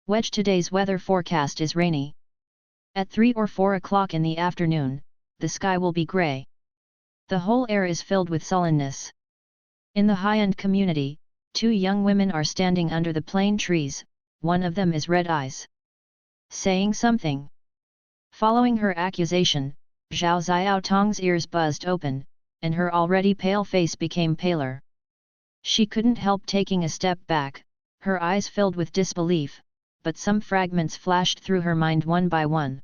Wedge, today's weather forecast is rainy. At 3 or 4 o'clock in the afternoon, the sky will be grey. The whole air is filled with sullenness. In the high-end community, 2 young women are standing under the plane trees, one of them is Red Eyes. Saying something. Following her accusation, Zhao Xiaotong's ears buzzed open, and her already pale face became paler. She couldn't help taking a step back, her eyes filled with disbelief, but some fragments flashed through her mind one by one.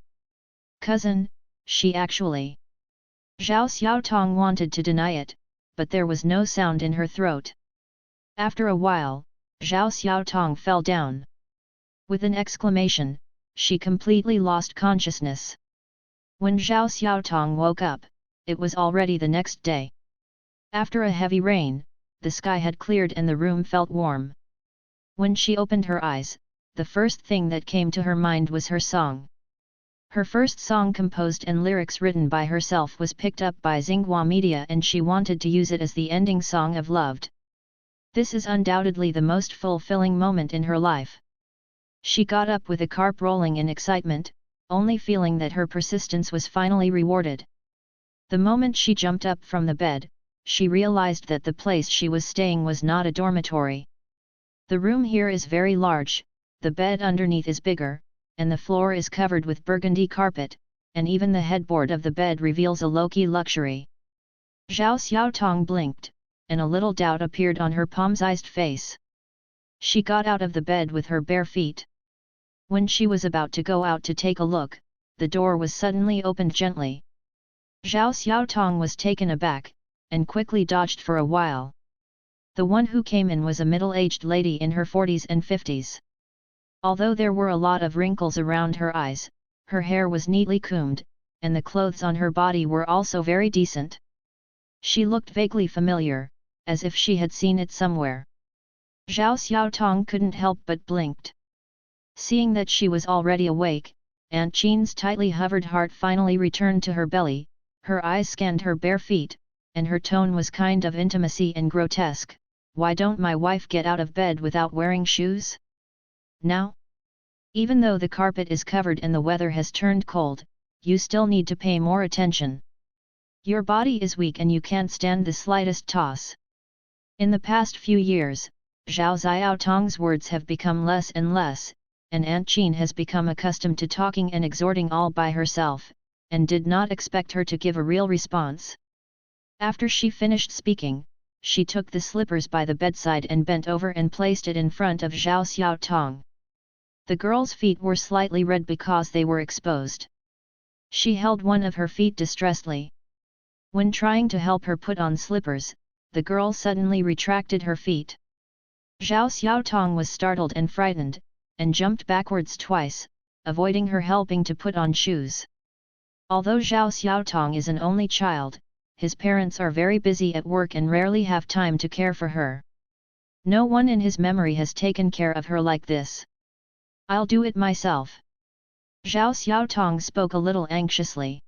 Cousin, she actually... Zhao Xiaotong wanted to deny it, but there was no sound in her throat. After a while, Zhao Xiaotong fell down. With an exclamation, she completely lost consciousness. When Zhao Xiaotong woke up, it was already the next day. After a heavy rain, the sky had cleared and the room felt warm. When she opened her eyes, the first thing that came to her mind was her song. Her first song composed and lyrics written by herself was picked up by Xinhua Media and she wanted to use it as the ending song of Loved. This is undoubtedly the most fulfilling moment in her life. She got up with a carp rolling in excitement, only feeling that her persistence was finally rewarded. The moment she jumped up from the bed, she realized that the place she was staying was not a dormitory. The room here is very large, the bed underneath is bigger, and the floor is covered with burgundy carpet, and even the headboard of the bed reveals a low-key luxury. Zhao Xiaotong blinked, and a little doubt appeared on her palm-sized face. She got out of the bed with her bare feet. When she was about to go out to take a look, the door was suddenly opened gently. Zhao Xiaotong was taken aback, and quickly dodged for a while. The one who came in was a middle-aged lady in her 40s and 50s. Although there were a lot of wrinkles around her eyes, her hair was neatly combed, and the clothes on her body were also very decent. She looked vaguely familiar, as if she had seen it somewhere. Zhao Xiaotong couldn't help but blinked. Seeing that she was already awake, Aunt Jean's tightly hovered heart finally returned to her belly, her eyes scanned her bare feet, and her tone was kind of intimacy and grotesque. Why don't my wife get out of bed without wearing shoes? Now? Even though the carpet is covered and the weather has turned cold, you still need to pay more attention. Your body is weak and you can't stand the slightest toss. In the past few years, Zhao Xiaotong's words have become less and less, and Aunt Jean has become accustomed to talking and exhorting all by herself, and did not expect her to give a real response. After she finished speaking, she took the slippers by the bedside and bent over and placed it in front of Zhao Xiaotong. The girl's feet were slightly red because they were exposed. She held one of her feet distressedly. When trying to help her put on slippers, the girl suddenly retracted her feet. Zhao Xiaotong was startled and frightened, and jumped backwards twice, avoiding her helping to put on shoes. Although Zhao Xiaotong is an only child, his parents are very busy at work and rarely have time to care for her. No one in his memory has taken care of her like this. I'll do it myself. Zhao Xiaotong spoke a little anxiously.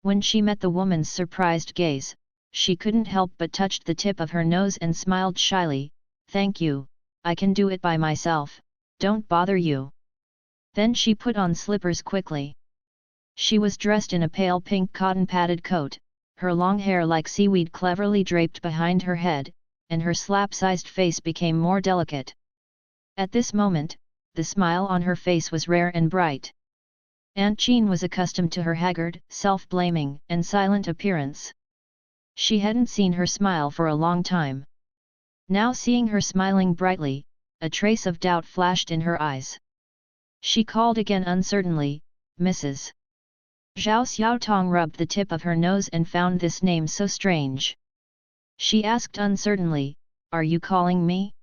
When she met the woman's surprised gaze, she couldn't help but touched the tip of her nose and smiled shyly. Thank you, I can do it by myself, don't bother you. Then she put on slippers quickly. She was dressed in a pale pink cotton-padded coat, her long hair like seaweed cleverly draped behind her head, and her slap-sized face became more delicate. At this moment, the smile on her face was rare and bright. Aunt Jean was accustomed to her haggard, self-blaming, and silent appearance. She hadn't seen her smile for a long time. Now seeing her smiling brightly, a trace of doubt flashed in her eyes. She called again uncertainly, Mrs. Zhao Xiaotong rubbed the tip of her nose and found this name so strange. She asked uncertainly, Are you calling me?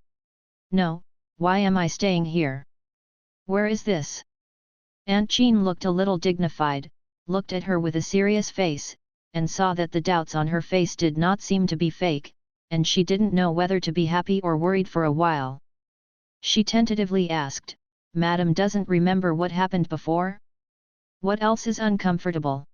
No, why am I staying here? Where is this? Aunt Jean looked a little dignified, looked at her with a serious face, and saw that the doubts on her face did not seem to be fake, and she didn't know whether to be happy or worried for a while. She tentatively asked, Madam doesn't remember what happened before? What else is uncomfortable?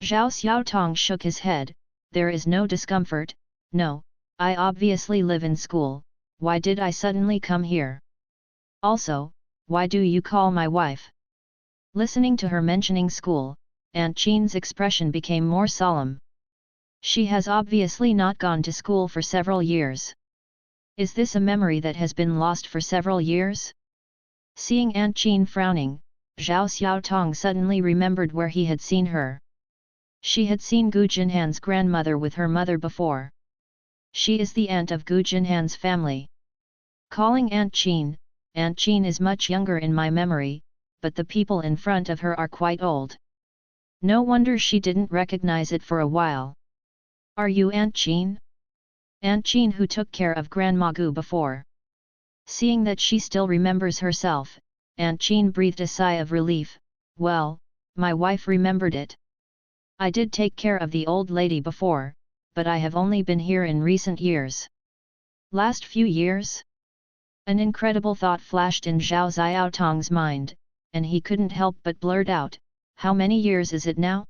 Zhao Xiaotong shook his head, there is no discomfort, no, I obviously live in school, why did I suddenly come here? Also, why do you call my wife? Listening to her mentioning school, Aunt Jean's expression became more solemn. She has obviously not gone to school for several years. Is this a memory that has been lost for several years? Seeing Aunt Jean frowning, Zhao Xiaotong suddenly remembered where he had seen her. She had seen Gu Jinhan's grandmother with her mother before. She is the aunt of Gu Jinhan's family. Calling Aunt Jean is much younger in my memory, but the people in front of her are quite old. No wonder she didn't recognize it for a while. Are you Aunt Jean? Aunt Jean who took care of Grandma Gu before. Seeing that she still remembers herself, Aunt Jean breathed a sigh of relief. Well, my wife remembered it. I did take care of the old lady before, but I have only been here in recent years. Last few years? An incredible thought flashed in Zhao Xiaotong's mind, and he couldn't help but blurt out, how many years is it now?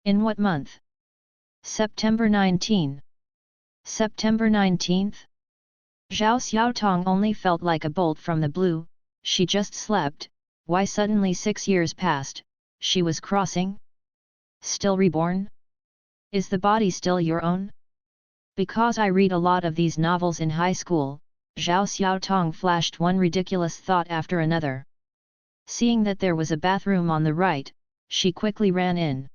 In what month? September 19. September 19th? Zhao Xiaotong only felt like a bolt from the blue. She just slept, why suddenly 6 years passed, she was crossing? Still reborn? Is the body still your own? Because I read a lot of these novels in high school, Zhao Xiaotong flashed one ridiculous thought after another. Seeing that there was a bathroom on the right, she quickly ran in.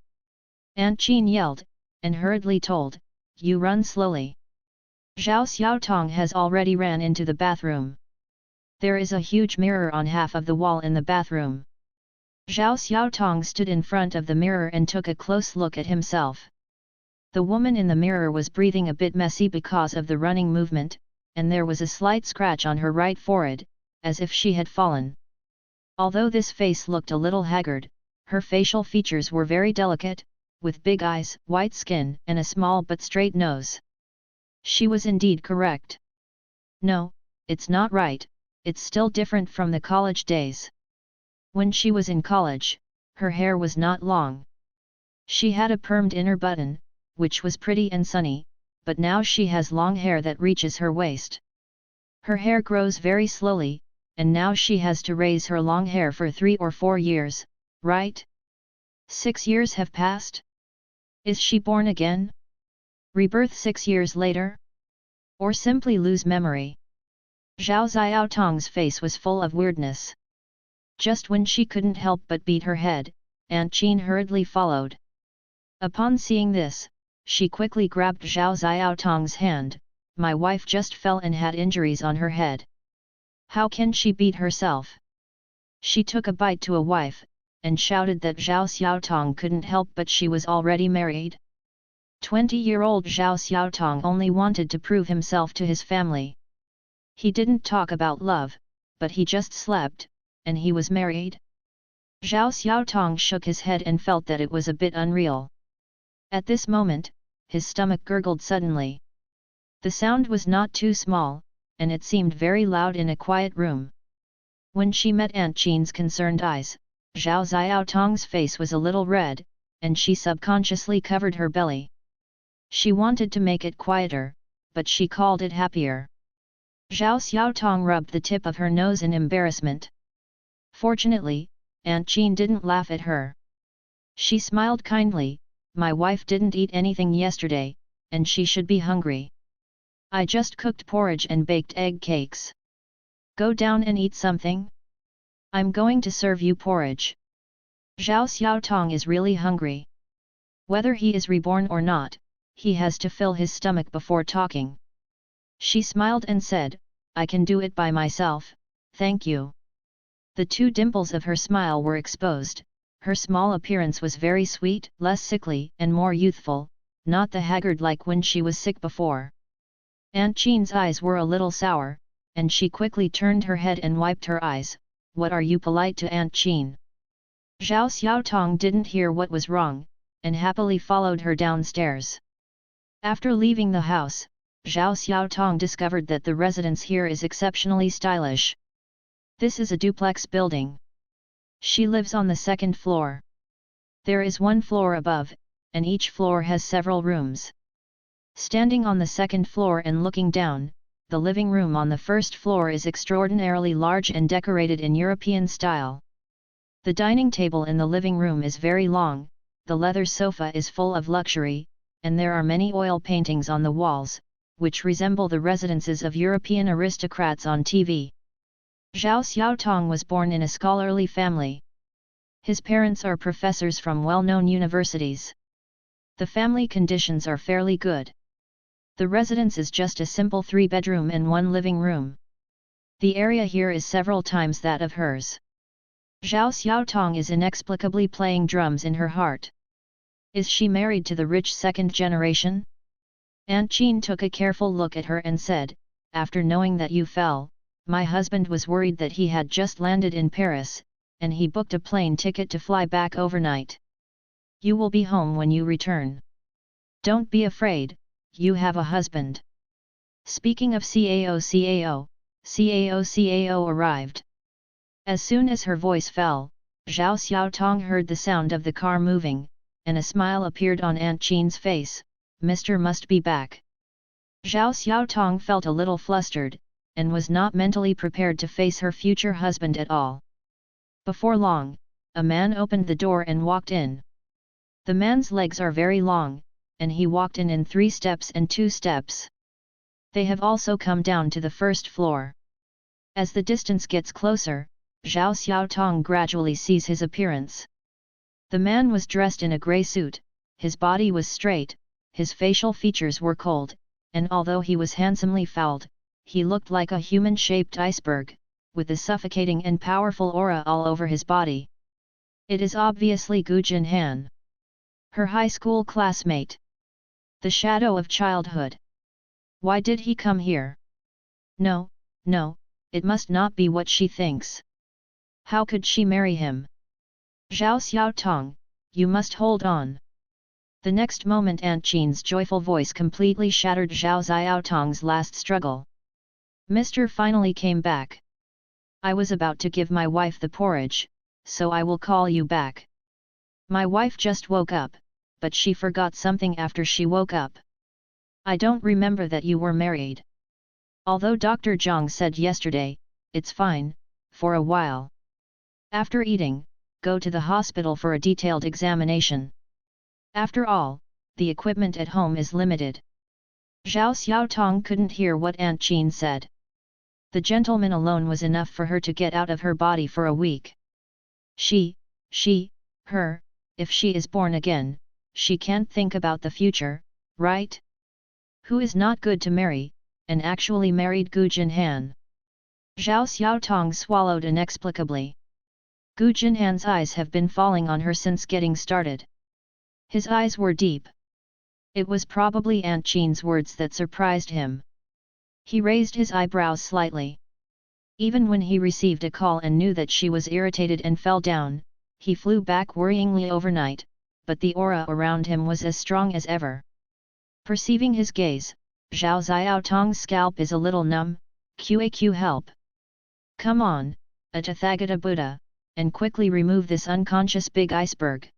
Aunt Jean yelled, and hurriedly told, you run slowly. Zhao Xiaotong has already ran into the bathroom. There is a huge mirror on half of the wall in the bathroom. Zhao Xiaotong stood in front of the mirror and took a close look at himself. The woman in the mirror was breathing a bit messy because of the running movement, and there was a slight scratch on her right forehead, as if she had fallen. Although this face looked a little haggard, her facial features were very delicate, with big eyes, white skin, and a small but straight nose. She was indeed correct. No, it's not right, it's still different from the college days. When she was in college, her hair was not long. She had a permed inner button, which was pretty and sunny, but now she has long hair that reaches her waist. Her hair grows very slowly, and now she has to raise her long hair for 3 or 4 years, right? 6 years have passed? Is she born again? Rebirth 6 years later? Or simply lose memory? Zhao Xiaotong's face was full of weirdness. Just when she couldn't help but beat her head, Aunt Jean hurriedly followed. Upon seeing this, she quickly grabbed Zhao Xiaotong's hand. My wife just fell and had injuries on her head. How can she beat herself? She took a bite to a wife, and shouted that Zhao Xiaotong couldn't help but she was already married. 20-year-old Zhao Xiaotong only wanted to prove himself to his family. He didn't talk about love, but he just slept, and he was married. Zhao Xiaotong shook his head and felt that it was a bit unreal. At this moment, his stomach gurgled suddenly. The sound was not too small, and it seemed very loud in a quiet room. When she met Aunt Jean's concerned eyes, Zhao Xiaotong's face was a little red, and she subconsciously covered her belly. She wanted to make it quieter, but she called it happier. Zhao Xiaotong rubbed the tip of her nose in embarrassment. Fortunately, Aunt Jean didn't laugh at her. She smiled kindly. My wife didn't eat anything yesterday, and she should be hungry. I just cooked porridge and baked egg cakes. Go down and eat something? I'm going to serve you porridge. Zhao Xiaotong is really hungry. Whether he is reborn or not, he has to fill his stomach before talking. She smiled and said, I can do it by myself, thank you. The 2 dimples of her smile were exposed. Her small appearance was very sweet, less sickly and more youthful, not the haggard like when she was sick before. Aunt Jean's eyes were a little sour, and she quickly turned her head and wiped her eyes. What are you polite to Aunt Jean? Zhao Xiaotong didn't hear what was wrong, and happily followed her downstairs. After leaving the house, Zhao Xiaotong discovered that the residence here is exceptionally stylish. This is a duplex building. She lives on the 2nd floor. There is 1 floor above, and each floor has several rooms. Standing on the 2nd floor and looking down, the living room on the first floor is extraordinarily large and decorated in European style. The dining table in the living room is very long, the leather sofa is full of luxury, and there are many oil paintings on the walls, which resemble the residences of European aristocrats on TV. Zhao Xiaotong was born in a scholarly family. His parents are professors from well-known universities. The family conditions are fairly good. The residence is just a simple 3-bedroom and 1 living room. The area here is several times that of hers. Zhao Xiaotong is inexplicably playing drums in her heart. Is she married to the rich second generation? Aunt Jean took a careful look at her and said, "After knowing that you fell, my husband was worried that he had just landed in Paris, and he booked a plane ticket to fly back overnight. You will be home when you return. Don't be afraid, you have a husband." Speaking of Cao arrived. As soon as her voice fell, Zhao Xiaotong heard the sound of the car moving, and a smile appeared on Aunt Jean's face. "Mr. must be back." Zhao Xiaotong felt a little flustered, and was not mentally prepared to face her future husband at all. Before long, a man opened the door and walked in. The man's legs are very long, and he walked in 3 steps and 2 steps. They have also come down to the first floor. As the distance gets closer, Zhao Xiaotong gradually sees his appearance. The man was dressed in a grey suit, his body was straight, his facial features were cold, and although he was handsomely fouled, he looked like a human-shaped iceberg, with a suffocating and powerful aura all over his body. It is obviously Gu Jinhan, her high school classmate. The shadow of childhood. Why did he come here? No, it must not be what she thinks. How could she marry him? Zhao Xiaotong, you must hold on. The next moment Aunt Jean's joyful voice completely shattered Zhao Xiaotong's last struggle. Mr. finally came back. I was about to give my wife the porridge, so I will call you back. My wife just woke up, but she forgot something after she woke up. I don't remember that you were married. Although Dr. Zhang said yesterday, it's fine, for a while. After eating, go to the hospital for a detailed examination. After all, the equipment at home is limited. Zhao Xiaotong couldn't hear what Aunt Jean said. The gentleman alone was enough for her to get out of her body for a week. Her, if she is born again, she can't think about the future, right? Who is not good to marry, and actually married Gu Jinhan? Zhao Xiaotong swallowed inexplicably. Gu Jinhan's eyes have been falling on her since getting started. His eyes were deep. It was probably Aunt Jean's words that surprised him. He raised his eyebrows slightly. Even when he received a call and knew that she was irritated and fell down, he flew back worryingly overnight, but the aura around him was as strong as ever. Perceiving his gaze, Zhao Xiaotong's scalp is a little numb. "QAQ help! Come on, a Tathagata Buddha, and quickly remove this unconscious big iceberg."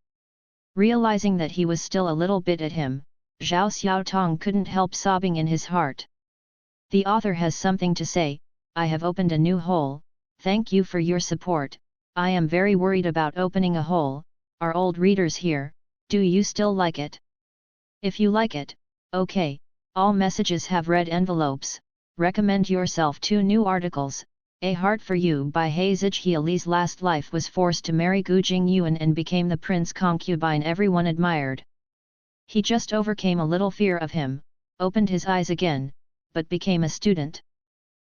Realizing that he was still a little bit at him, Zhao Xiaotong couldn't help sobbing in his heart. The author has something to say. I have opened a new hole, thank you for your support. I am very worried about opening a hole. Our old readers here, do you still like it? If you like it, okay, all messages have red envelopes. Recommend yourself 2 new articles. A Heart for You by He Zijhe Ali's last life was forced to marry Gu Jingyuan and became the prince concubine everyone admired. He just overcame a little fear of him, opened his eyes again, but became a student.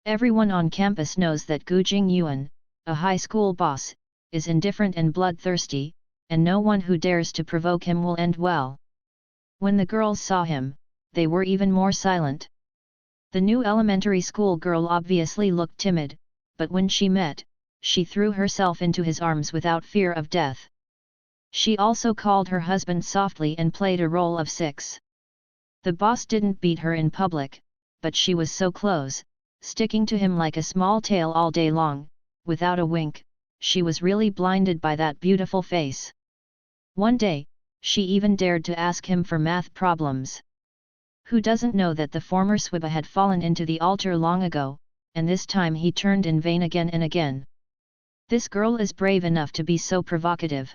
Everyone on campus knows that Gu Jingyuan, a high school boss, is indifferent and bloodthirsty, and no one who dares to provoke him will end well. When the girls saw him, they were even more silent. The new elementary school girl obviously looked timid, but when she met, she threw herself into his arms without fear of death. She also called her husband softly and played a role of 6. The boss didn't beat her in public, but she was so close, sticking to him like a small tail all day long, without a wink. She was really blinded by that beautiful face. One day, she even dared to ask him for math problems. Who doesn't know that the former Swiba had fallen into the altar long ago, and this time he turned in vain again and again. This girl is brave enough to be so provocative.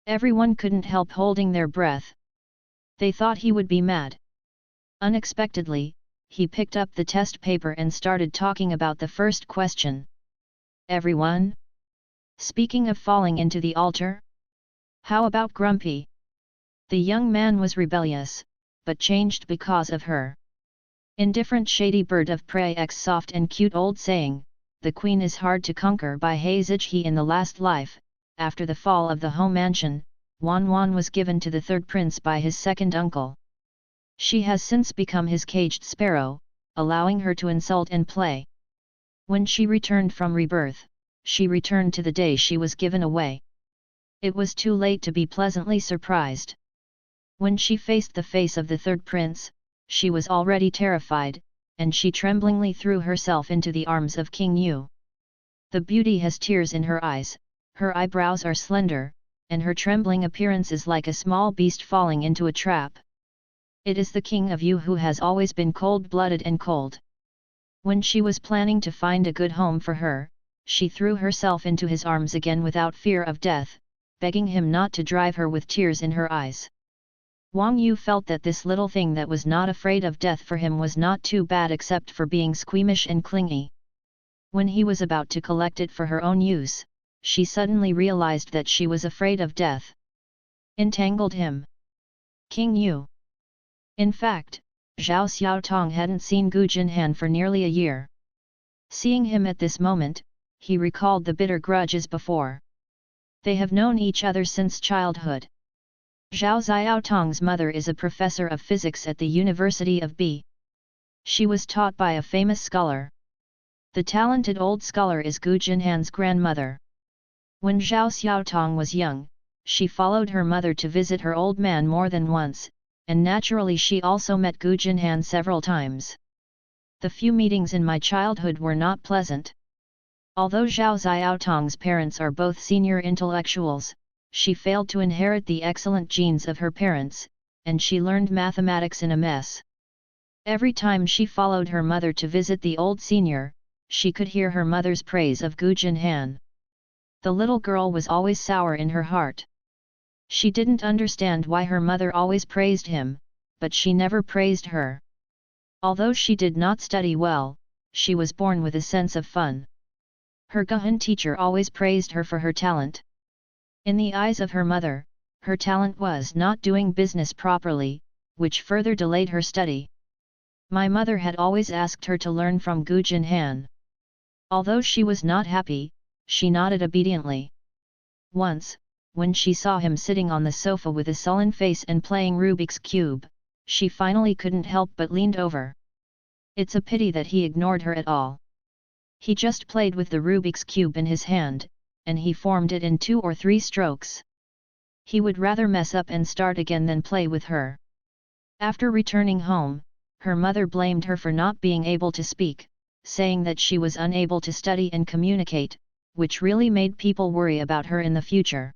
Everyone couldn't help holding their breath. They thought he would be mad. Unexpectedly, he picked up the test paper and started talking about the first question. Everyone? Speaking of falling into the altar? How about Grumpy? The young man was rebellious, but changed because of her. Indifferent shady bird of prey x soft and cute old saying, the queen is hard to conquer by he in the last life. After the fall of the home mansion, Wan Wan was given to the third prince by his second uncle. She has since become his caged sparrow, allowing her to insult and play. When she returned from rebirth, she returned to the day she was given away. It was too late to be pleasantly surprised. When she faced the face of the third prince, she was already terrified, and she tremblingly threw herself into the arms of King Yu. The beauty has tears in her eyes, her eyebrows are slender, and her trembling appearance is like a small beast falling into a trap. It is the King of Yu who has always been cold-blooded and cold. When she was planning to find a good home for her, she threw herself into his arms again without fear of death, begging him not to drive her with tears in her eyes. Wang Yu felt that this little thing that was not afraid of death for him was not too bad except for being squeamish and clingy. When he was about to collect it for her own use, she suddenly realized that she was afraid of death. Entangled him. King Yu. In fact, Zhao Xiaotong hadn't seen Gu Jinhan for nearly a year. Seeing him at this moment, he recalled the bitter grudges before. They have known each other since childhood. Zhao Xiaotong's mother is a professor of physics at the University of B. She was taught by a famous scholar. The talented old scholar is Gu Jinhan's grandmother. When Zhao Xiaotong was young, she followed her mother to visit her old man more than once, and naturally she also met Gu Jinhan several times. The few meetings in my childhood were not pleasant. Although Zhao Xiaotong's parents are both senior intellectuals, she failed to inherit the excellent genes of her parents, and she learned mathematics in a mess. Every time she followed her mother to visit the old senior, she could hear her mother's praise of Gu Jinhan. The little girl was always sour in her heart. She didn't understand why her mother always praised him, but she never praised her. Although she did not study well, she was born with a sense of fun. Her Guhan teacher always praised her for her talent. In the eyes of her mother, her talent was not doing business properly, which further delayed her study. My mother had always asked her to learn from Gu Jinhan. Although she was not happy, she nodded obediently. Once, when she saw him sitting on the sofa with a sullen face and playing Rubik's Cube, she finally couldn't help but leaned over. It's a pity that he ignored her at all. He just played with the Rubik's Cube in his hand, and he formed it in 2 or 3 strokes. He would rather mess up and start again than play with her. After returning home, her mother blamed her for not being able to speak, saying that she was unable to study and communicate, which really made people worry about her in the future.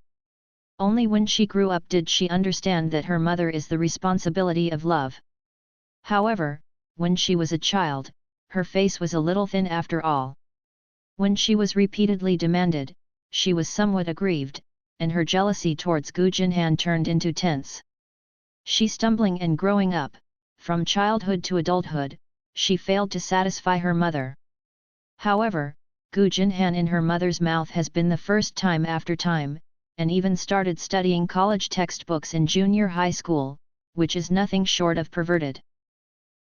Only when she grew up did she understand that her mother is the responsibility of love. However, when she was a child, her face was a little thin after all. When she was repeatedly demanded, she was somewhat aggrieved, and her jealousy towards Gu Jinhan turned into tense. She stumbling and growing up, from childhood to adulthood, she failed to satisfy her mother. However, Gu Jinhan in her mother's mouth has been the first time after time, and even started studying college textbooks in junior high school, which is nothing short of perverted.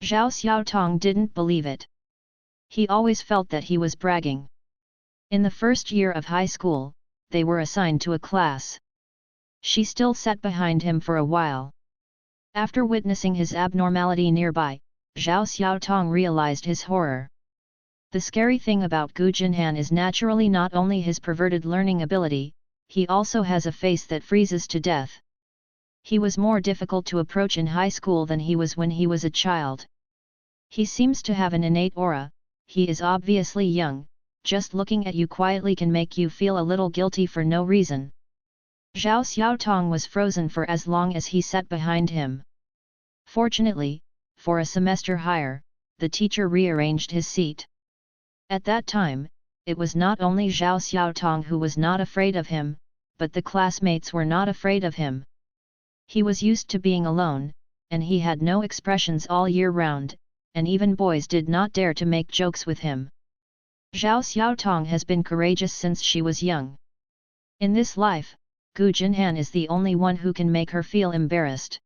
Zhao Xiaotong didn't believe it. He always felt that he was bragging. In the first year of high school, they were assigned to a class. She still sat behind him for a while. After witnessing his abnormality nearby, Zhao Xiaotong realized his horror. The scary thing about Gu Jinhan is naturally not only his perverted learning ability, he also has a face that freezes to death. He was more difficult to approach in high school than he was when he was a child. He seems to have an innate aura. He is obviously young. Just looking at you quietly can make you feel a little guilty for no reason. Zhao Xiaotong was frozen for as long as he sat behind him. Fortunately, for a semester higher, the teacher rearranged his seat. At that time, it was not only Zhao Xiaotong who was not afraid of him, but the classmates were not afraid of him. He was used to being alone, and he had no expressions all year round, and even boys did not dare to make jokes with him. Zhao Xiaotong has been courageous since she was young. In this life, Gu Jinhan is the only one who can make her feel embarrassed.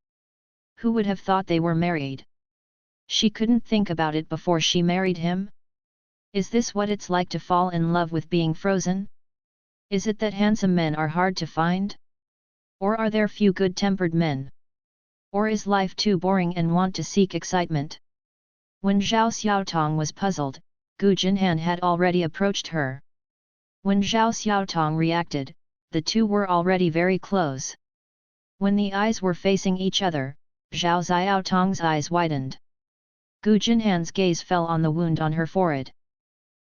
Who would have thought they were married? She couldn't think about it before she married him? Is this what it's like to fall in love with being frozen? Is it that handsome men are hard to find? Or are there few good-tempered men? Or is life too boring and want to seek excitement? When Zhao Xiaotong was puzzled, Gu Jinhan had already approached her. When Zhao Xiaotong reacted, the two were already very close. When the eyes were facing each other, Zhao Xiaotong's eyes widened. Gu Jinhan's gaze fell on the wound on her forehead.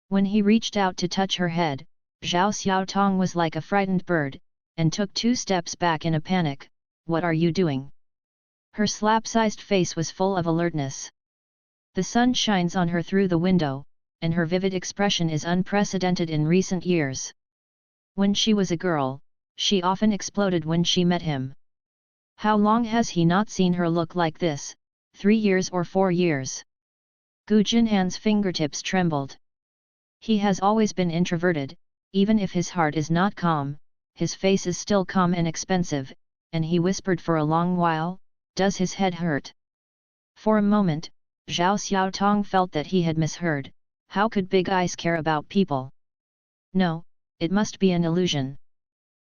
When he reached out to touch her head, Zhao Xiaotong was like a frightened bird, and took 2 steps back in a panic. "What are you doing?" Her slap-sized face was full of alertness. The sun shines on her through the window, and her vivid expression is unprecedented in recent years. When she was a girl, she often exploded when she met him. How long has he not seen her look like this? 3 years or 4 years? Gu Jinhan's fingertips trembled. He has always been introverted, even if his heart is not calm, his face is still calm and expensive, and he whispered for a long while, "Does his head hurt?" For a moment, Zhao Xiaotong felt that he had misheard. How could big eyes care about people? No, it must be an illusion.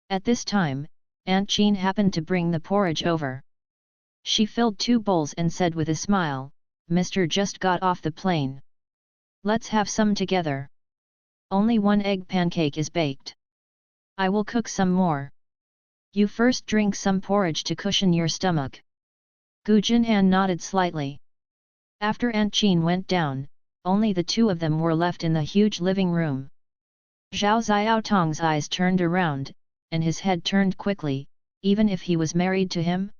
At this time, Aunt Jean happened to bring the porridge over. She filled 2 bowls and said with a smile, "Mr. just got off the plane. Let's have some together. Only 1 egg pancake is baked. I will cook some more. You first drink some porridge to cushion your stomach." Gu Jinhan nodded slightly. After Aunt Jean went down, only the 2 of them were left in the huge living room. Zhao Xiaotong's eyes turned around, and his head turned quickly. Even if he was married to him?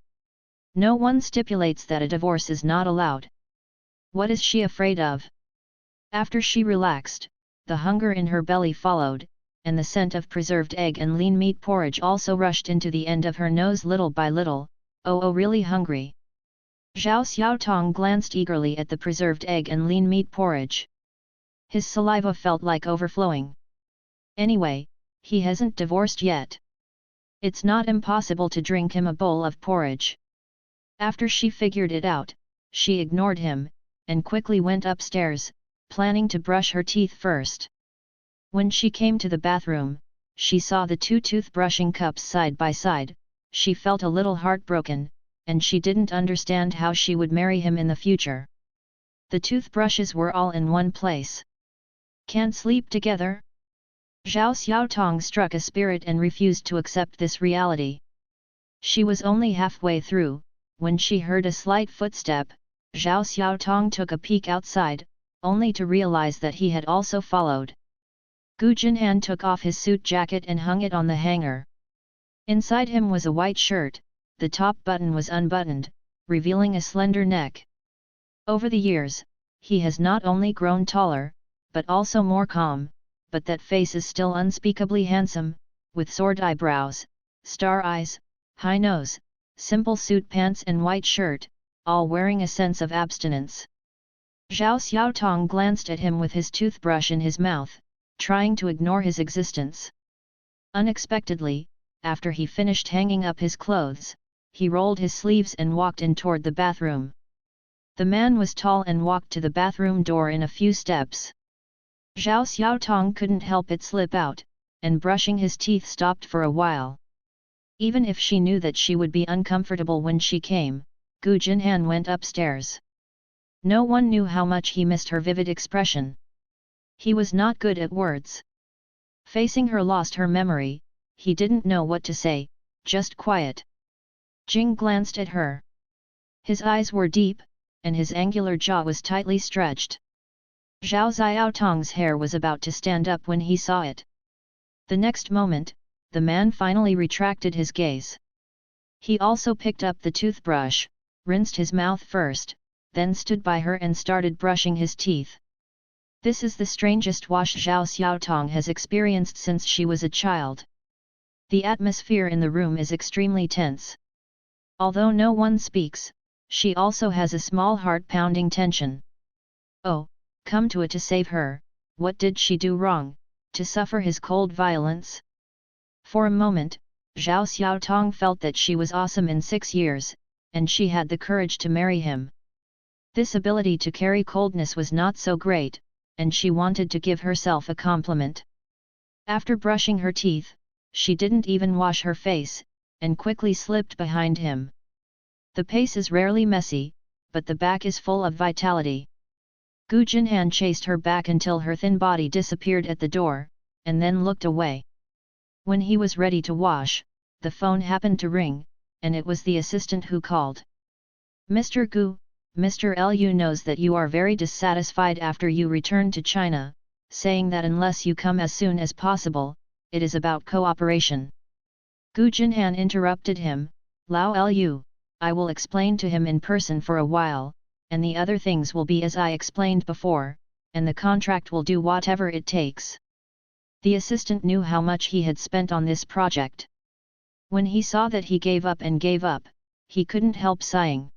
No one stipulates that a divorce is not allowed. What is she afraid of? After she relaxed, the hunger in her belly followed, and the scent of preserved egg and lean meat porridge also rushed into the end of her nose little by little. Oh, really hungry. Zhao Xiaotong glanced eagerly at the preserved egg and lean meat porridge. His saliva felt like overflowing. Anyway, he hasn't divorced yet. It's not impossible to drink him a bowl of porridge. After she figured it out, she ignored him, and quickly went upstairs, planning to brush her teeth first. When she came to the bathroom, she saw the 2 toothbrushing cups side by side. She felt a little heartbroken, and she didn't understand how she would marry him in the future. The toothbrushes were all in one place. Can't sleep together? Zhao Xiaotong struck a spirit and refused to accept this reality. She was only halfway through, when she heard a slight footstep. Zhao Xiaotong took a peek outside, only to realize that he had also followed. Gu Jinhan took off his suit jacket and hung it on the hanger. Inside him was a white shirt, the top button was unbuttoned, revealing a slender neck. Over the years, he has not only grown taller, but also more calm, but that face is still unspeakably handsome, with sword eyebrows, star eyes, high nose, simple suit pants and white shirt, all wearing a sense of abstinence. Zhao Xiaotong glanced at him with his toothbrush in his mouth, trying to ignore his existence. Unexpectedly, after he finished hanging up his clothes, he rolled his sleeves and walked in toward the bathroom. The man was tall and walked to the bathroom door in a few steps. Zhao Xiaotong couldn't help but slip out, and brushing his teeth stopped for a while. Even if she knew that she would be uncomfortable when she came, Gu Jinhan went upstairs. No one knew how much he missed her vivid expression. He was not good at words. Facing her lost her memory, he didn't know what to say, just quiet. Jing glanced at her. His eyes were deep, and his angular jaw was tightly stretched. Zhao Xiaotong's hair was about to stand up when he saw it. The next moment, the man finally retracted his gaze. He also picked up the toothbrush, rinsed his mouth first, then stood by her and started brushing his teeth. This is the strangest wash Zhao Xiaotong has experienced since she was a child. The atmosphere in the room is extremely tense. Although no one speaks, she also has a small heart-pounding tension. Oh, come to it to save her, what did she do wrong, to suffer his cold violence? For a moment, Zhao Xiaotong felt that she was awesome in 6 years, and she had the courage to marry him. This ability to carry coldness was not so great, and she wanted to give herself a compliment. After brushing her teeth, she didn't even wash her face, and quickly slipped behind him. The pace is rarely messy, but the back is full of vitality. Gu Jinhan chased her back until her thin body disappeared at the door, and then looked away. When he was ready to wash, the phone happened to ring, and it was the assistant who called. Mr. Gu, Mr. Liu knows that you are very dissatisfied after you returned to China, saying that unless you come as soon as possible, it is about cooperation. Gu Jinhan interrupted him, Lao Liu, I will explain to him in person for a while, and the other things will be as I explained before, and the contract will do whatever it takes. The assistant knew how much he had spent on this project. When he saw that he gave up and gave up, he couldn't help sighing.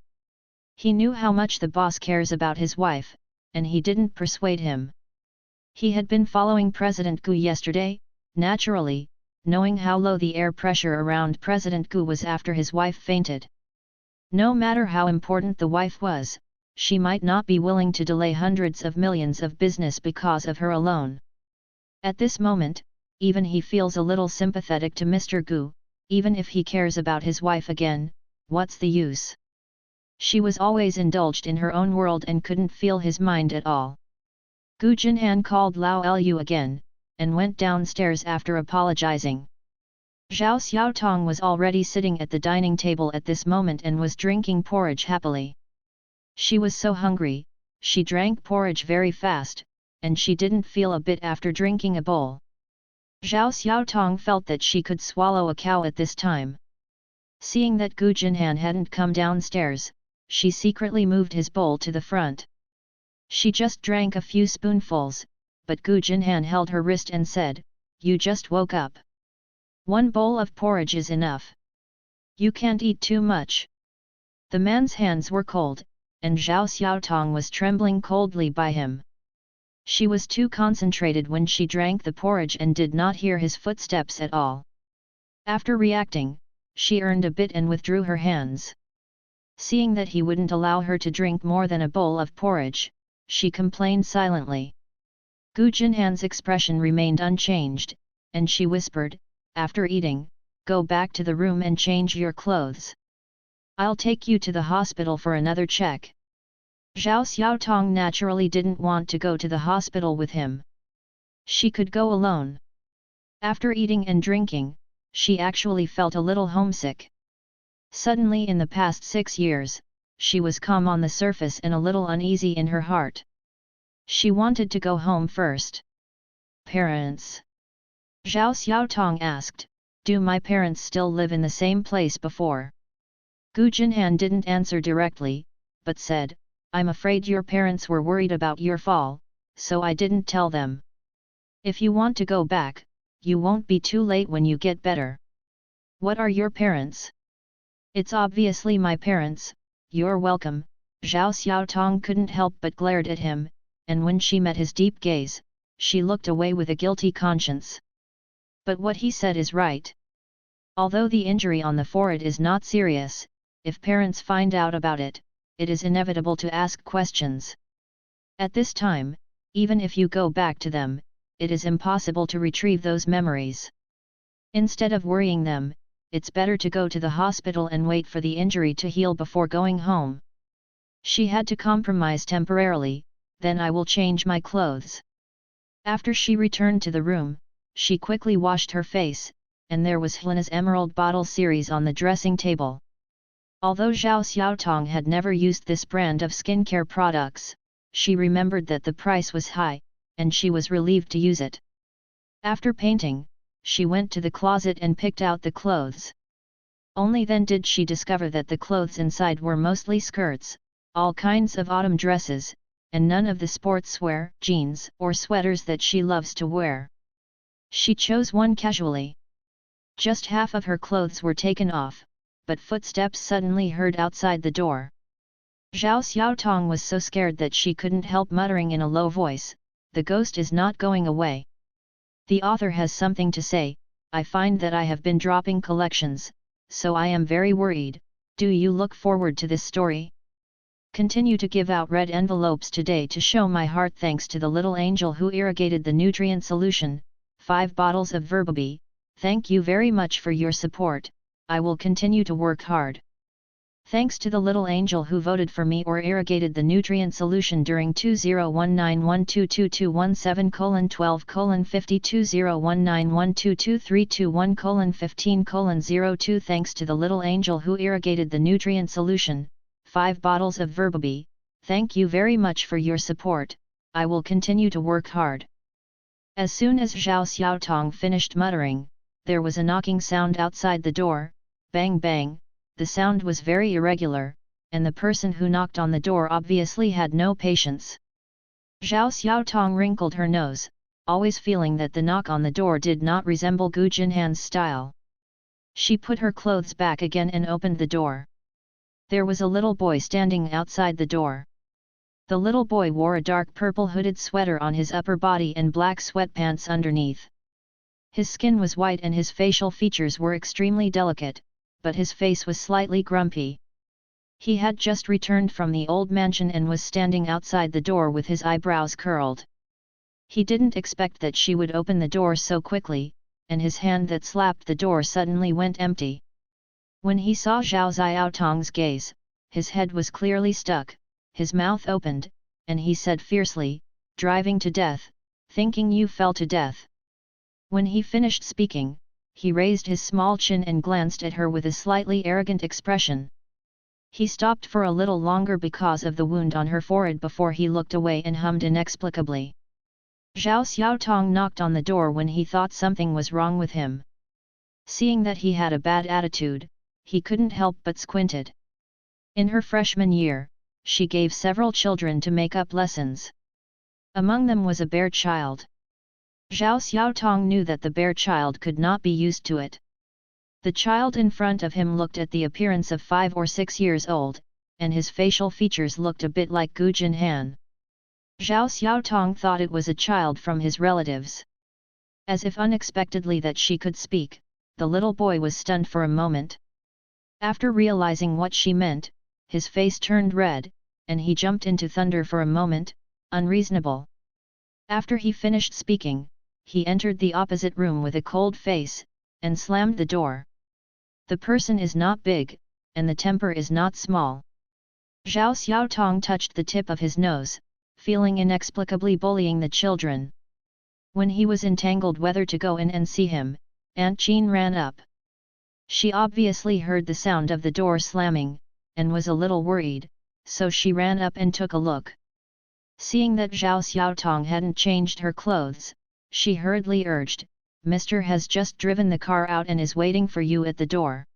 He knew how much the boss cares about his wife, and he didn't persuade him. He had been following President Gu yesterday, naturally, knowing how low the air pressure around President Gu was after his wife fainted. No matter how important the wife was, she might not be willing to delay hundreds of millions of business because of her alone. At this moment, even he feels a little sympathetic to Mr. Gu, even if he cares about his wife again, what's the use? She was always indulged in her own world and couldn't feel his mind at all. Gu Jinhan called Lao Liu again, and went downstairs after apologizing. Zhao Xiaotong was already sitting at the dining table at this moment and was drinking porridge happily. She was so hungry, she drank porridge very fast, and she didn't feel a bit after drinking a bowl. Zhao Xiaotong felt that she could swallow a cow at this time. Seeing that Gu Jinhan hadn't come downstairs, she secretly moved his bowl to the front. She just drank a few spoonfuls, but Gu Jinhan held her wrist and said, You just woke up. 1 bowl of porridge is enough. You can't eat too much. The man's hands were cold, and Zhao Xiaotong was trembling coldly by him. She was too concentrated when she drank the porridge and did not hear his footsteps at all. After reacting, she earned a bit and withdrew her hands. Seeing that he wouldn't allow her to drink more than a bowl of porridge, she complained silently. Gu Jinhan's expression remained unchanged, and she whispered, After eating, go back to the room and change your clothes. I'll take you to the hospital for another check. Zhao Xiaotong naturally didn't want to go to the hospital with him. She could go alone. After eating and drinking, she actually felt a little homesick. Suddenly in the past 6 years, she was calm on the surface and a little uneasy in her heart. She wanted to go home first. Parents? Zhao Xiaotong asked, Do my parents still live in the same place before? Gu Jinhan didn't answer directly, but said, I'm afraid your parents were worried about your fall, so I didn't tell them. If you want to go back, you won't be too late when you get better. What are your parents? It's obviously my parents. You're welcome. Zhao Xiaotong couldn't help but glared at him, and when she met his deep gaze, she looked away with a guilty conscience. But what he said is right. Although the injury on the forehead is not serious, if parents find out about it, it is inevitable to ask questions. At this time, even if you go back to them, it is impossible to retrieve those memories. Instead of worrying them, it's better to go to the hospital and wait for the injury to heal before going home. She had to compromise temporarily, then I will change my clothes. After she returned to the room, she quickly washed her face, and there was Helena's Emerald Bottle series on the dressing table. Although Zhao Xiaotong had never used this brand of skincare products, she remembered that the price was high, and she was relieved to use it. After painting, she went to the closet and picked out the clothes. Only then did she discover that the clothes inside were mostly skirts, all kinds of autumn dresses, and none of the sportswear, jeans or sweaters that she loves to wear. She chose one casually. Just half of her clothes were taken off, but footsteps suddenly heard outside the door. Zhao Xiaotong was so scared that she couldn't help muttering in a low voice, "The ghost is not going away." The author has something to say. I find that I have been dropping collections, so I am very worried. Do you look forward to this story? Continue to give out red envelopes today to show my heart. Thanks to the little angel who irrigated the nutrient solution, 5 bottles of Verbaby. Thank you very much for your support. I will continue to work hard. Thanks to the little angel who voted for me or irrigated the nutrient solution during 2019-12:12:50-2019-12:322191223221:15:02. Thanks to the little angel who irrigated the nutrient solution, 5 bottles of Verbaby. Thank you very much for your support. I will continue to work hard. As soon as Zhao Xiaotong finished muttering, there was a knocking sound outside the door. Bang bang. The sound was very irregular, and the person who knocked on the door obviously had no patience. Zhao Xiaotong wrinkled her nose, always feeling that the knock on the door did not resemble Gu Jinhan's style. She put her clothes back again and opened the door. There was a little boy standing outside the door. The little boy wore a dark purple hooded sweater on his upper body and black sweatpants underneath. His skin was white and his facial features were extremely delicate, but his face was slightly grumpy. He had just returned from the old mansion and was standing outside the door with his eyebrows curled. He didn't expect that she would open the door so quickly, and his hand that slapped the door suddenly went empty. When he saw Zhao Xiaotong's gaze, his head was clearly stuck, his mouth opened, and he said fiercely, "Driving to death, thinking you fell to death." When he finished speaking, he raised his small chin and glanced at her with a slightly arrogant expression. He stopped for a little longer because of the wound on her forehead before he looked away and hummed inexplicably. Zhao Xiaotong knocked on the door when he thought something was wrong with him. Seeing that he had a bad attitude, he couldn't help but squinted. In her freshman year, she gave several children to make up lessons. Among them was a bear child. Zhao Xiaotong knew that the bear child could not be used to it. The child in front of him looked at the appearance of 5 or 6 years old, and his facial features looked a bit like Gu Jinhan. Zhao Xiaotong thought it was a child from his relatives. As if unexpectedly that she could speak, the little boy was stunned for a moment. After realizing what she meant, his face turned red, and he jumped into thunder for a moment, unreasonable. After he finished speaking, he entered the opposite room with a cold face, and slammed the door. The person is not big, and the temper is not small. Zhao Xiaotong touched the tip of his nose, feeling inexplicably bullying the children. When he was entangled whether to go in and see him, Aunt Jean ran up. She obviously heard the sound of the door slamming, and was a little worried, so she ran up and took a look. Seeing that Zhao Xiaotong hadn't changed her clothes, she hurriedly urged, "Mr. has just driven the car out and is waiting for you at the door."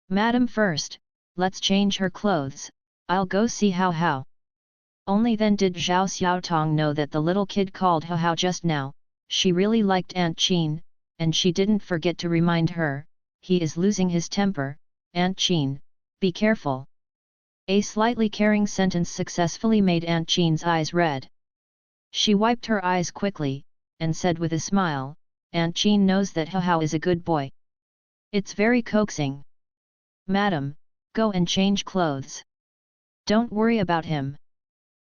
"Madam first, let's change her clothes, I'll go see How." Only then did Zhao Xiaotong know that the little kid called How just now, she really liked Aunt Jean, and she didn't forget to remind her, "He is losing his temper, Aunt Jean, be careful." A slightly caring sentence successfully made Aunt Jean's eyes red. She wiped her eyes quickly, and said with a smile, "Aunt Jean knows that How is a good boy. It's very coaxing. Madam, go and change clothes. Don't worry about him."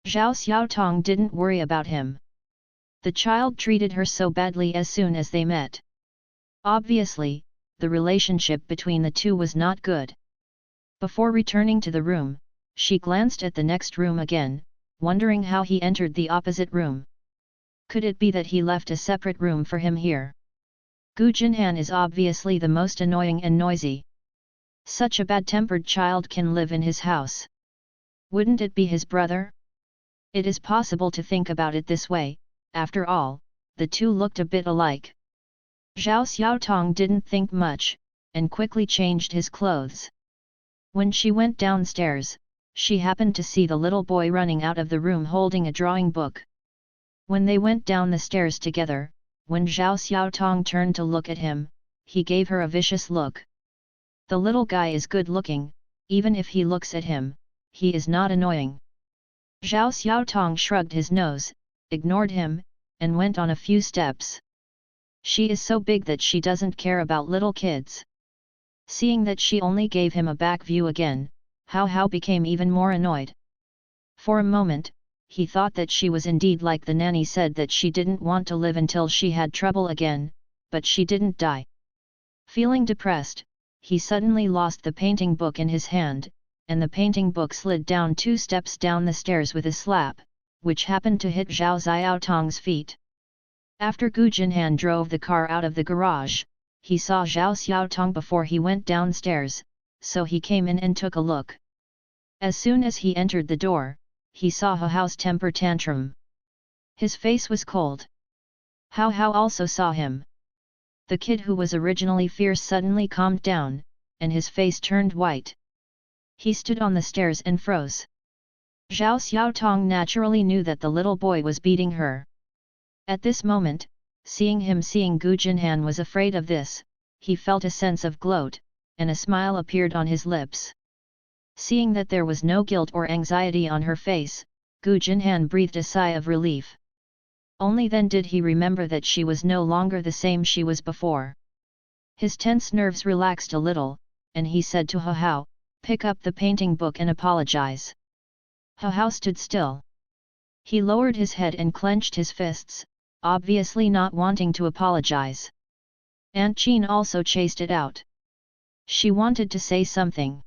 Zhao Xiaotong didn't worry about him. The child treated her so badly as soon as they met. Obviously, the relationship between the two was not good. Before returning to the room, she glanced at the next room again, wondering how he entered the opposite room. Could it be that he left a separate room for him here? Gu Jinhan is obviously the most annoying and noisy. Such a bad-tempered child can live in his house. Wouldn't it be his brother? It is possible to think about it this way. After all, the two looked a bit alike. Zhao Xiaotong didn't think much, and quickly changed his clothes. When she went downstairs, she happened to see the little boy running out of the room holding a drawing book. When they went down the stairs together, when Zhao Xiaotong turned to look at him, he gave her a vicious look. The little guy is good looking, even if he looks at him, he is not annoying. Zhao Xiaotong shrugged his nose, ignored him, and went on a few steps. She is so big that she doesn't care about little kids. Seeing that she only gave him a back view again, Hao Hao became even more annoyed. For a moment, he thought that she was indeed like the nanny said that she didn't want to live until she had trouble again, but she didn't die. Feeling depressed, he suddenly lost the painting book in his hand, and the painting book slid down 2 steps down the stairs with a slap, which happened to hit Zhao Xiaotong's feet. After Gu Jinhan drove the car out of the garage, he saw Zhao Xiaotong before he went downstairs, so he came in and took a look. As soon as he entered the door, he saw Hao Hao's temper tantrum. His face was cold. Hao Hao also saw him. The kid who was originally fierce suddenly calmed down, and his face turned white. He stood on the stairs and froze. Zhao Xiaotong naturally knew that the little boy was beating her. At this moment, seeing Gu Jinhan was afraid of this, he felt a sense of gloat, and a smile appeared on his lips. Seeing that there was no guilt or anxiety on her face, Gu Jinhan breathed a sigh of relief. Only then did he remember that she was no longer the same she was before. His tense nerves relaxed a little, and he said to Hao Hao, "Pick up the painting book and apologize." Hao Hao stood still. He lowered his head and clenched his fists, obviously not wanting to apologize. Aunt Jean also chased it out. She wanted to say something.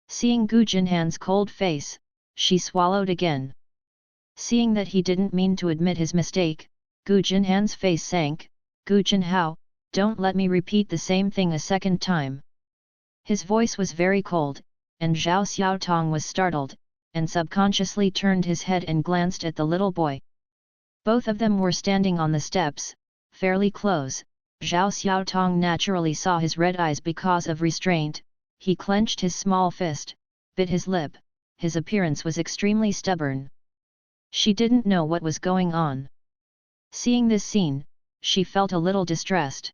Seeing Gu Jinhan's cold face, she swallowed again. Seeing that he didn't mean to admit his mistake, Gu Jinhan's face sank. "Gu Jinhao, don't let me repeat the same thing a second time." His voice was very cold, and Zhao Xiaotong was startled, and subconsciously turned his head and glanced at the little boy. Both of them were standing on the steps, fairly close. Zhao Xiaotong naturally saw his red eyes because of restraint. He clenched his small fist, bit his lip. His appearance was extremely stubborn. She didn't know what was going on. Seeing this scene, she felt a little distressed.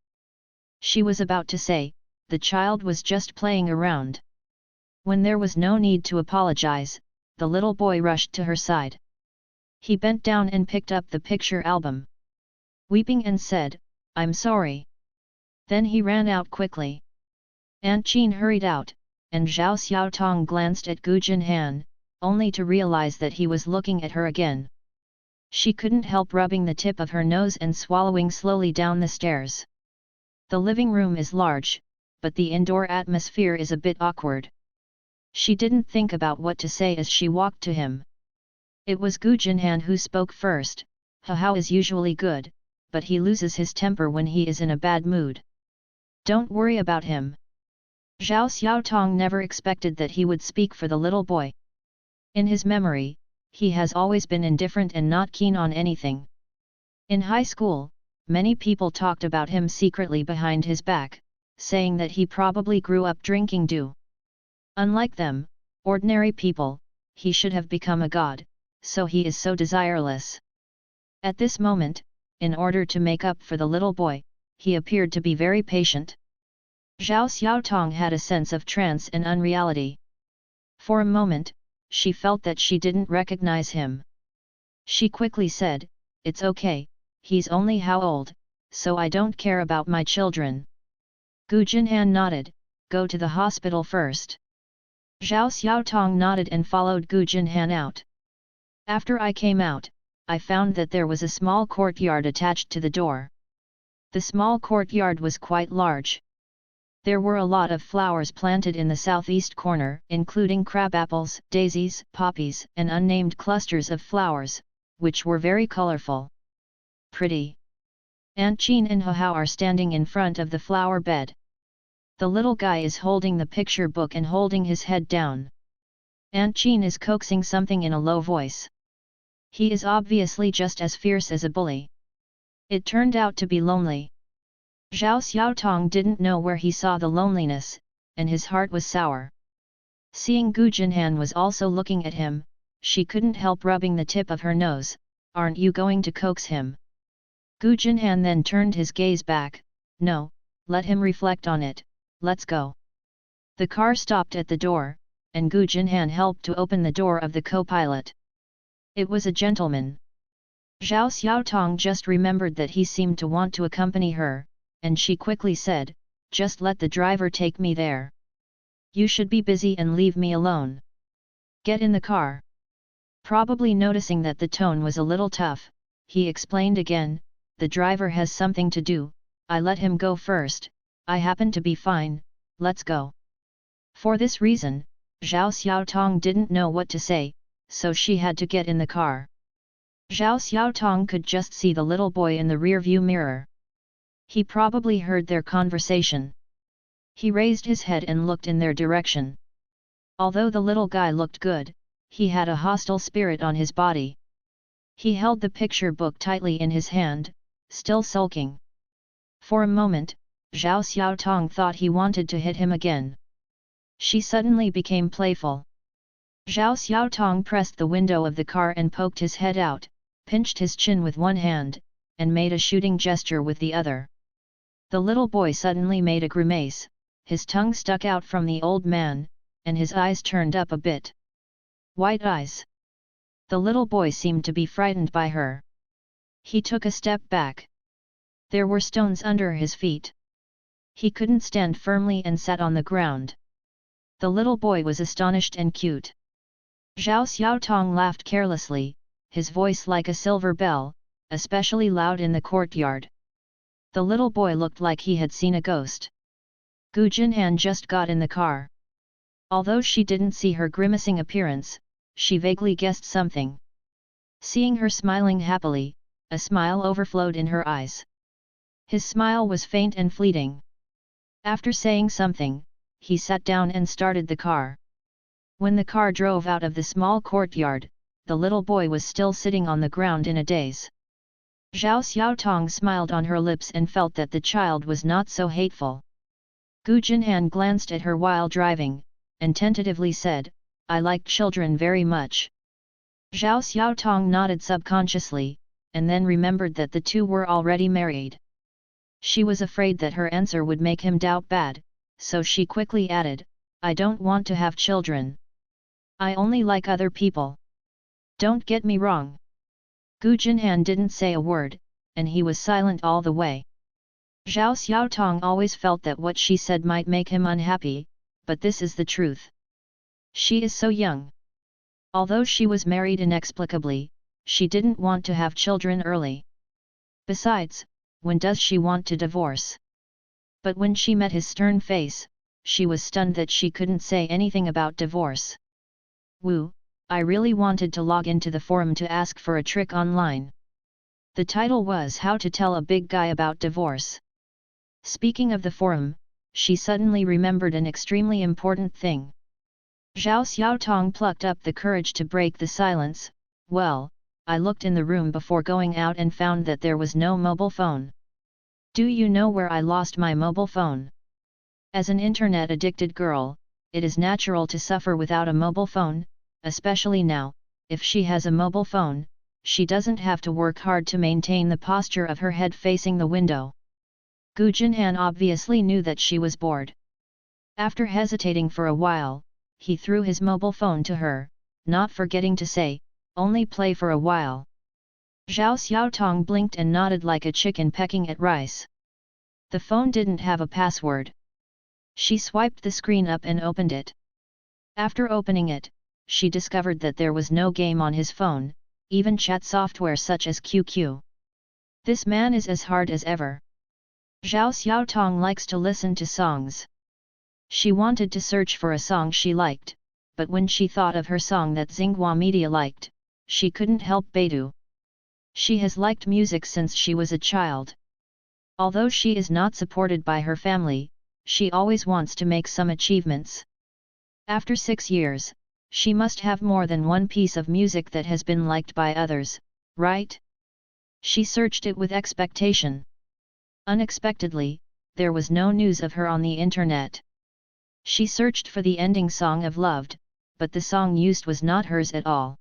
She was about to say, the child was just playing around. When there was no need to apologize, the little boy rushed to her side. He bent down and picked up the picture album. Weeping and said, "I'm sorry." Then he ran out quickly. Aunt Jean hurried out, and Zhao Xiaotong glanced at Gu Jinhan, only to realize that he was looking at her again. She couldn't help rubbing the tip of her nose and swallowing slowly down the stairs. The living room is large, but the indoor atmosphere is a bit awkward. She didn't think about what to say as she walked to him. It was Gu Jinhan who spoke first. "Hao Hao is usually good, but he loses his temper when he is in a bad mood. Don't worry about him." Zhao Xiaotong never expected that he would speak for the little boy. In his memory, he has always been indifferent and not keen on anything. In high school, many people talked about him secretly behind his back, saying that he probably grew up drinking dew. Unlike them, ordinary people, he should have become a god, so he is so desireless. At this moment, in order to make up for the little boy, he appeared to be very patient. Zhao Xiaotong had a sense of trance and unreality. For a moment, she felt that she didn't recognize him. She quickly said, "It's okay, he's only how old, so I don't care about my children." Gu Jinhan nodded, "Go to the hospital first." Zhao Xiaotong nodded and followed Gu Jinhan out. "After I came out, I found that there was a small courtyard attached to the door. The small courtyard was quite large. There were a lot of flowers planted in the southeast corner, including crabapples, daisies, poppies, and unnamed clusters of flowers, which were very colorful. Pretty. Aunt Jean and Hao Hao are standing in front of the flower bed. The little guy is holding the picture book and holding his head down. Aunt Jean is coaxing something in a low voice. He is obviously just as fierce as a bully. It turned out to be lonely. Zhao Xiaotong didn't know where he saw the loneliness, and his heart was sour. Seeing Gu Jinhan was also looking at him, she couldn't help rubbing the tip of her nose. Aren't you going to coax him? Gu Jinhan then turned his gaze back. No, let him reflect on it, let's go. The car stopped at the door, and Gu Jinhan helped to open the door of the co-pilot. It was a gentleman. Zhao Xiaotong just remembered that he seemed to want to accompany her, and she quickly said, just let the driver take me there. You should be busy and leave me alone. Get in the car. Probably noticing that the tone was a little tough, he explained again, the driver has something to do, I let him go first, I happen to be fine, let's go. For this reason, Zhao Xiaotong didn't know what to say, so she had to get in the car. Zhao Xiaotong could just see the little boy in the rear-view mirror. He probably heard their conversation. He raised his head and looked in their direction. Although the little guy looked good, he had a hostile spirit on his body. He held the picture book tightly in his hand, still sulking. For a moment, Zhao Xiaotong thought he wanted to hit him again. She suddenly became playful. Zhao Xiaotong pressed the window of the car and poked his head out, pinched his chin with one hand, and made a shooting gesture with the other. The little boy suddenly made a grimace, his tongue stuck out from the old man, and his eyes turned up a bit. White eyes. The little boy seemed to be frightened by her. He took a step back. There were stones under his feet. He couldn't stand firmly and sat on the ground. The little boy was astonished and cute. Zhao Xiaotong laughed carelessly, his voice like a silver bell, especially loud in the courtyard. The little boy looked like he had seen a ghost. Gu Jinhan just got in the car. Although she didn't see her grimacing appearance, she vaguely guessed something. Seeing her smiling happily, a smile overflowed in her eyes. His smile was faint and fleeting. After saying something, he sat down and started the car. When the car drove out of the small courtyard, the little boy was still sitting on the ground in a daze. Zhao Xiaotong smiled on her lips and felt that the child was not so hateful. Gu Jinhan glanced at her while driving, and tentatively said, I like children very much. Zhao Xiaotong nodded subconsciously, and then remembered that the two were already married. She was afraid that her answer would make him doubt bad, so she quickly added, I don't want to have children. I only like other people. Don't get me wrong. Gu Jinhan didn't say a word, and he was silent all the way. Zhao Xiaotong always felt that what she said might make him unhappy, but this is the truth. She is so young. Although she was married inexplicably, she didn't want to have children early. Besides, when does she want to divorce? But when she met his stern face, she was stunned that she couldn't say anything about divorce. Woo, I really wanted to log into the forum to ask for a trick online. The title was How to Tell a Big Guy About Divorce. Speaking of the forum, she suddenly remembered an extremely important thing. Zhao Xiaotong plucked up the courage to break the silence. Well, I looked in the room before going out and found that there was no mobile phone. Do you know where I lost my mobile phone? As an internet-addicted girl, it is natural to suffer without a mobile phone, especially now. If she has a mobile phone, she doesn't have to work hard to maintain the posture of her head facing the window. Gu Jinhan obviously knew that she was bored. After hesitating for a while, he threw his mobile phone to her, not forgetting to say, only play for a while. Zhao Xiaotong blinked and nodded like a chicken pecking at rice. The phone didn't have a password. She swiped the screen up and opened it. After opening it, she discovered that there was no game on his phone, even chat software such as QQ. This man is as hard as ever. Zhao Xiaotong likes to listen to songs. She wanted to search for a song she liked, but when she thought of her song that Xinhua Media liked, she couldn't help Baidu. She has liked music since she was a child. Although she is not supported by her family, she always wants to make some achievements. After 6 years, she must have more than one piece of music that has been liked by others, right? She searched it with expectation. Unexpectedly, there was no news of her on the internet. She searched for the ending song of Loved, but the song used was not hers at all.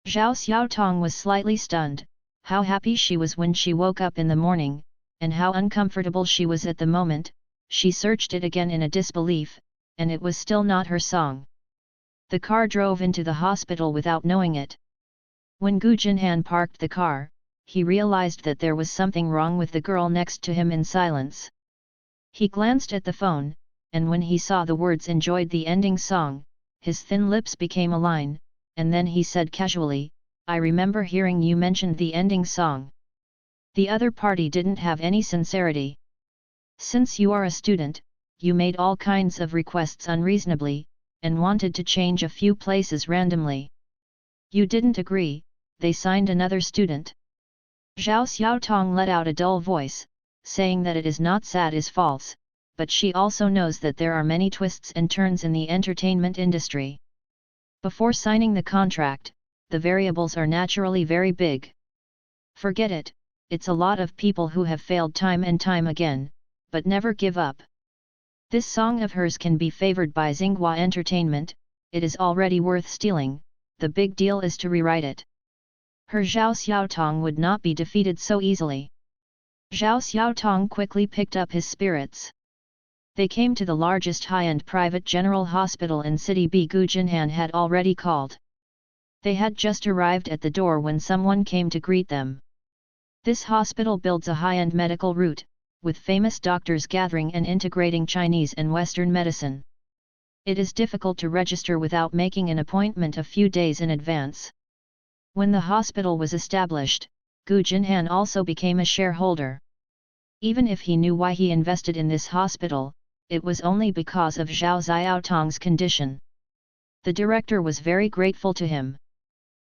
Zhao Xiaotong was slightly stunned. How happy she was when she woke up in the morning, and how uncomfortable she was at the moment. She searched it again in a disbelief, and it was still not her song. The car drove into the hospital without knowing it. When Gu Jinhan parked the car, he realized that there was something wrong with the girl next to him in silence. He glanced at the phone, and when he saw the words "enjoyed the ending song," his thin lips became a line, and then he said casually, "I remember hearing you mentioned the ending song." The other party didn't have any sincerity. "Since you are a student, you made all kinds of requests unreasonably, and wanted to change a few places randomly. You didn't agree, they signed another student." Zhao Xiaotong let out a dull voice, saying that it is not sad is false, but she also knows that there are many twists and turns in the entertainment industry. Before signing the contract, the variables are naturally very big. Forget it, it's a lot of people who have failed time and time again, but never give up. This song of hers can be favored by Xinghua Entertainment, it is already worth stealing, the big deal is to rewrite it. Her Zhao Xiaotong would not be defeated so easily. Zhao Xiaotong quickly picked up his spirits. They came to the largest high-end private general hospital in City B. Gu Jinhan had already called. They had just arrived at the door when someone came to greet them. This hospital builds a high-end medical route, with famous doctors gathering and integrating Chinese and Western medicine. It is difficult to register without making an appointment a few days in advance. When the hospital was established, Gu Jinhan also became a shareholder. Even if he knew why he invested in this hospital, it was only because of Zhao Xiaotong's condition. The director was very grateful to him.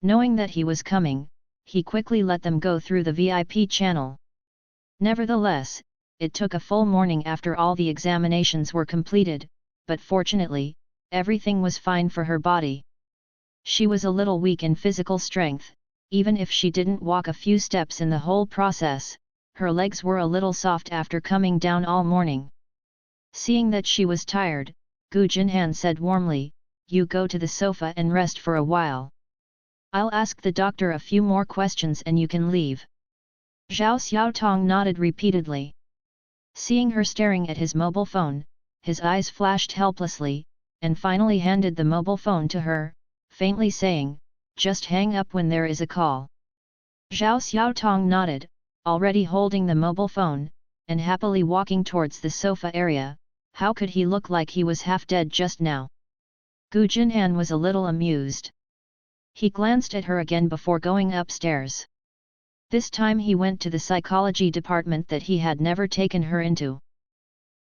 Knowing that he was coming, he quickly let them go through the VIP channel. Nevertheless, it took a full morning after all the examinations were completed, but fortunately, everything was fine for her body. She was a little weak in physical strength, even if she didn't walk a few steps in the whole process, her legs were a little soft after coming down all morning. Seeing that she was tired, Gu Jinhan said warmly, "You go to the sofa and rest for a while. I'll ask the doctor a few more questions and you can leave." Zhao Xiaotong nodded repeatedly. Seeing her staring at his mobile phone, his eyes flashed helplessly, and finally handed the mobile phone to her, faintly saying, "Just hang up when there is a call." Zhao Xiaotong nodded, already holding the mobile phone, and happily walking towards the sofa area. How could he look like he was half dead just now? Gu Jinhan was a little amused. He glanced at her again before going upstairs. This time he went to the psychology department that he had never taken her into.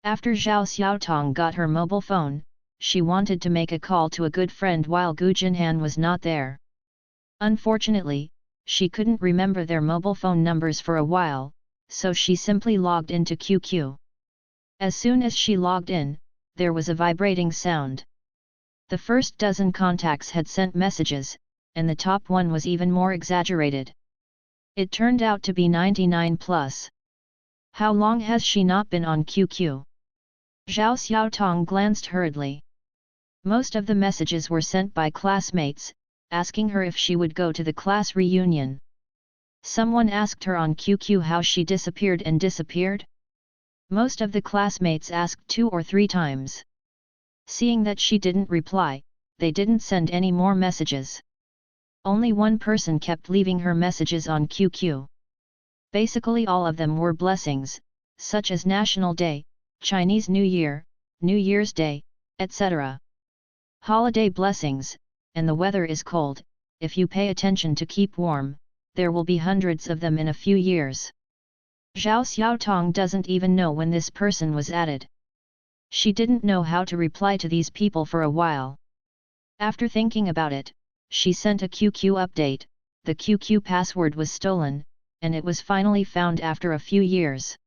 After Zhao Xiaotong got her mobile phone, she wanted to make a call to a good friend while Gu Jinhan was not there. Unfortunately, she couldn't remember their mobile phone numbers for a while, so she simply logged into QQ. As soon as she logged in, there was a vibrating sound. The first dozen contacts had sent messages, and the top one was even more exaggerated. It turned out to be 99 plus. How long has she not been on QQ? Zhao Xiaotong glanced hurriedly. Most of the messages were sent by classmates, asking her if she would go to the class reunion. Someone asked her on QQ how she disappeared and disappeared. Most of the classmates asked 2 or 3 times. Seeing that she didn't reply, they didn't send any more messages. Only one person kept leaving her messages on QQ. Basically all of them were blessings, such as National Day, Chinese New Year, New Year's Day, etc. Holiday blessings, and the weather is cold, if you pay attention to keep warm, there will be hundreds of them in a few years. Zhao Xiaotong doesn't even know when this person was added. She didn't know how to reply to these people for a while. After thinking about it, she sent a QQ update. The QQ password was stolen, and it was finally found after a few years.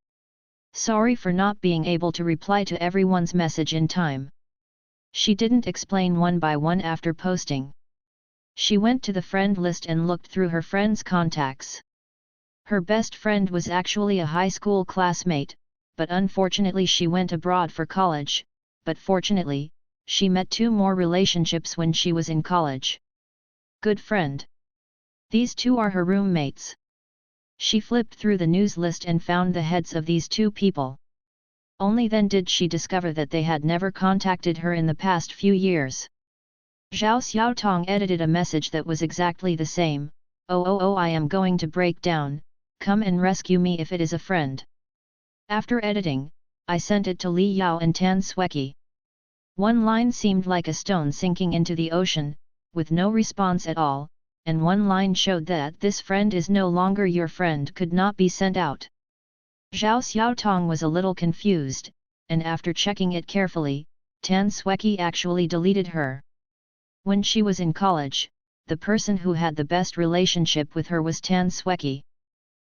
Sorry for not being able to reply to everyone's message in time. She didn't explain one by one after posting. She went to the friend list and looked through her friends' contacts. Her best friend was actually a high school classmate, but unfortunately she went abroad for college, but fortunately, she met 2 more relationships when she was in college. Good friend. These 2 are her roommates. She flipped through the news list and found the heads of these 2 people. Only then did she discover that they had never contacted her in the past few years. Zhao Xiaotong edited a message that was exactly the same. Oh, I am going to break down, come and rescue me if it is a friend. After editing, I sent it to Li Yao and Tan Sweki. One line seemed like a stone sinking into the ocean, with no response at all, and one line showed that this friend is no longer your friend could not be sent out. Zhao Xiaotong was a little confused, and after checking it carefully, Tan Sweki actually deleted her. When she was in college, the person who had the best relationship with her was Tan Sweki.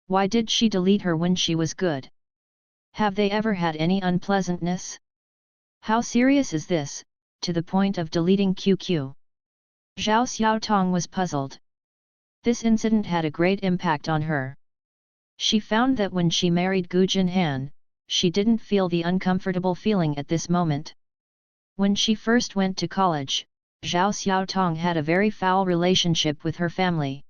Why did she delete her when she was good? Have they ever had any unpleasantness? How serious is this, to the point of deleting QQ? Zhao Xiaotong was puzzled. This incident had a great impact on her. She found that when she married Gu Jinhan, she didn't feel the uncomfortable feeling at this moment. When she first went to college, Zhao Xiaotong had a very foul relationship with her family.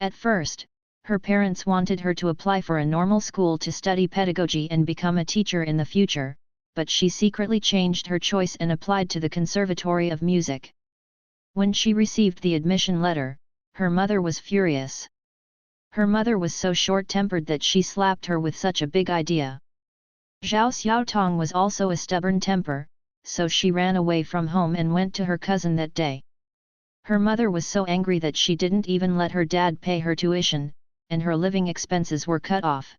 At first, her parents wanted her to apply for a normal school to study pedagogy and become a teacher in the future, but she secretly changed her choice and applied to the Conservatory of Music. When she received the admission letter, her mother was furious. Her mother was so short-tempered that she slapped her with such a big idea. Zhao Xiaotong was also a stubborn temper, so she ran away from home and went to her cousin that day. Her mother was so angry that she didn't even let her dad pay her tuition, and her living expenses were cut off.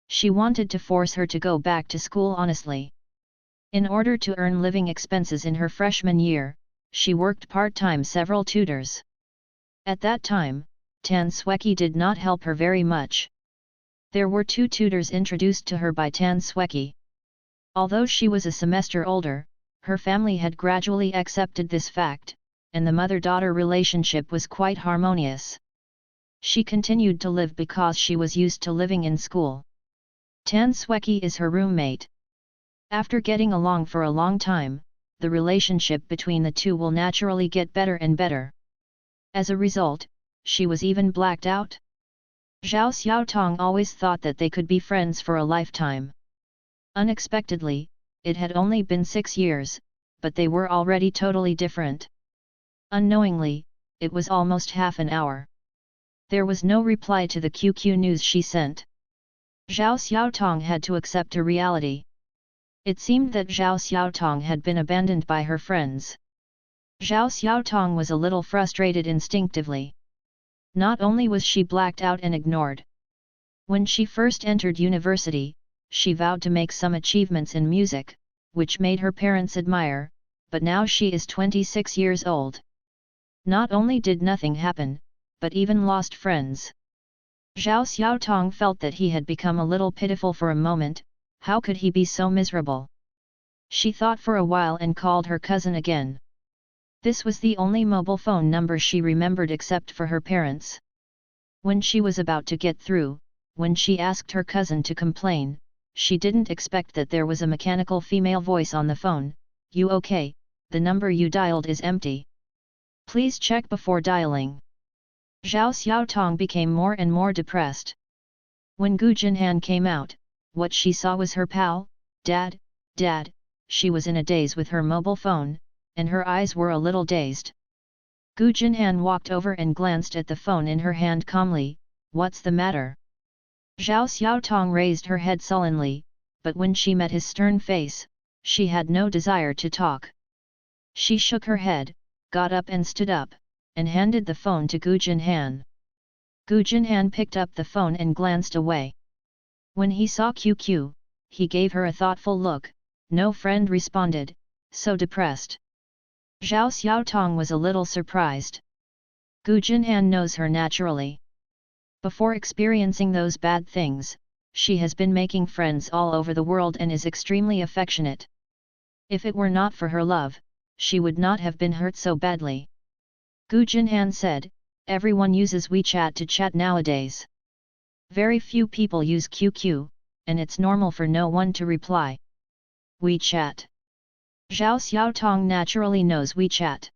She wanted to force her to go back to school honestly. In order to earn living expenses in her freshman year, she worked part-time several tutors. At that time, Tan Sweki did not help her very much. There were 2 tutors introduced to her by Tan Sweki. Although she was a semester older, her family had gradually accepted this fact, and the mother-daughter relationship was quite harmonious. She continued to live because she was used to living in school. Tan Sweki is her roommate. After getting along for a long time, the relationship between the 2 will naturally get better and better. As a result, she was even blacked out. Zhao Xiaotong always thought that they could be friends for a lifetime. Unexpectedly, it had only been 6 years, but they were already totally different. Unknowingly, it was almost half an hour. There was no reply to the QQ news she sent. Zhao Xiaotong had to accept a reality. It seemed that Zhao Xiaotong had been abandoned by her friends. Zhao Xiaotong was a little frustrated instinctively. Not only was she blacked out and ignored. When she first entered university, she vowed to make some achievements in music, which made her parents admire, but now she is 26 years old. Not only did nothing happen, but even lost friends. Zhao Xiaotong felt that he had become a little pitiful for a moment. How could he be so miserable? She thought for a while and called her cousin again. This was the only mobile phone number she remembered except for her parents. When she was about to get through, when she asked her cousin to complain, she didn't expect that there was a mechanical female voice on the phone. You okay? The number you dialed is empty. Please check before dialing. Zhao Xiaotong became more and more depressed. When Gu Jinhan came out, what she saw was her pal. Dad, she was in a daze with her mobile phone, and her eyes were a little dazed. Gu Jinhan walked over and glanced at the phone in her hand calmly. What's the matter? Zhao Xiaotong raised her head sullenly, but when she met his stern face, she had no desire to talk. She shook her head, got up and stood up, and handed the phone to Gu Jinhan. Gu Jinhan picked up the phone and glanced away. When he saw QQ, he gave her a thoughtful look. No friend responded, so depressed. Zhao Xiaotong was a little surprised. Gu Jinhan knows her naturally. Before experiencing those bad things, she has been making friends all over the world and is extremely affectionate. If it were not for her love, she would not have been hurt so badly. Gu Jinhan said, everyone uses WeChat to chat nowadays. Very few people use QQ, and it's normal for no one to reply. WeChat. Zhao Xiaotong naturally knows WeChat.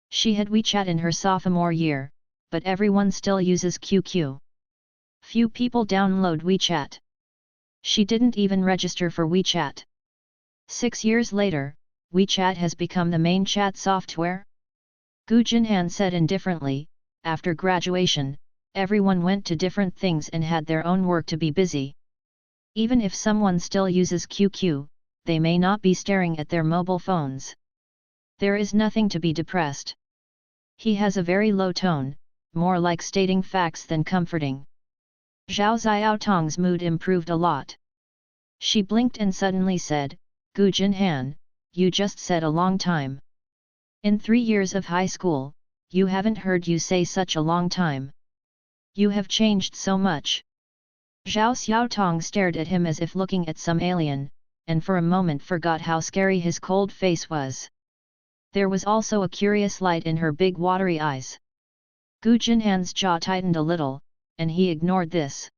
She had WeChat in her sophomore year, but everyone still uses QQ. Few people download WeChat. She didn't even register for WeChat. 6 years later, WeChat has become the main chat software. Gu Jinhan said indifferently, after graduation, everyone went to different things and had their own work to be busy. Even if someone still uses QQ, they may not be staring at their mobile phones. There is nothing to be depressed. He has a very low tone, more like stating facts than comforting. Zhao Xiaotong's mood improved a lot. She blinked and suddenly said, Gu Jinhan, you just said a long time. In 3 years of high school, you haven't heard you say such a long time. You have changed so much. Zhao Xiaotong stared at him as if looking at some alien, and for a moment forgot how scary his cold face was. There was also a curious light in her big watery eyes. Gu Jinhan's jaw tightened a little, and he ignored this.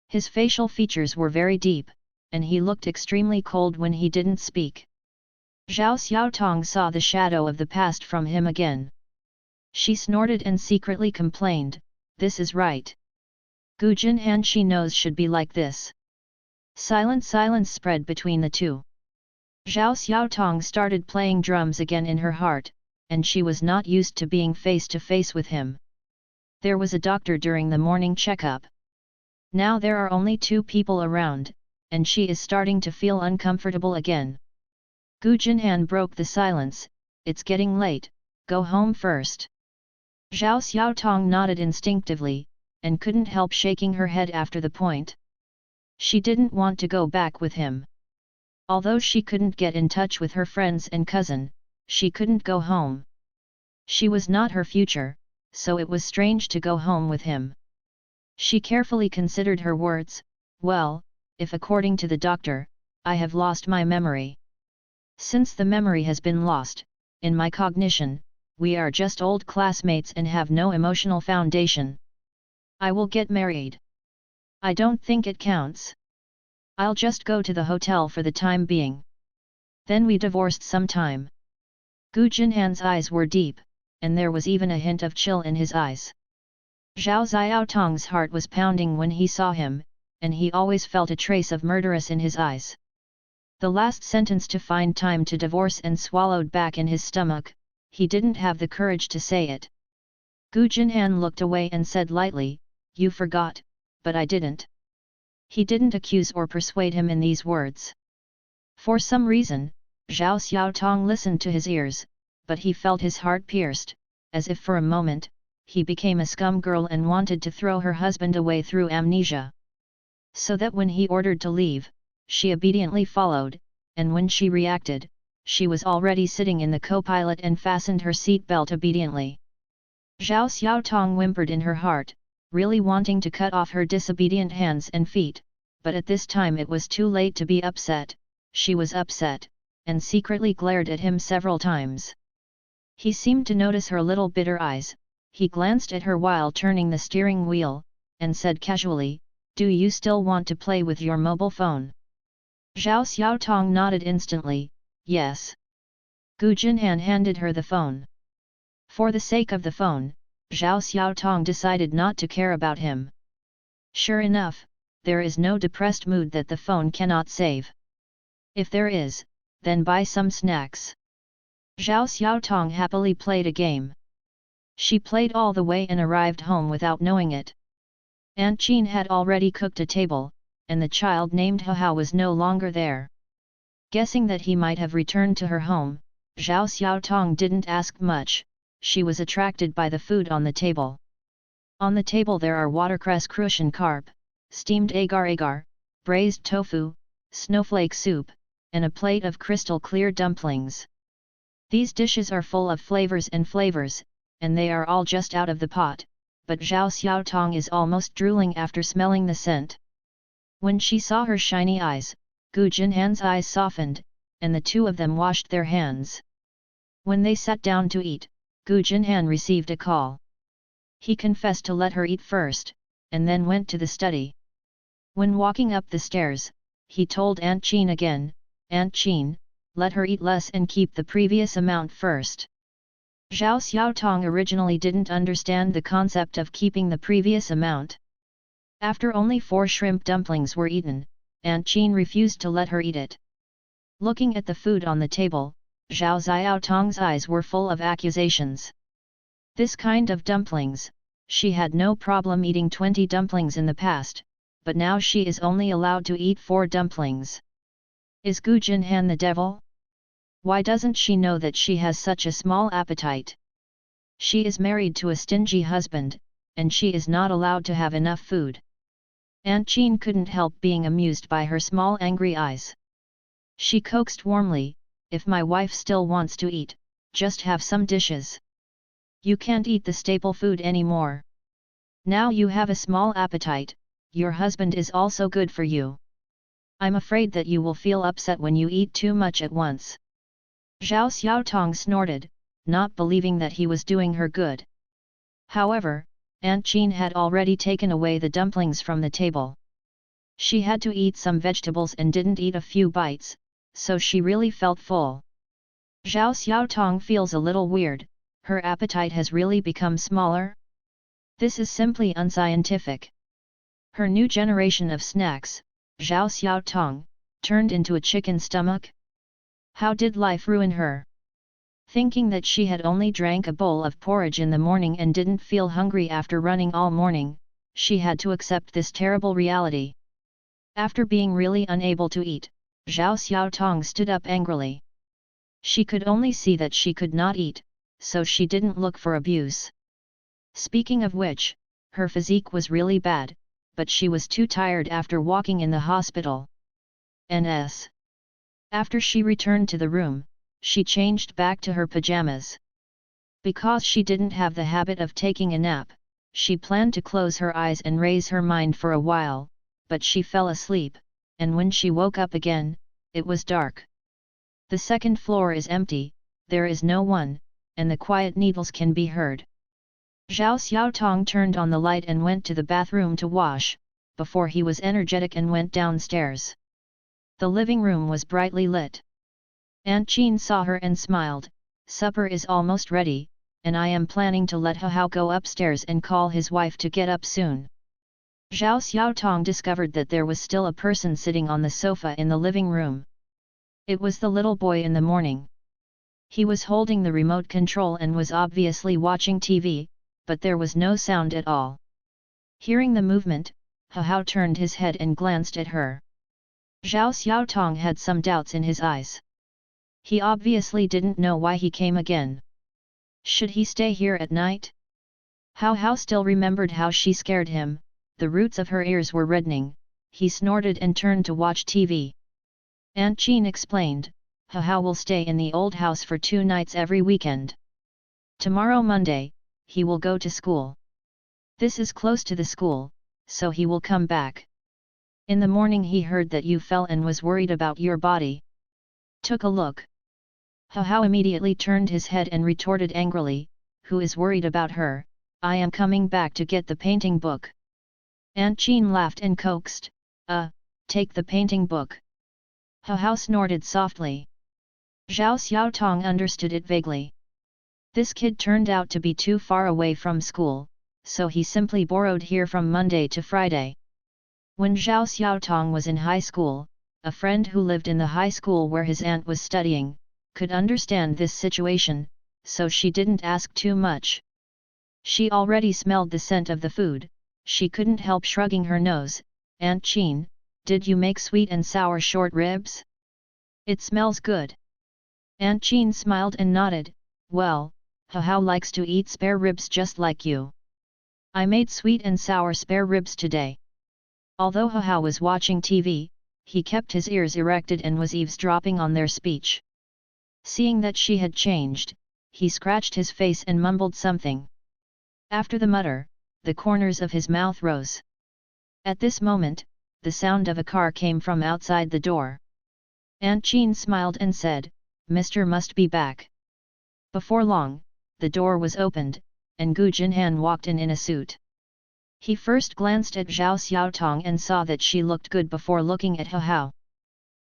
His facial features were very deep, and he looked extremely cold when he didn't speak. Zhao Xiaotong saw the shadow of the past from him again. She snorted and secretly complained, this is right. Gu Jinhan she knows should be like this. Silence spread between the two. Zhao Xiaotong started playing drums again in her heart, and she was not used to being face to face with him. There was a doctor during the morning checkup. Now there are only 2 people around, and she is starting to feel uncomfortable again. Gu Jinhan broke the silence, it's getting late, go home first. Zhao Xiaotong nodded instinctively, and couldn't help shaking her head after the point. She didn't want to go back with him. Although she couldn't get in touch with her friends and cousin, she couldn't go home. She was not her future, so it was strange to go home with him. She carefully considered her words, well, if according to the doctor, I have lost my memory. Since the memory has been lost, in my cognition, we are just old classmates and have no emotional foundation. I will get married. I don't think it counts. I'll just go to the hotel for the time being. Then we divorced sometime. Gu Jinhan's eyes were deep, and there was even a hint of chill in his eyes. Zhao Xiaotong's heart was pounding when he saw him, and he always felt a trace of murderous in his eyes. The last sentence to find time to divorce and swallowed back in his stomach, he didn't have the courage to say it. Gu Jinhan looked away and said lightly, you forgot, but I didn't. He didn't accuse or persuade him in these words. For some reason, Zhao Xiaotong listened to his ears, but he felt his heart pierced, as if for a moment, he became a scum girl and wanted to throw her husband away through amnesia. So that when he ordered to leave, she obediently followed, and when she reacted, she was already sitting in the co-pilot and fastened her seat belt obediently. Zhao Xiaotong whimpered in her heart, really wanting to cut off her disobedient hands and feet, but at this time it was too late to be upset. She was upset, and secretly glared at him several times. He seemed to notice her little bitter eyes. He glanced at her while turning the steering wheel, and said casually, do you still want to play with your mobile phone? Zhao Xiaotong nodded instantly, yes. Gu Jinhan handed her the phone. For the sake of the phone, Zhao Xiaotong decided not to care about him. Sure enough, there is no depressed mood that the phone cannot save. If there is, then buy some snacks. Zhao Xiaotong happily played a game. She played all the way and arrived home without knowing it. Aunt Jean had already cooked a table, and the child named Hao was no longer there. Guessing that he might have returned to her home, Zhao Xiaotong didn't ask much. She was attracted by the food on the table. On the table there are watercress crucian carp, steamed agar-agar, braised tofu, snowflake soup, and a plate of crystal clear dumplings. These dishes are full of flavors, and they are all just out of the pot, but Zhao Xiaotong is almost drooling after smelling the scent. When she saw her shiny eyes, Gu Jinhan's eyes softened, and the two of them washed their hands. When they sat down to eat, Gu Jinhan received a call. He confessed to let her eat first, and then went to the study. When walking up the stairs, he told Aunt Jean again, Aunt Jean, let her eat less and keep the previous amount first. Zhao Xiaotong originally didn't understand the concept of keeping the previous amount. After only 4 shrimp dumplings were eaten, Aunt Qin refused to let her eat it. Looking at the food on the table, Zhao Xiaotong's eyes were full of accusations. This kind of dumplings, she had no problem eating 20 dumplings in the past, but now she is only allowed to eat 4 dumplings. Is Gu Jinhan the devil? Why doesn't she know that she has such a small appetite? She is married to a stingy husband, and she is not allowed to have enough food. Aunt Qin couldn't help being amused by her small angry eyes. She coaxed warmly, if my wife still wants to eat, just have some dishes. You can't eat the staple food anymore. Now you have a small appetite, your husband is also good for you. I'm afraid that you will feel upset when you eat too much at once. Zhao Xiaotong snorted, not believing that he was doing her good. However, Aunt Qin had already taken away the dumplings from the table. She had to eat some vegetables and didn't eat a few bites, so she really felt full. Zhao Xiaotong feels a little weird, her appetite has really become smaller? This is simply unscientific. Her new generation of snacks, Zhao Xiaotong, turned into a chicken stomach? How did life ruin her? Thinking that she had only drank a bowl of porridge in the morning and didn't feel hungry after running all morning, she had to accept this terrible reality. After being really unable to eat, Zhao Xiaotong stood up angrily. She could only see that she could not eat, so she didn't look for abuse. Speaking of which, her physique was really bad, but she was too tired after walking in the hospital. Ns. After she returned to the room, she changed back to her pajamas. Because she didn't have the habit of taking a nap, she planned to close her eyes and raise her mind for a while, but she fell asleep, and when she woke up again, it was dark. The second floor is empty, there is no one, and the quiet needles can be heard. Zhao Xiaotong turned on the light and went to the bathroom to wash, before he was energetic and went downstairs. The living room was brightly lit. Aunt Qin saw her and smiled, supper is almost ready, and I am planning to let Hao go upstairs and call his wife to get up soon. Zhao Xiaotong discovered that there was still a person sitting on the sofa in the living room. It was the little boy in the morning. He was holding the remote control and was obviously watching TV, but there was no sound at all. Hearing the movement, Hao turned his head and glanced at her. Zhao Xiaotong had some doubts in his eyes. He obviously didn't know why he came again. Should he stay here at night? Hao still remembered how she scared him, the roots of her ears were reddening, he snorted and turned to watch TV. Aunt Qin explained, Hao will stay in the old house for 2 nights every weekend. Tomorrow Monday, he will go to school. This is close to the school, so he will come back. In the morning he heard that you fell and was worried about your body. Took a look. Hao immediately turned his head and retorted angrily, who is worried about her, I am coming back to get the painting book. Aunt Qin laughed and coaxed, take the painting book. Hao snorted softly. Zhao Xiaotong understood it vaguely. This kid turned out to be too far away from school, so he simply borrowed here from Monday to Friday. When Zhao Xiaotong was in high school, a friend who lived in the high school where his aunt was studying, could understand this situation, so she didn't ask too much. She already smelled the scent of the food, she couldn't help shrugging her nose. Aunt Qin, did you make sweet and sour short ribs? It smells good. Aunt Qin smiled and nodded, well, Hao likes to eat spare ribs just like you. I made sweet and sour spare ribs today. Although Hao was watching TV, he kept his ears erected and was eavesdropping on their speech. Seeing that she had changed, he scratched his face and mumbled something. After the mutter, the corners of his mouth rose. At this moment, the sound of a car came from outside the door. Aunt Qin smiled and said, Mr. must be back. Before long, the door was opened, and Gu Jinhan walked in a suit. He first glanced at Zhao Xiaotong and saw that she looked good before looking at Hao.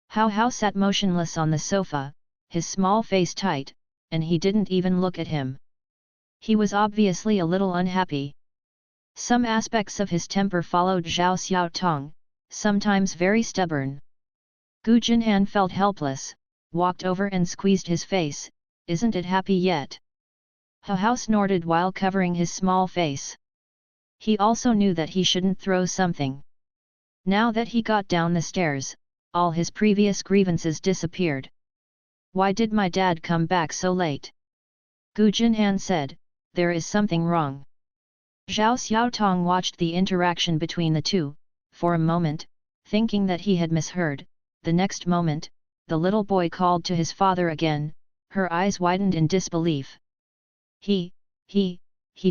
Hao sat motionless on the sofa, his small face tight, and he didn't even look at him. He was obviously a little unhappy. Some aspects of his temper followed Zhao Xiaotong, sometimes very stubborn. Gu Jinhan felt helpless, walked over and squeezed his face. Isn't it happy yet? Hao snorted while covering his small face. He also knew that he shouldn't throw something. Now that he got down the stairs, all his previous grievances disappeared. Why did my dad come back so late? Gu Jinhan said, there is something wrong. Zhao Xiaotong watched the interaction between the two, for a moment, thinking that he had misheard. The next moment, the little boy called to his father again, her eyes widened in disbelief. He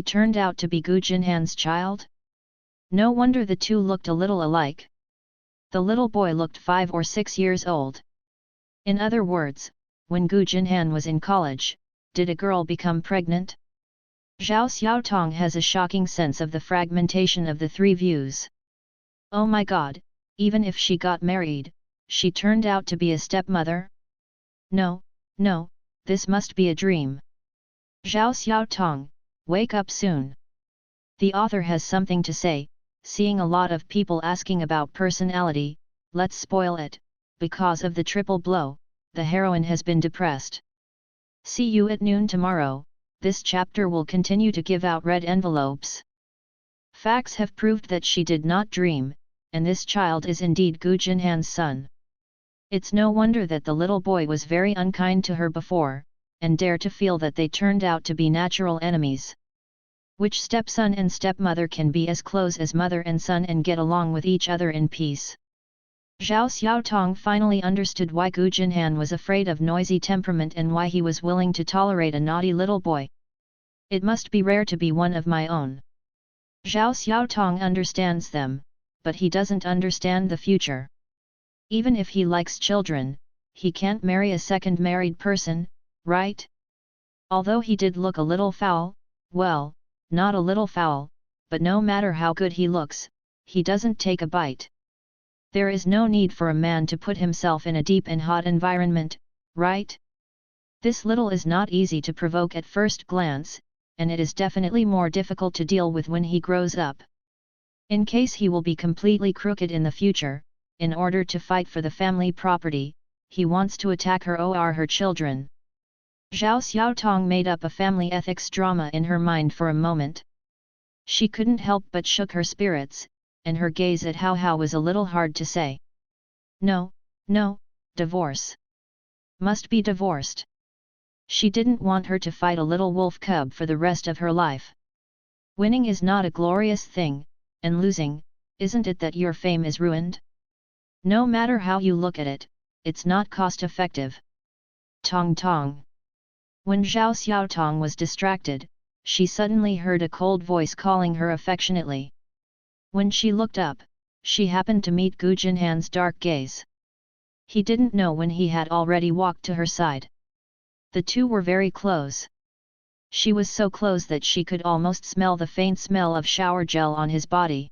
turned out to be Gu Jinhan's child? No wonder the two looked a little alike. The little boy looked 5 or 6 years old. In other words, when Gu Jinhan was in college, did a girl become pregnant? Zhao Xiaotong has a shocking sense of the fragmentation of the three views. Oh my god, even if she got married, she turned out to be a stepmother? No, this must be a dream. Zhao Xiaotong, wake up soon. The author has something to say, seeing a lot of people asking about personality, let's spoil it, because of the triple blow, the heroine has been depressed. See you at noon tomorrow, this chapter will continue to give out red envelopes. Facts have proved that she did not dream, and this child is indeed Gu Jinhan's son. It's no wonder that the little boy was very unkind to her before, and dared to feel that they turned out to be natural enemies. Which stepson and stepmother can be as close as mother and son and get along with each other in peace? Zhao Xiaotong finally understood why Gu Jinhan was afraid of noisy temperament and why he was willing to tolerate a naughty little boy. It must be rare to be one of my own. Zhao Xiaotong understands them, but he doesn't understand the future. Even if he likes children, he can't marry a second married person, right? Although he did look a little foul, well, not a little foul, but no matter how good he looks, he doesn't take a bite. There is no need for a man to put himself in a deep and hot environment, right? This little is not easy to provoke at first glance, and it is definitely more difficult to deal with when he grows up. In case he will be completely crooked in the future, in order to fight for the family property, he wants to attack her or her children. Zhao Xiaotong made up a family ethics drama in her mind for a moment. She couldn't help but shook her spirits, and her gaze at Hao was a little hard to say. No, divorce. Must be divorced. She didn't want her to fight a little wolf cub for the rest of her life. Winning is not a glorious thing, and losing, isn't it that your fame is ruined? No matter how you look at it, it's not cost-effective. Tong tong. When Zhao Xiaotong was distracted, she suddenly heard a cold voice calling her affectionately. When she looked up, she happened to meet Gu Jinhan's dark gaze. He didn't know when he had already walked to her side. The two were very close. She was so close that she could almost smell the faint smell of shower gel on his body.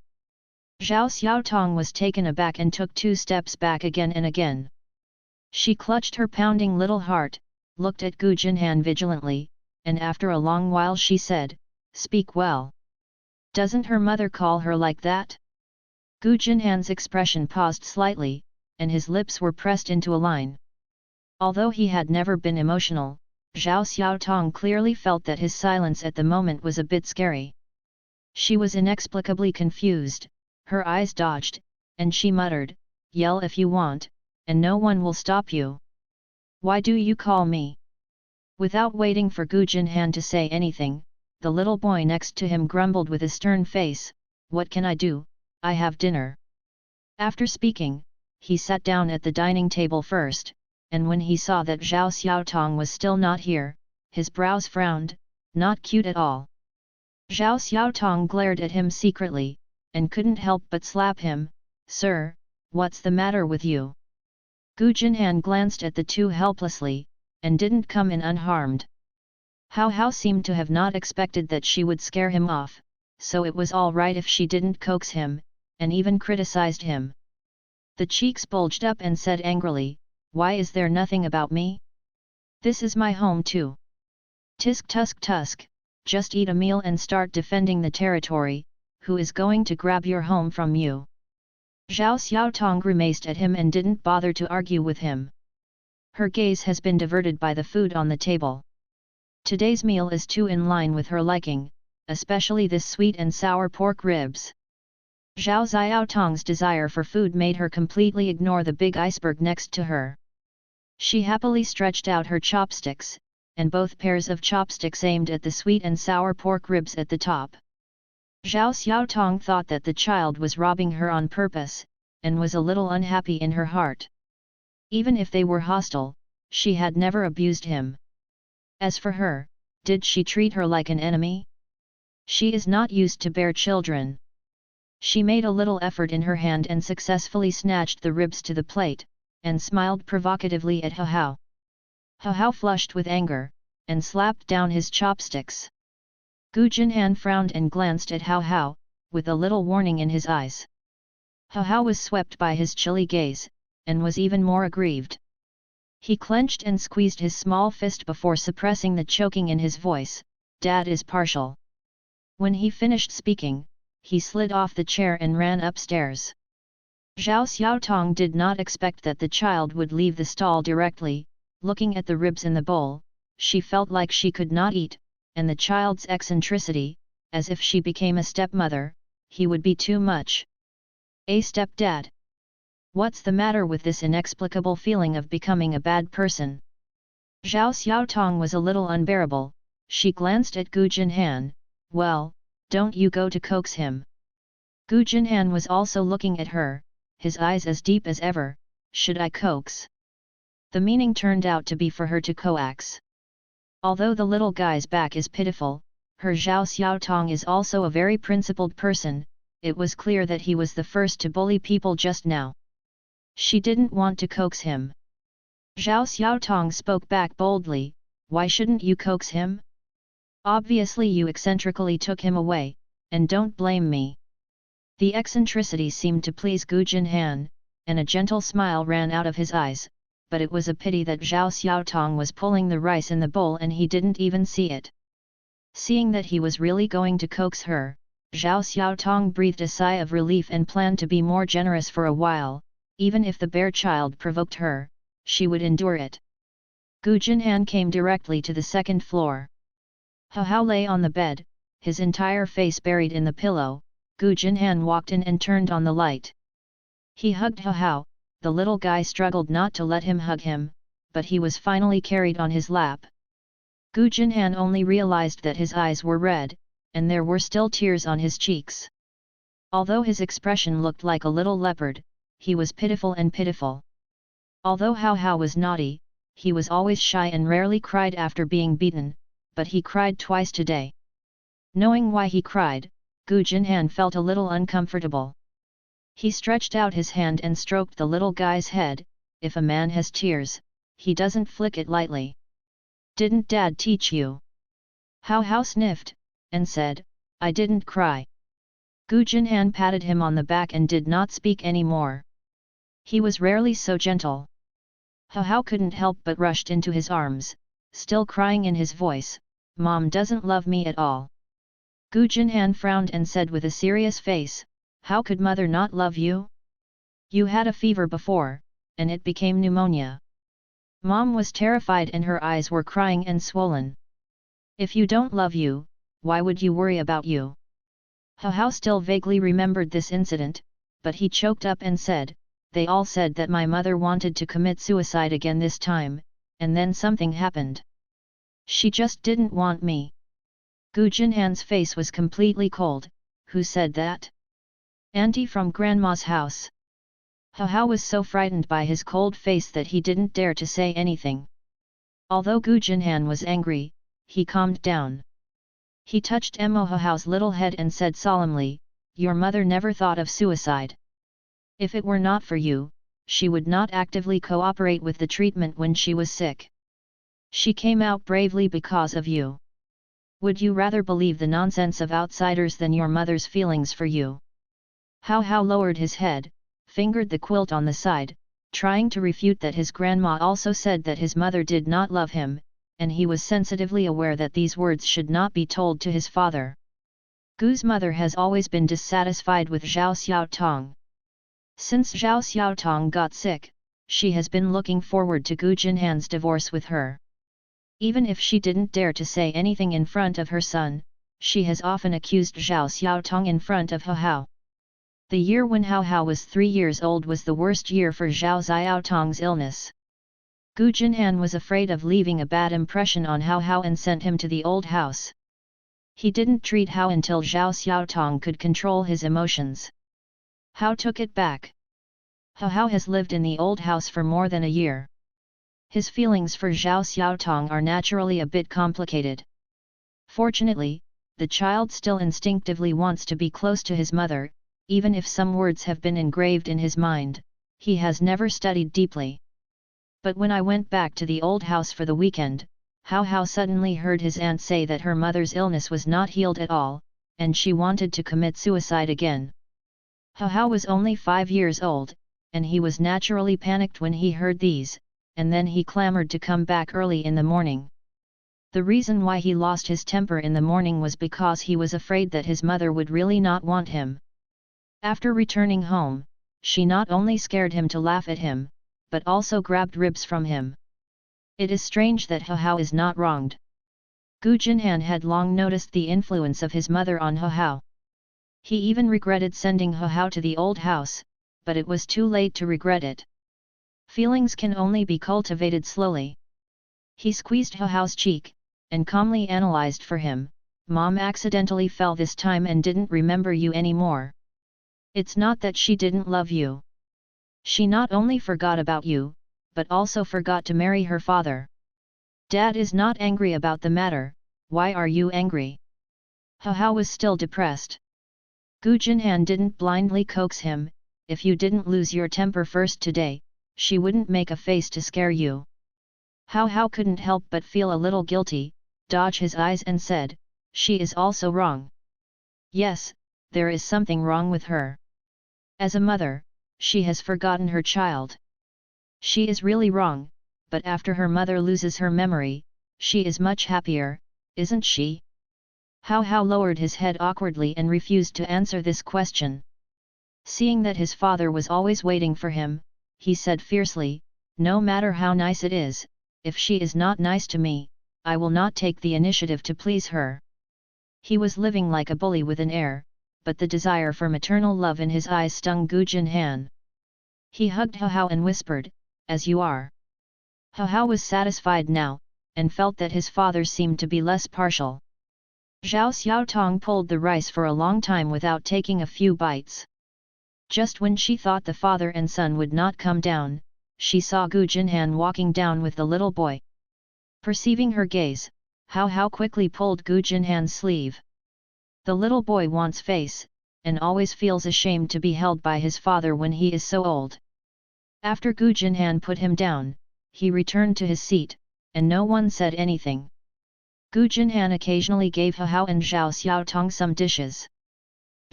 Zhao Xiaotong was taken aback and took 2 steps back again and again. She clutched her pounding little heart, looked at Gu Jinhan vigilantly, and after a long while she said, "Speak well. Doesn't her mother call her like that?" Gu Jinhan's expression paused slightly, and his lips were pressed into a line. Although he had never been emotional, Zhao Xiaotong clearly felt that his silence at the moment was a bit scary. She was inexplicably confused, her eyes dodged, and she muttered, "Yell if you want, and no one will stop you. Why do you call me?" Without waiting for Gu Jinhan to say anything, the little boy next to him grumbled with a stern face, "What can I do? I have dinner." After speaking, he sat down at the dining table first, and when he saw that Zhao Xiaotong was still not here, his brows frowned, "Not cute at all." Zhao Xiaotong glared at him secretly, and couldn't help but slap him. "Sir, what's the matter with you?" Gu Jinhan glanced at the two helplessly, and didn't come in unharmed. Hao seemed to have not expected that she would scare him off, so it was all right if she didn't coax him, and even criticized him. The cheeks bulged up and said angrily, "Why is there nothing about me? This is my home too. Tisk tusk tusk, just eat a meal and start defending the territory, who is going to grab your home from you? Zhao Xiaotong grimaced at him and didn't bother to argue with him. Her gaze has been diverted by the food on the table. Today's meal is too in line with her liking, especially this sweet and sour pork ribs. Zhao Xiaotong's desire for food made her completely ignore the big iceberg next to her. She happily stretched out her chopsticks, and both pairs of chopsticks aimed at the sweet and sour pork ribs at the top. Zhao Xiaotong thought that the child was robbing her on purpose, and was a little unhappy in her heart. Even if they were hostile, she had never abused him. As for her, did she treat her like an enemy? She is not used to bear children. She made a little effort in her hand and successfully snatched the ribs to the plate, and smiled provocatively at Hao Hao. Hao Hao flushed with anger, and slapped down his chopsticks. Gu Jinhan frowned and glanced at Hao Hao, with a little warning in his eyes. Hao Hao was swept by his chilly gaze, and was even more aggrieved. He clenched and squeezed his small fist before suppressing the choking in his voice. "Dad is partial." When he finished speaking, he slid off the chair and ran upstairs. Zhao Xiaotong did not expect that the child would leave the stall directly. Looking at the ribs in the bowl, she felt like she could not eat, and the child's eccentricity, as if she became a stepmother, he would be too much. A stepdad? What's the matter with this inexplicable feeling of becoming a bad person? Zhao Xiaotong was a little unbearable. She glanced at Gu Jinhan. "Well, don't you go to coax him." Gu Jinhan was also looking at her, his eyes as deep as ever. "Should I coax?" The meaning turned out to be for her to coax. Although the little guy's back is pitiful, her Zhao Xiaotong is also a very principled person. It was clear that he was the first to bully people just now. She didn't want to coax him. Zhao Xiaotong spoke back boldly. "Why shouldn't you coax him? Obviously you eccentrically took him away, and don't blame me." The eccentricity seemed to please Gu Jinhan, and a gentle smile ran out of his eyes, but it was a pity that Zhao Xiaotong was pulling the rice in the bowl and he didn't even see it. Seeing that he was really going to coax her, Zhao Xiaotong breathed a sigh of relief and planned to be more generous for a while. Even if the bear child provoked her, she would endure it. Gu Jinhan came directly to the second floor. Hao Hao lay on the bed, his entire face buried in the pillow. Gu Jinhan walked in and turned on the light. He hugged Hao Hao. The little guy struggled not to let him hug him, but he was finally carried on his lap. Gu Jinhan only realized that his eyes were red, and there were still tears on his cheeks. Although his expression looked like a little leopard, he was pitiful and pitiful. Although Hao Hao was naughty, he was always shy and rarely cried after being beaten, but he cried twice today. Knowing why he cried, Gu Jinhan felt a little uncomfortable. He stretched out his hand and stroked the little guy's head. If a man has tears, he doesn't flick it lightly. "Didn't Dad teach you?" Hao Hao sniffed, and said, "I didn't cry." Gu Jinhan patted him on the back and did not speak any more. He was rarely so gentle. Hao Hao couldn't help but rushed into his arms, still crying in his voice, "Mom doesn't love me at all." Gu Jinhan frowned and said with a serious face, "How could mother not love you? You had a fever before, and it became pneumonia." Mom was terrified and her eyes were crying and swollen. "If you don't love you, why would you worry about you?" Hao Hao still vaguely remembered this incident, but he choked up and said, "They all said that my mother wanted to commit suicide again this time, and then something happened. She just didn't want me." Gu Jinhan's face was completely cold. "Who said that?" "Auntie from Grandma's house." Hao Hao was so frightened by his cold face that he didn't dare to say anything. Although Gu Jinhan was angry, he calmed down. He touched Hao Hao's little head and said solemnly, "Your mother never thought of suicide. If it were not for you, she would not actively cooperate with the treatment when she was sick. She came out bravely because of you. Would you rather believe the nonsense of outsiders than your mother's feelings for you?" Hao Hao lowered his head, fingered the quilt on the side, trying to refute that his grandma also said that his mother did not love him, and he was sensitively aware that these words should not be told to his father. Gu's mother has always been dissatisfied with Zhao Xiaotong. Since Zhao Xiaotong got sick, she has been looking forward to Gu Jinhan's divorce with her. Even if she didn't dare to say anything in front of her son, she has often accused Zhao Xiaotong in front of Hao Hao. The year when Hao Hao was 3 years old was the worst year for Zhao Xiaotong's illness. Gu Jinhan was afraid of leaving a bad impression on Hao Hao and sent him to the old house. He didn't treat Hao until Zhao Xiaotong could control his emotions. Hao took it back. Hao Hao has lived in the old house for more than a year. His feelings for Zhao Xiaotong are naturally a bit complicated. Fortunately, the child still instinctively wants to be close to his mother, even if some words have been engraved in his mind, he has never studied deeply. But when I went back to the old house for the weekend, Hao Hao suddenly heard his aunt say that her mother's illness was not healed at all, and she wanted to commit suicide again. Hao Hao was only 5 years old, and he was naturally panicked when he heard these, and then he clamored to come back early in the morning. The reason why he lost his temper in the morning was because he was afraid that his mother would really not want him. After returning home, she not only scared him to laugh at him, but also grabbed ribs from him. It is strange that Hao Hao is not wronged. Gu Jinhan had long noticed the influence of his mother on Hao Hao. He even regretted sending Hao Hao to the old house, but it was too late to regret it. Feelings can only be cultivated slowly. He squeezed Hao Hao's cheek, and calmly analyzed for him, "Mom accidentally fell this time and didn't remember you anymore. It's not that she didn't love you. She not only forgot about you, but also forgot to marry her father. Dad is not angry about the matter, why are you angry?" Hao Hao was still depressed. Gu Jinhan didn't blindly coax him, "If you didn't lose your temper first today, she wouldn't make a face to scare you." Hao Hao couldn't help but feel a little guilty, dodged his eyes and said, "She is also wrong. Yes, there is something wrong with her. As a mother, she has forgotten her child. She is really wrong, but after her mother loses her memory, she is much happier, isn't she?" Hao Hao lowered his head awkwardly and refused to answer this question. Seeing that his father was always waiting for him, he said fiercely, "No matter how nice it is, if she is not nice to me, I will not take the initiative to please her." He was living like a bully with an air, but the desire for maternal love in his eyes stung Gu Jinhan. He hugged Hao Hao and whispered, "As you are." Hao Hao was satisfied now, and felt that his father seemed to be less partial. Zhao Xiaotong pulled the rice for a long time without taking a few bites. Just when she thought the father and son would not come down, she saw Gu Jinhan walking down with the little boy. Perceiving her gaze, Hao Hao quickly pulled Gu Jinhan's sleeve. The little boy wants face, and always feels ashamed to be held by his father when he is so old. After Gu Jinhan put him down, he returned to his seat, and no one said anything. Gu Jinhan occasionally gave Hao Hao and Zhao Xiaotong some dishes.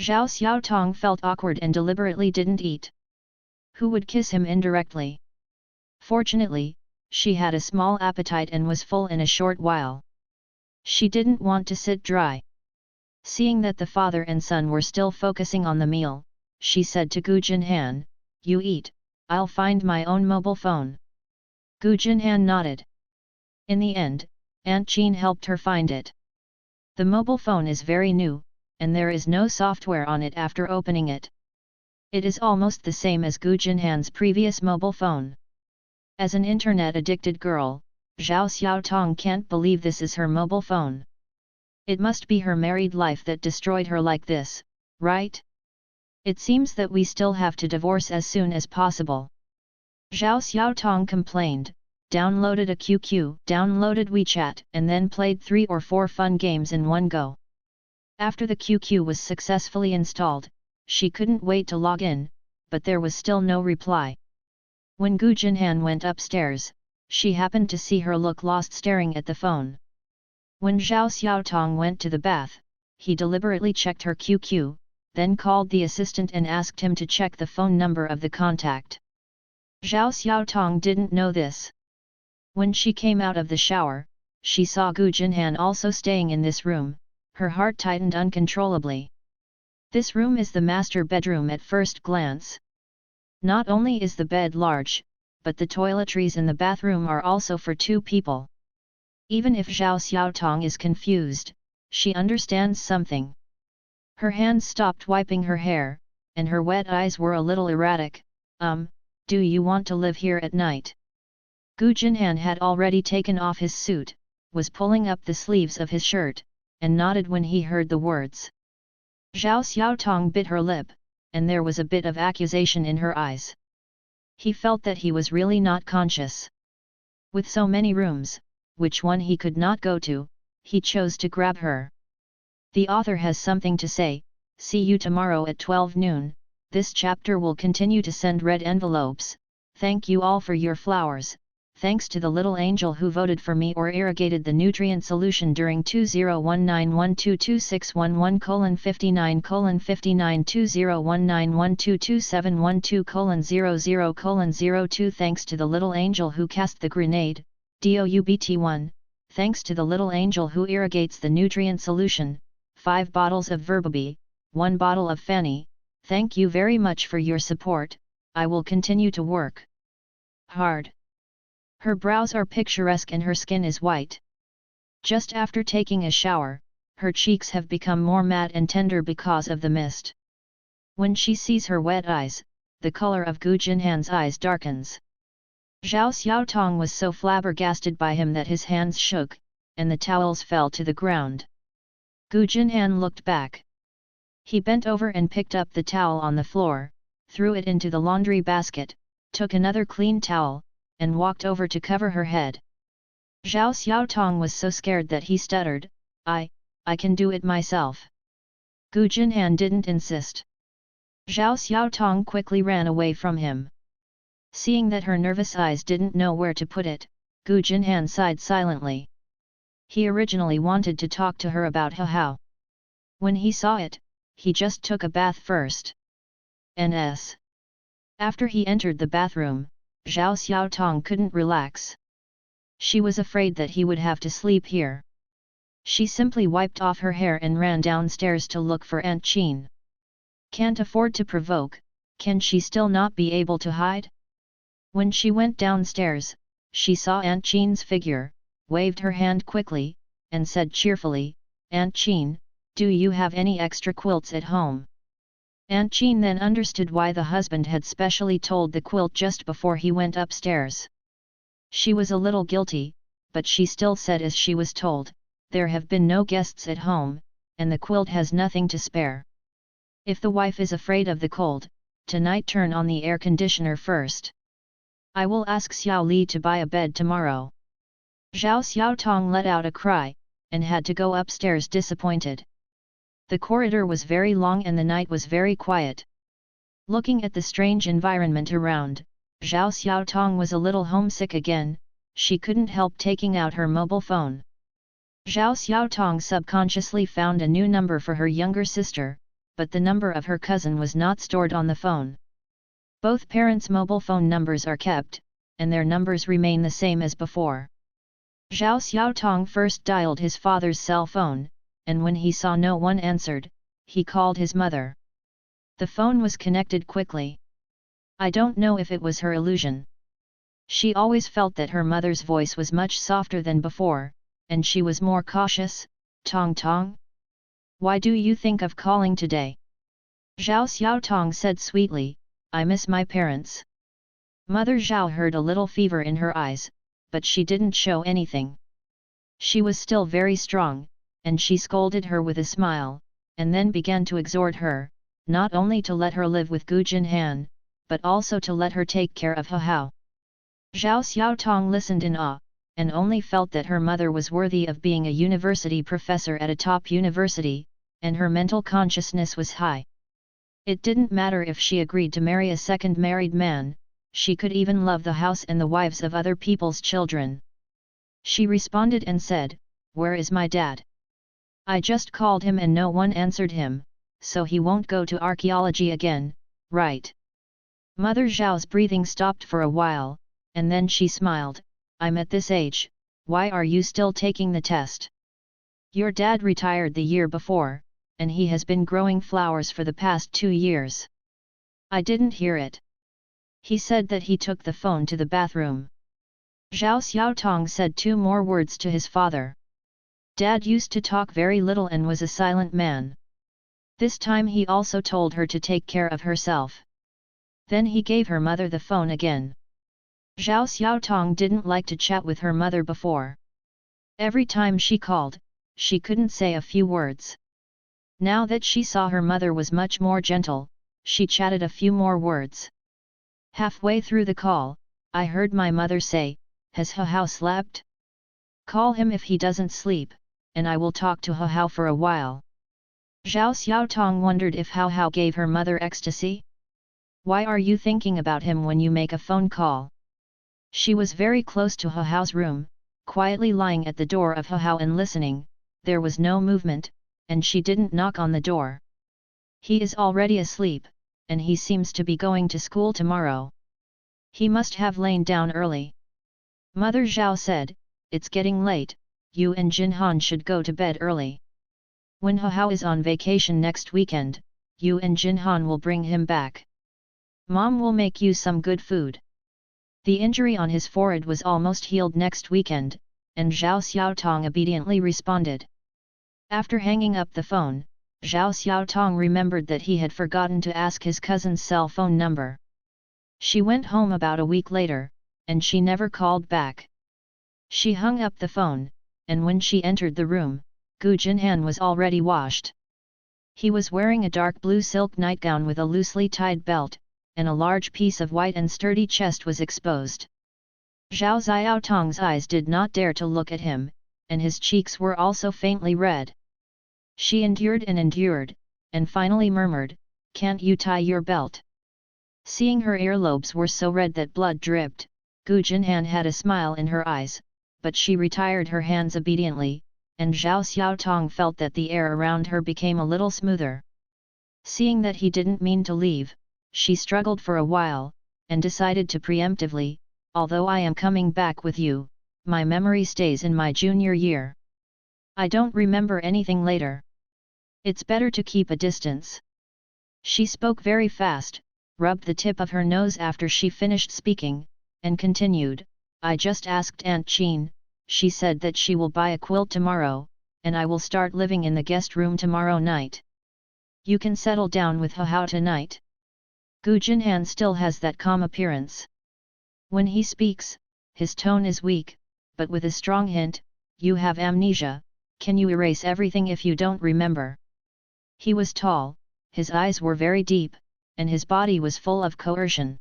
Zhao Xiaotong felt awkward and deliberately didn't eat. Who would kiss him indirectly? Fortunately, she had a small appetite and was full in a short while. She didn't want to sit dry. Seeing that the father and son were still focusing on the meal, she said to Gu Jinhan, "You eat, I'll find my own mobile phone." Gu Jinhan nodded. In the end, Aunt Jean helped her find it. The mobile phone is very new, and there is no software on it after opening it. It is almost the same as Gu Jinhan's previous mobile phone. As an internet-addicted girl, Zhao Xiaotong can't believe this is her mobile phone. It must be her married life that destroyed her like this, right? It seems that we still have to divorce as soon as possible. Zhao Xiaotong complained, downloaded a QQ, downloaded WeChat, and then played 3 or 4 fun games in one go. After the QQ was successfully installed, she couldn't wait to log in, but there was still no reply. When Gu Jinhan went upstairs, she happened to see her look lost staring at the phone. When Zhao Xiaotong went to the bath, he deliberately checked her QQ, then called the assistant and asked him to check the phone number of the contact. Zhao Xiaotong didn't know this. When she came out of the shower, she saw Gu Jinhan also staying in this room. Her heart tightened uncontrollably. This room is the master bedroom at first glance. Not only is the bed large, but the toiletries in the bathroom are also for 2 people. Even if Zhao Xiaotong is confused, she understands something. Her hands stopped wiping her hair, and her wet eyes were a little erratic. Do you want to live here at night? Gu Jinhan had already taken off his suit, was pulling up the sleeves of his shirt, and nodded when he heard the words. Zhao Xiaotong bit her lip, and there was a bit of accusation in her eyes. He felt that he was really not conscious. With so many rooms, which one he could not go to, he chose to grab her. The author has something to say. See you tomorrow at 12 noon. This chapter will continue to send red envelopes. Thank you all for your flowers. Thanks to the little angel who voted for me or irrigated the nutrient solution during 2019-122611/59:2019-2019-202712:00:02. Thanks to the little angel who cast the grenade, DOUBT1. Thanks to the little angel who irrigates the nutrient solution, 5 bottles of Verbabi, 1 bottle of Fanny. Thank you very much for your support. I will continue to work hard. Her brows are picturesque and her skin is white. Just after taking a shower, her cheeks have become more matte and tender because of the mist. When she sees her wet eyes, the color of Gu Jinhan's eyes darkens. Zhao Xiaotong was so flabbergasted by him that his hands shook, and the towels fell to the ground. Gu Jinhan looked back. He bent over and picked up the towel on the floor, threw it into the laundry basket, took another clean towel, and walked over to cover her head. Zhao Xiaotong was so scared that he stuttered, I can do it myself. Gu Jinhan didn't insist. Zhao Xiaotong quickly ran away from him. Seeing that her nervous eyes didn't know where to put it, Gu Jinhan sighed silently. He originally wanted to talk to her about Hao. When he saw it, he just took a bath first. Ns. After he entered the bathroom, Zhao Xiaotong couldn't relax. She was afraid that he would have to sleep here. She simply wiped off her hair and ran downstairs to look for Aunt Qin. Can't afford to provoke, can she still not be able to hide? When she went downstairs, she saw Aunt Qin's figure, waved her hand quickly, and said cheerfully, Aunt Qin, do you have any extra quilts at home? Aunt Qin then understood why the husband had specially told the quilt just before he went upstairs. She was a little guilty, but she still said as she was told, there have been no guests at home, and the quilt has nothing to spare. If the wife is afraid of the cold, tonight turn on the air conditioner first. I will ask Xiao Li to buy a bed tomorrow. Zhao Xiaotong let out a cry, and had to go upstairs disappointed. The corridor was very long and the night was very quiet. Looking at the strange environment around, Zhao Xiaotong was a little homesick again. She couldn't help taking out her mobile phone. Zhao Xiaotong subconsciously found a new number for her younger sister, but the number of her cousin was not stored on the phone. Both parents' mobile phone numbers are kept, and their numbers remain the same as before. Zhao Xiaotong first dialed his father's cell phone, and when he saw no one answered, he called his mother. The phone was connected quickly. I don't know if it was her illusion. She always felt that her mother's voice was much softer than before, and she was more cautious. Tong Tong? Why do you think of calling today? Zhao Xiaotong said sweetly, I miss my parents. Mother Zhao heard a little fever in her eyes, but she didn't show anything. She was still very strong, and she scolded her with a smile, and then began to exhort her, not only to let her live with Gu Jinhan, but also to let her take care of Hao. Zhao Xiaotong listened in awe, and only felt that her mother was worthy of being a university professor at a top university, and her mental consciousness was high. It didn't matter if she agreed to marry a second married man, she could even love the house and the wives of other people's children. She responded and said, Where is my dad? I just called him and no one answered him, so he won't go to archaeology again, right? Mother Zhao's breathing stopped for a while, and then she smiled, I'm at this age, why are you still taking the test? Your dad retired the year before, and he has been growing flowers for the past 2 years. I didn't hear it. He said that he took the phone to the bathroom. Zhao Xiaotong said 2 more words to his father. Dad used to talk very little and was a silent man. This time he also told her to take care of herself. Then he gave her mother the phone again. Zhao Xiaotong didn't like to chat with her mother before. Every time she called, she couldn't say a few words. Now that she saw her mother was much more gentle, she chatted a few more words. Halfway through the call, I heard my mother say, has Hao slept? Call him if he doesn't sleep, and I will talk to Hao for a while. Zhao Xiaotong wondered if Hao gave her mother ecstasy. Why are you thinking about him when you make a phone call? She was very close to Hao's room, quietly lying at the door of Hao and listening. There was no movement, and she didn't knock on the door. He is already asleep, and he seems to be going to school tomorrow. He must have lain down early. Mother Zhao said, it's getting late, you and Jinhan should go to bed early. When Hao is on vacation next weekend, you and Jinhan will bring him back. Mom will make you some good food. The injury on his forehead was almost healed next weekend, and Zhao Xiaotong obediently responded. After hanging up the phone, Zhao Xiaotong remembered that he had forgotten to ask his cousin's cell phone number. She went home about a week later, and she never called back. She hung up the phone, and when she entered the room, Gu Jinhan was already washed. He was wearing a dark blue silk nightgown with a loosely tied belt, and a large piece of white and sturdy chest was exposed. Zhao Xiaotong's eyes did not dare to look at him, and his cheeks were also faintly red. She endured, and finally murmured, can't you tie your belt? Seeing her earlobes were so red that blood dripped, Gu Jinhan had a smile in her eyes, but she retired her hands obediently, and Zhao Xiaotong felt that the air around her became a little smoother. Seeing that he didn't mean to leave, she struggled for a while, and decided to preemptively, although I am coming back with you, my memory stays in my junior year. I don't remember anything later. It's better to keep a distance. She spoke very fast, rubbed the tip of her nose after she finished speaking, and continued, I just asked Aunt Jean, she said that she will buy a quilt tomorrow, and I will start living in the guest room tomorrow night. You can settle down with Hao tonight. Gu Jinhan still has that calm appearance. When he speaks, his tone is weak, but with a strong hint, you have amnesia, can you erase everything if you don't remember? He was tall, his eyes were very deep, and his body was full of coercion.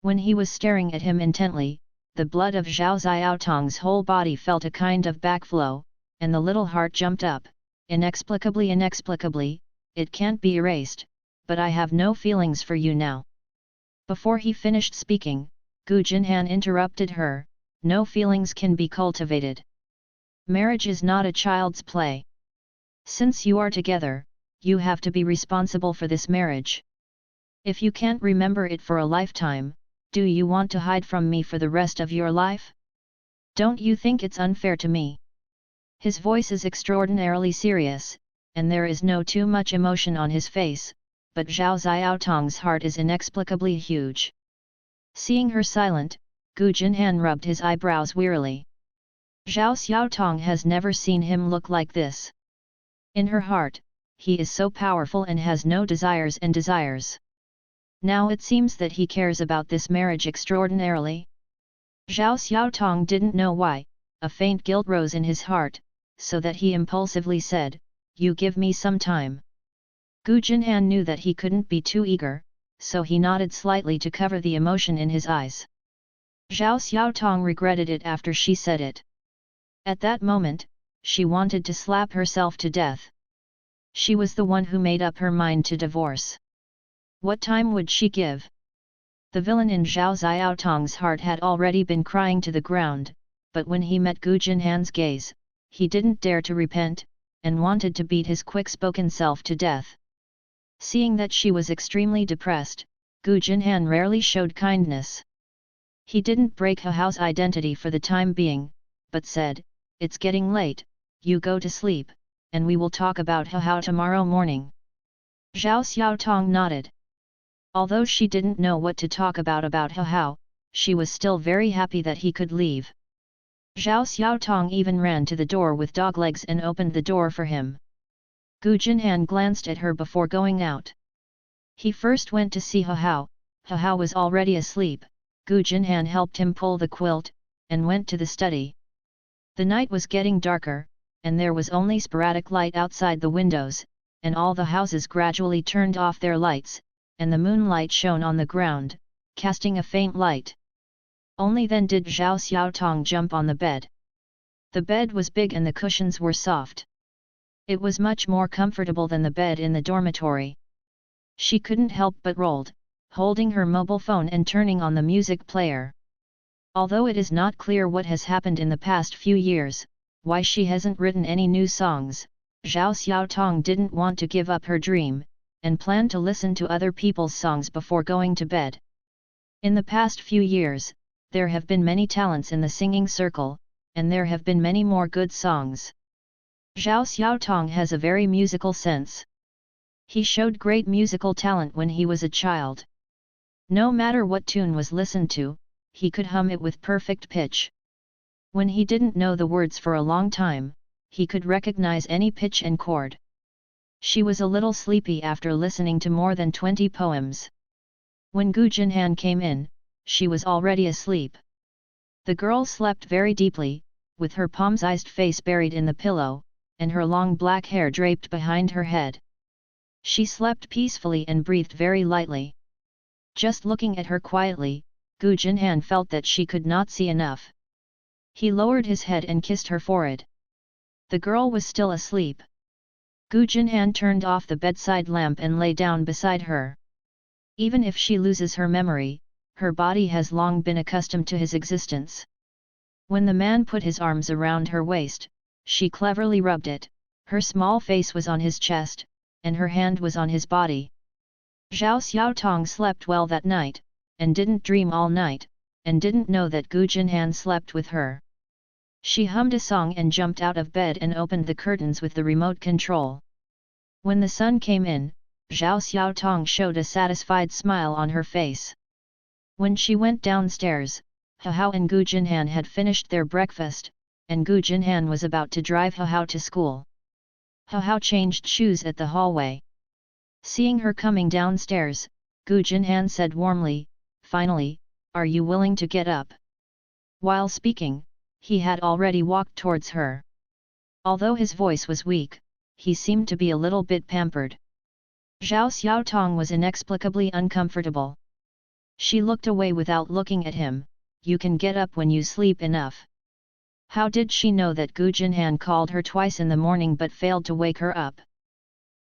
When he was staring at him intently, the blood of Zhao Xiaotong's whole body felt a kind of backflow, and the little heart jumped up, inexplicably, it can't be erased, but I have no feelings for you now. Before he finished speaking, Gu Jinhan interrupted her, no feelings can be cultivated. Marriage is not a child's play. Since you are together, you have to be responsible for this marriage. If you can't remember it for a lifetime, do you want to hide from me for the rest of your life? Don't you think it's unfair to me? His voice is extraordinarily serious, and there is no too much emotion on his face, but Zhao Xiaotong's heart is inexplicably huge. Seeing her silent, Gu Jinhan rubbed his eyebrows wearily. Zhao Xiaotong has never seen him look like this. In her heart, he is so powerful and has no desires. Now it seems that he cares about this marriage extraordinarily. Zhao Xiaotong didn't know why, a faint guilt rose in his heart, so that he impulsively said, you give me some time. Gu Jinhan knew that he couldn't be too eager, so he nodded slightly to cover the emotion in his eyes. Zhao Xiaotong regretted it after she said it. At that moment, she wanted to slap herself to death. She was the one who made up her mind to divorce. What time would she give? The villain in Zhao Xiaotong's heart had already been crying to the ground, but when he met Gu Jinhan's gaze, he didn't dare to repent, and wanted to beat his quick-spoken self to death. Seeing that she was extremely depressed, Gu Jinhan rarely showed kindness. He didn't break He Hao's identity for the time being, but said, "It's getting late, you go to sleep, and we will talk about He Hao tomorrow morning." Zhao Xiaotong nodded. Although she didn't know what to talk about He Hao, she was still very happy that he could leave. Zhao Xiaotong even ran to the door with dog legs and opened the door for him. Gu Jinhan glanced at her before going out. He first went to see He Hao. He Hao was already asleep. Gu Jinhan helped him pull the quilt, and went to the study. The night was getting darker, and there was only sporadic light outside the windows, and all the houses gradually turned off their lights, and the moonlight shone on the ground, casting a faint light. Only then did Zhao Xiaotong jump on the bed. The bed was big and the cushions were soft. It was much more comfortable than the bed in the dormitory. She couldn't help but rolled, holding her mobile phone and turning on the music player. Although it is not clear what has happened in the past few years, why she hasn't written any new songs, Zhao Xiaotong didn't want to give up her dream, and planned to listen to other people's songs before going to bed. In the past few years, there have been many talents in the singing circle, and there have been many more good songs. Zhao Xiaotong has a very musical sense. He showed great musical talent when he was a child. No matter what tune was listened to, he could hum it with perfect pitch. When he didn't know the words for a long time, he could recognize any pitch and chord. She was a little sleepy after listening to more than 20 poems. When Gu Jinhan came in, she was already asleep. The girl slept very deeply, with her palm-sized face buried in the pillow, and her long black hair draped behind her head. She slept peacefully and breathed very lightly. Just looking at her quietly, Gu Jinhan felt that she could not see enough. He lowered his head and kissed her forehead. The girl was still asleep. Gu Jinhan turned off the bedside lamp and lay down beside her. Even if she loses her memory, her body has long been accustomed to his existence. When the man put his arms around her waist, she cleverly rubbed it, her small face was on his chest, and her hand was on his body. Zhao Xiaotong slept well that night, and didn't dream all night, and didn't know that Gu Jinhan slept with her. She hummed a song and jumped out of bed and opened the curtains with the remote control. When the sun came in, Zhao Xiaotong showed a satisfied smile on her face. When she went downstairs, He Hao and Gu Jinhan had finished their breakfast, and Gu Jinhan was about to drive He Hao to school. He Hao changed shoes at the hallway. Seeing her coming downstairs, Gu Jinhan said warmly, "Finally, are you willing to get up?" While speaking, he had already walked towards her. Although his voice was weak, he seemed to be a little bit pampered. Zhao Xiaotong was inexplicably uncomfortable. She looked away without looking at him. "You can get up when you sleep enough." How did she know that Gu Jinhan called her twice in the morning but failed to wake her up?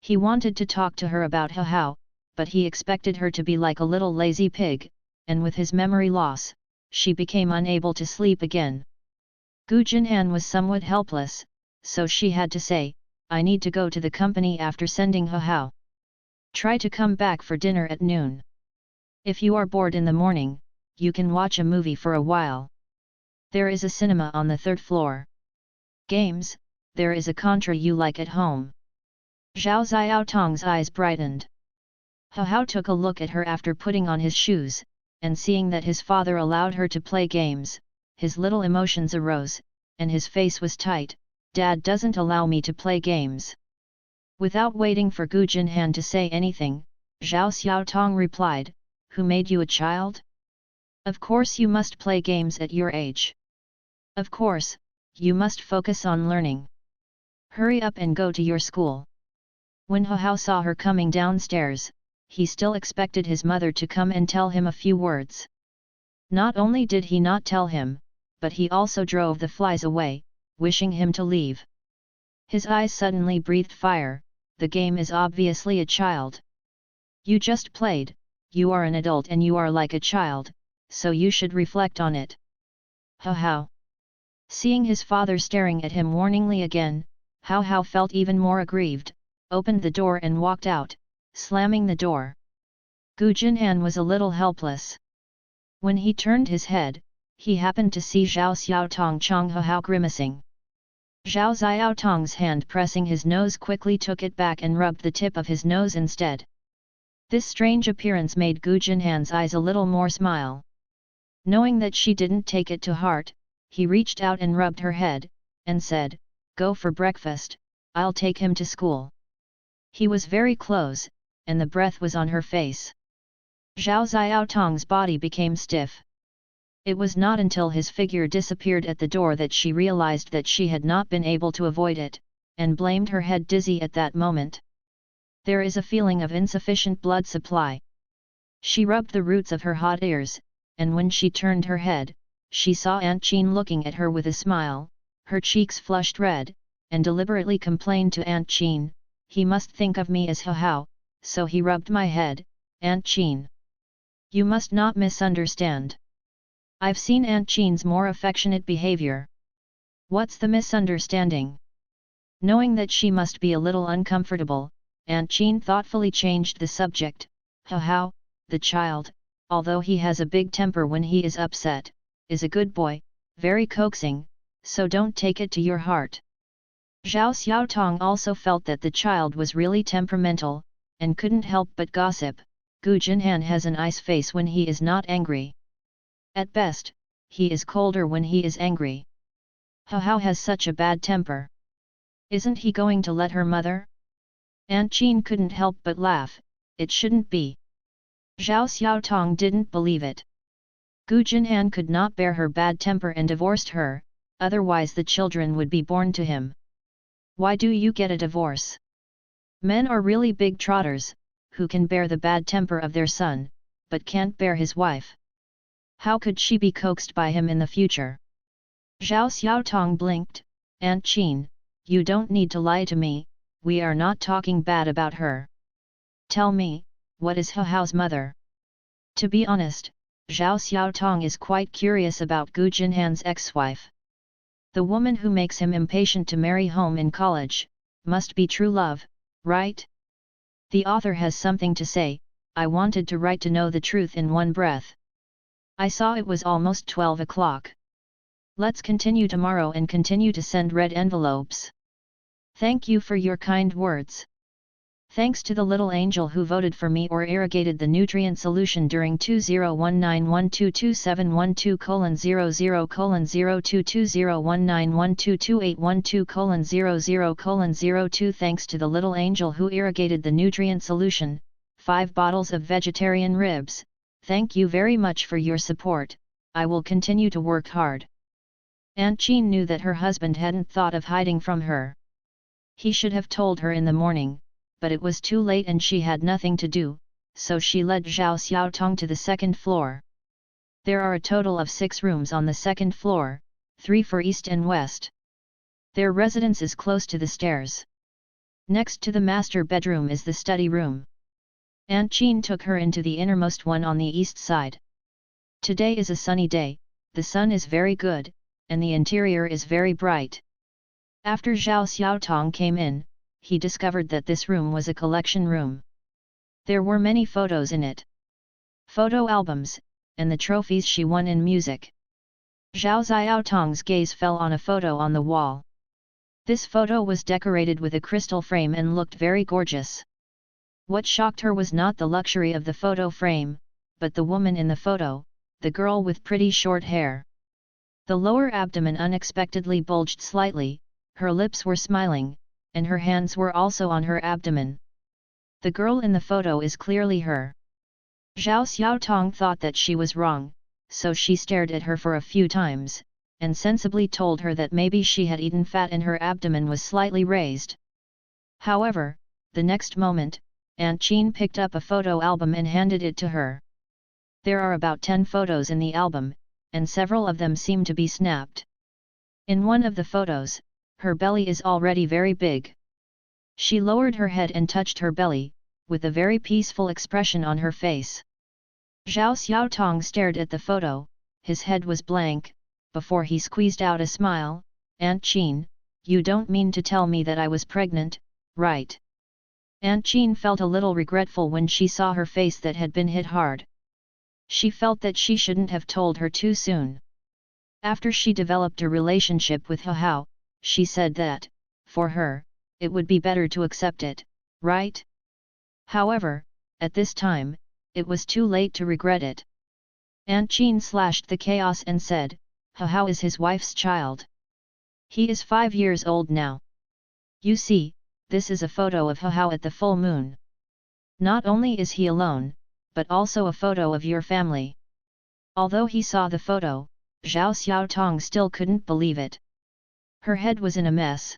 He wanted to talk to her about He Hao, but he expected her to be like a little lazy pig, and with his memory loss, she became unable to sleep again. Gu Jinhan was somewhat helpless, so she had to say, "I need to go to the company after sending He Hao. Try to come back for dinner at noon. If you are bored in the morning, you can watch a movie for a while. There is a cinema on the 3rd floor. Games, there is a contra you like at home." Zhao Xiaotong's eyes brightened. He Hao took a look at her after putting on his shoes, and seeing that his father allowed her to play games, his little emotions arose, and his face was tight. "Dad doesn't allow me to play games." Without waiting for Gu Jinhan to say anything, Zhao Xiaotong replied, "Who made you a child? Of course you must play games at your age. Of course, you must focus on learning. Hurry up and go to your school." When He Hao saw her coming downstairs, he still expected his mother to come and tell him a few words. Not only did he not tell him, but he also drove the flies away, wishing him to leave. His eyes suddenly breathed fire. "The game is obviously a child. You just played, you are an adult and you are like a child, so you should reflect on it." He Hao. Seeing his father staring at him warningly again, He Hao felt even more aggrieved, opened the door and walked out, slamming the door. Gu Jinhan was a little helpless. When he turned his head, he happened to see Zhao Xiaotong Chong Hao grimacing. Zhao Xiaotong's hand pressing his nose quickly took it back and rubbed the tip of his nose instead. This strange appearance made Gu Jinhan's eyes a little more smile. Knowing that she didn't take it to heart, he reached out and rubbed her head, and said, "Go for breakfast, I'll take him to school." He was very close, and the breath was on her face. Zhao Xiaotong's body became stiff. It was not until his figure disappeared at the door that she realized that she had not been able to avoid it, and blamed her head dizzy at that moment. There is a feeling of insufficient blood supply. She rubbed the roots of her hot ears, and when she turned her head, she saw Aunt Jean looking at her with a smile. Her cheeks flushed red, and deliberately complained to Aunt Jean, "He must think of me as Hao, so he rubbed my head, Aunt Jean. You must not misunderstand. I've seen Aunt Jean's more affectionate behavior. What's the misunderstanding?" Knowing that she must be a little uncomfortable, Aunt Jean thoughtfully changed the subject. "Hao, the child, although he has a big temper when he is upset, is a good boy, very coaxing, so don't take it to your heart." Zhao Xiaotong also felt that the child was really temperamental, and couldn't help but gossip. Gu Jinhan has an ice face when he is not angry. At best, he is colder when he is angry. Hao has such a bad temper. Isn't he going to let her mother? Aunt Jean couldn't help but laugh. It shouldn't be. Zhao Xiaotong didn't believe it. Gu Jinhan could not bear her bad temper and divorced her, otherwise the children would be born to him. Why do you get a divorce? Men are really big trotters, who can bear the bad temper of their son, but can't bear his wife. How could she be coaxed by him in the future? Zhao Xiaotong blinked. "Aunt Jean, you don't need to lie to me, we are not talking bad about her. Tell me, what is Hao's mother?" To be honest, Zhao Xiaotong is quite curious about Gu Jinhan's ex-wife. The woman who makes him impatient to marry home in college, must be true love, right? The author has something to say. I wanted to write to know the truth in one breath. I saw it was almost 12 o'clock. Let's continue tomorrow and continue to send red envelopes. Thank you for your kind words. Thanks to the little angel who voted for me or irrigated the nutrient solution during 2019122712:0022019122812:00:002. Thanks to the little angel who irrigated the nutrient solution, 5 bottles of vegetarian ribs. Thank you very much for your support. I will continue to work hard. Aunt Jean knew that her husband hadn't thought of hiding from her. He should have told her in the morning, but it was too late and she had nothing to do, so she led Zhao Xiaotong to the second floor. There are a total of 6 rooms on the second floor, 3 for east and west. Their residence is close to the stairs. Next to the master bedroom is the study room. Aunt Jean took her into the innermost one on the east side. Today is a sunny day, the sun is very good, and the interior is very bright. After Zhao Xiaotong came in, he discovered that this room was a collection room. There were many photos in it. Photo albums, and the trophies she won in music. Zhao Xiaotong's gaze fell on a photo on the wall. This photo was decorated with a crystal frame and looked very gorgeous. What shocked her was not the luxury of the photo frame, but the woman in the photo, the girl with pretty short hair. The lower abdomen unexpectedly bulged slightly, her lips were smiling, and her hands were also on her abdomen. The girl in the photo is clearly her. Zhao Xiaotong thought that she was wrong, so she stared at her for a few times, and sensibly told her that maybe she had eaten fat and her abdomen was slightly raised. However, the next moment, Aunt Jean picked up a photo album and handed it to her. There are about 10 photos in the album, and several of them seem to be snapped. In one of the photos, her belly is already very big. She lowered her head and touched her belly, with a very peaceful expression on her face. Zhao Xiaotong stared at the photo, his head was blank, before he squeezed out a smile. "Aunt Jean, you don't mean to tell me that I was pregnant, right?" Aunt Jean felt a little regretful when she saw her face that had been hit hard. She felt that she shouldn't have told her too soon. After she developed a relationship with Hao, she said that, for her, it would be better to accept it, right? However, at this time, it was too late to regret it. Aunt Jean slashed the chaos and said, Hao is his wife's child. He is 5 years old now. You see, this is a photo of Hao at the full moon. Not only is he alone, but also a photo of your family. Although he saw the photo, Zhao Xiaotong still couldn't believe it. Her head was in a mess.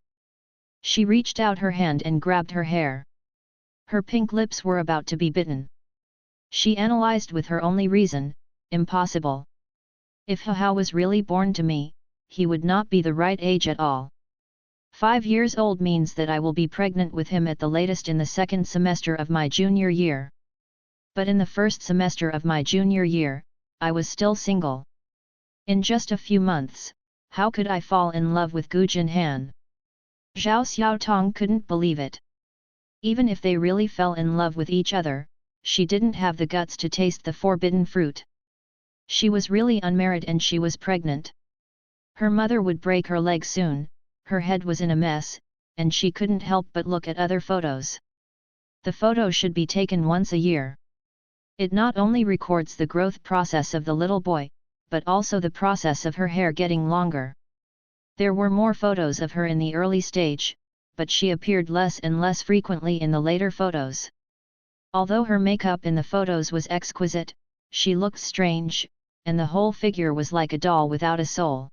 She reached out her hand and grabbed her hair. Her pink lips were about to be bitten. She analyzed with her only reason, impossible. If Hao was really born to me, he would not be the right age at all. 5 years old means that I will be pregnant with him at the latest in the second semester of my junior year. But in the first semester of my junior year, I was still single. In just a few months, how could I fall in love with Gu Jinhan? Zhao Xiaotong couldn't believe it. Even if they really fell in love with each other, she didn't have the guts to taste the forbidden fruit. She was really unmarried and she was pregnant. Her mother would break her leg soon, her head was in a mess, and she couldn't help but look at other photos. The photo should be taken once a year. It not only records the growth process of the little boy, but also the process of her hair getting longer. There were more photos of her in the early stage, but she appeared less and less frequently in the later photos. Although her makeup in the photos was exquisite, she looked strange, and the whole figure was like a doll without a soul.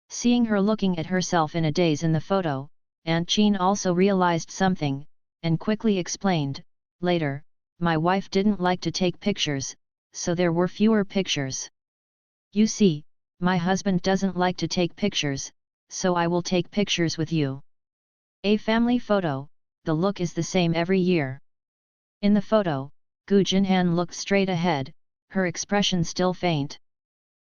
Seeing her looking at herself in a daze in the photo, Aunt Jean also realized something, and quickly explained, later, my wife didn't like to take pictures, so there were fewer pictures. You see, my husband doesn't like to take pictures, so I will take pictures with you. A family photo, the look is the same every year. In the photo, Gu Jinhan looked straight ahead, her expression still faint.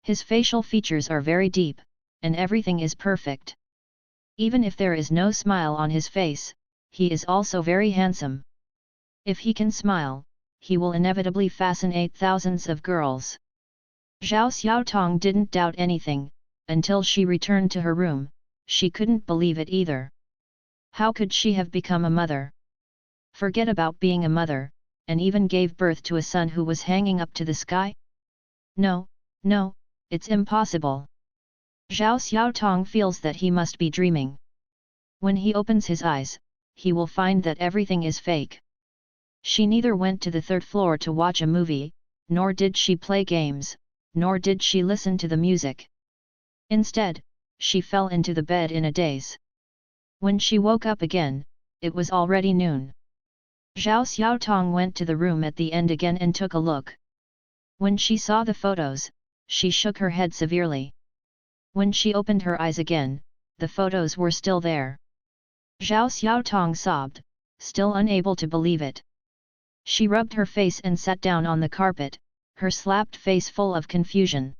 His facial features are very deep, and everything is perfect. Even if there is no smile on his face, he is also very handsome. If he can smile, he will inevitably fascinate thousands of girls. Zhao Xiaotong didn't doubt anything, until she returned to her room, she couldn't believe it either. How could she have become a mother? Forget about being a mother, and even gave birth to a son who was hanging up to the sky? No, no, it's impossible. Zhao Xiaotong feels that he must be dreaming. When he opens his eyes, he will find that everything is fake. She neither went to the third floor to watch a movie, nor did she play games, nor did she listen to the music. Instead, she fell into the bed in a daze. When she woke up again, it was already noon. Zhao Xiaotong went to the room at the end again and took a look. When she saw the photos, she shook her head severely. When she opened her eyes again, the photos were still there. Zhao Xiaotong sobbed, still unable to believe it. She rubbed her face and sat down on the carpet, her slapped face full of confusion.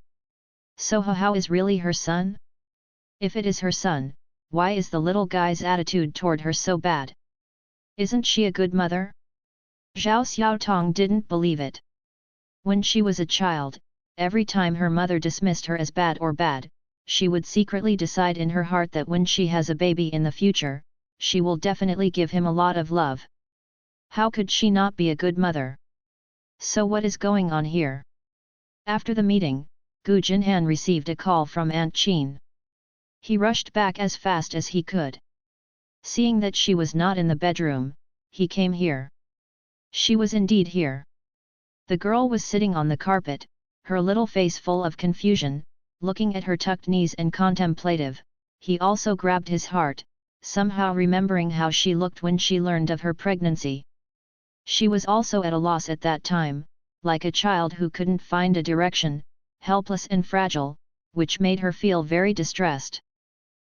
So Hao is really her son? If it is her son, why is the little guy's attitude toward her so bad? Isn't she a good mother? Zhao Xiaotong didn't believe it. When she was a child, every time her mother dismissed her as bad or bad, she would secretly decide in her heart that when she has a baby in the future, she will definitely give him a lot of love. How could she not be a good mother? So what is going on here? After the meeting, Gu Jinhan received a call from Aunt Jean. He rushed back as fast as he could. Seeing that she was not in the bedroom, he came here. She was indeed here. The girl was sitting on the carpet, her little face full of confusion, looking at her tucked knees and contemplative. He also grabbed his heart, somehow remembering how she looked when she learned of her pregnancy. She was also at a loss at that time, like a child who couldn't find a direction, helpless and fragile, which made her feel very distressed.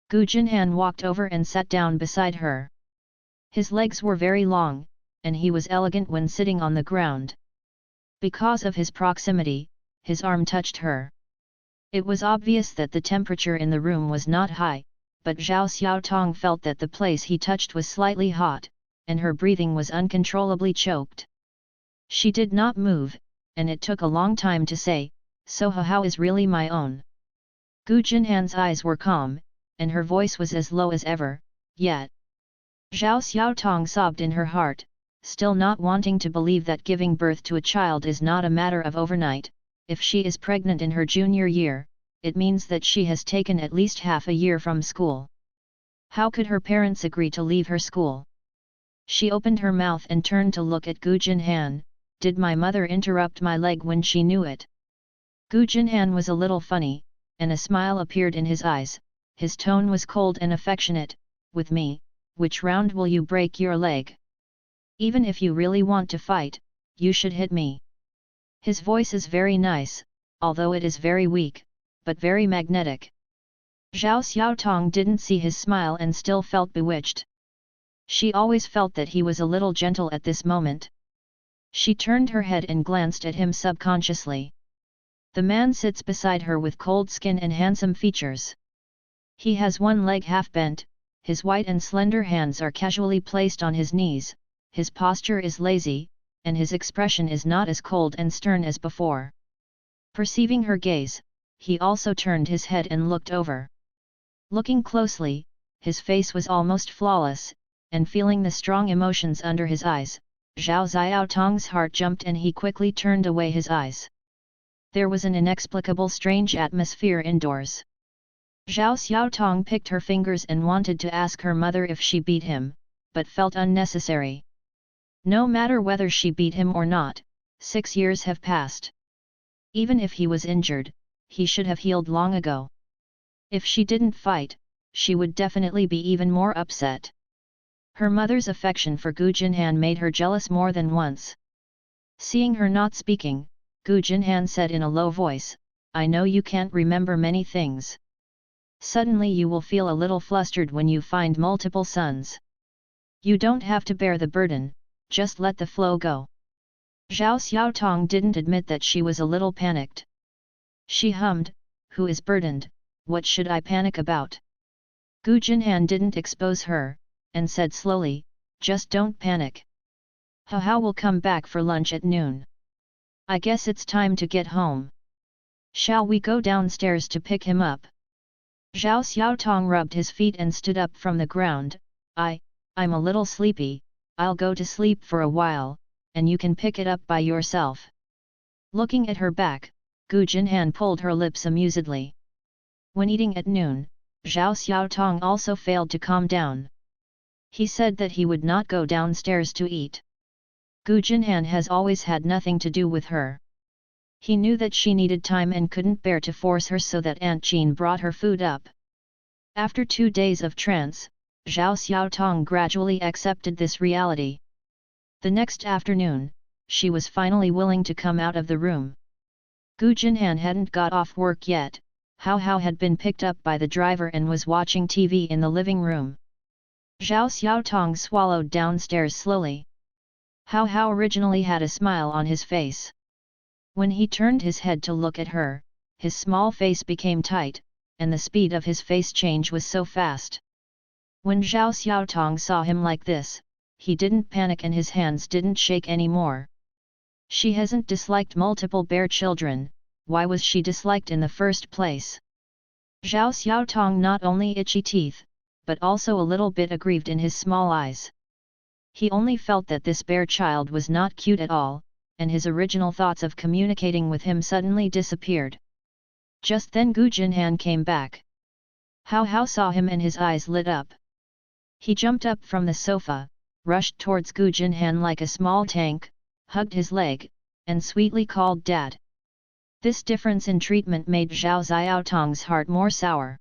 Gu Jinhan walked over and sat down beside her. His legs were very long, and he was elegant when sitting on the ground. Because of his proximity, his arm touched her. It was obvious that the temperature in the room was not high, but Zhao Xiaotong felt that the place he touched was slightly hot, and her breathing was uncontrollably choked. She did not move, and it took a long time to say, "So how is really my own?" Gu Jinhan's eyes were calm, and her voice was as low as ever, "Yet." Zhao Xiaotong sobbed in her heart, still not wanting to believe that giving birth to a child is not a matter of overnight. If she is pregnant in her junior year, it means that she has taken at least half a year from school. How could her parents agree to leave her school? She opened her mouth and turned to look at Gu Jinhan. Did my mother interrupt my leg when she knew it? Gu Jinhan was a little funny, and a smile appeared in his eyes. His tone was cold and affectionate. "With me, which round will you break your leg? Even if you really want to fight, you should hit me." His voice is very nice, although it is very weak, but very magnetic. Zhao Xiaotong didn't see his smile and still felt bewitched. She always felt that he was a little gentle at this moment. She turned her head and glanced at him subconsciously. The man sits beside her with cold skin and handsome features. He has one leg half bent, his white and slender hands are casually placed on his knees, his posture is lazy, and his expression is not as cold and stern as before. Perceiving her gaze, he also turned his head and looked over. Looking closely, his face was almost flawless, and feeling the strong emotions under his eyes, Zhao Xiaotong's heart jumped and he quickly turned away his eyes. There was an inexplicable strange atmosphere indoors. Zhao Xiaotong picked her fingers and wanted to ask her mother if she beat him, but felt unnecessary. No matter whether she beat him or not, 6 years have passed. Even if he was injured, he should have healed long ago. If she didn't fight, she would definitely be even more upset. Her mother's affection for Gu Jinhan made her jealous more than once. Seeing her not speaking, Gu Jinhan said in a low voice, "I know you can't remember many things. Suddenly you will feel a little flustered when you find multiple sons. You don't have to bear the burden, just let the flow go." Zhao Xiaotong didn't admit that she was a little panicked. She hummed, "Who is burdened, what should I panic about?" Gu Jinhan didn't expose her, and said slowly, "Just don't panic. How will come back for lunch at noon. I guess it's time to get home. Shall we go downstairs to pick him up?" Zhao Xiaotong rubbed his feet and stood up from the ground. I'm a little sleepy, I'll go to sleep for a while, and you can pick it up by yourself." Looking at her back, Gu Jinhan pulled her lips amusedly. When eating at noon, Zhao Xiaotong also failed to calm down. He said that he would not go downstairs to eat. Gu Jinhan has always had nothing to do with her. He knew that she needed time and couldn't bear to force her, so that Aunt Jean brought her food up. After 2 days of trance, Zhao Xiaotong gradually accepted this reality. The next afternoon, she was finally willing to come out of the room. Gu Jinhan hadn't got off work yet. Hao had been picked up by the driver and was watching TV in the living room. Zhao Xiaotong swallowed downstairs slowly. Hao originally had a smile on his face. When he turned his head to look at her, his small face became tight, and the speed of his face change was so fast. When Zhao Xiaotong saw him like this, he didn't panic and his hands didn't shake anymore. She hasn't disliked multiple bear children, why was she disliked in the first place? Zhao Xiaotong not only itchy teeth, but also a little bit aggrieved in his small eyes. He only felt that this bear child was not cute at all, and his original thoughts of communicating with him suddenly disappeared. Just then Gu Jinhan came back. Hao saw him and his eyes lit up. He jumped up from the sofa, rushed towards Gu Jinhan like a small tank, hugged his leg, and sweetly called Dad. This difference in treatment made Zhao Xiaotong's heart more sour.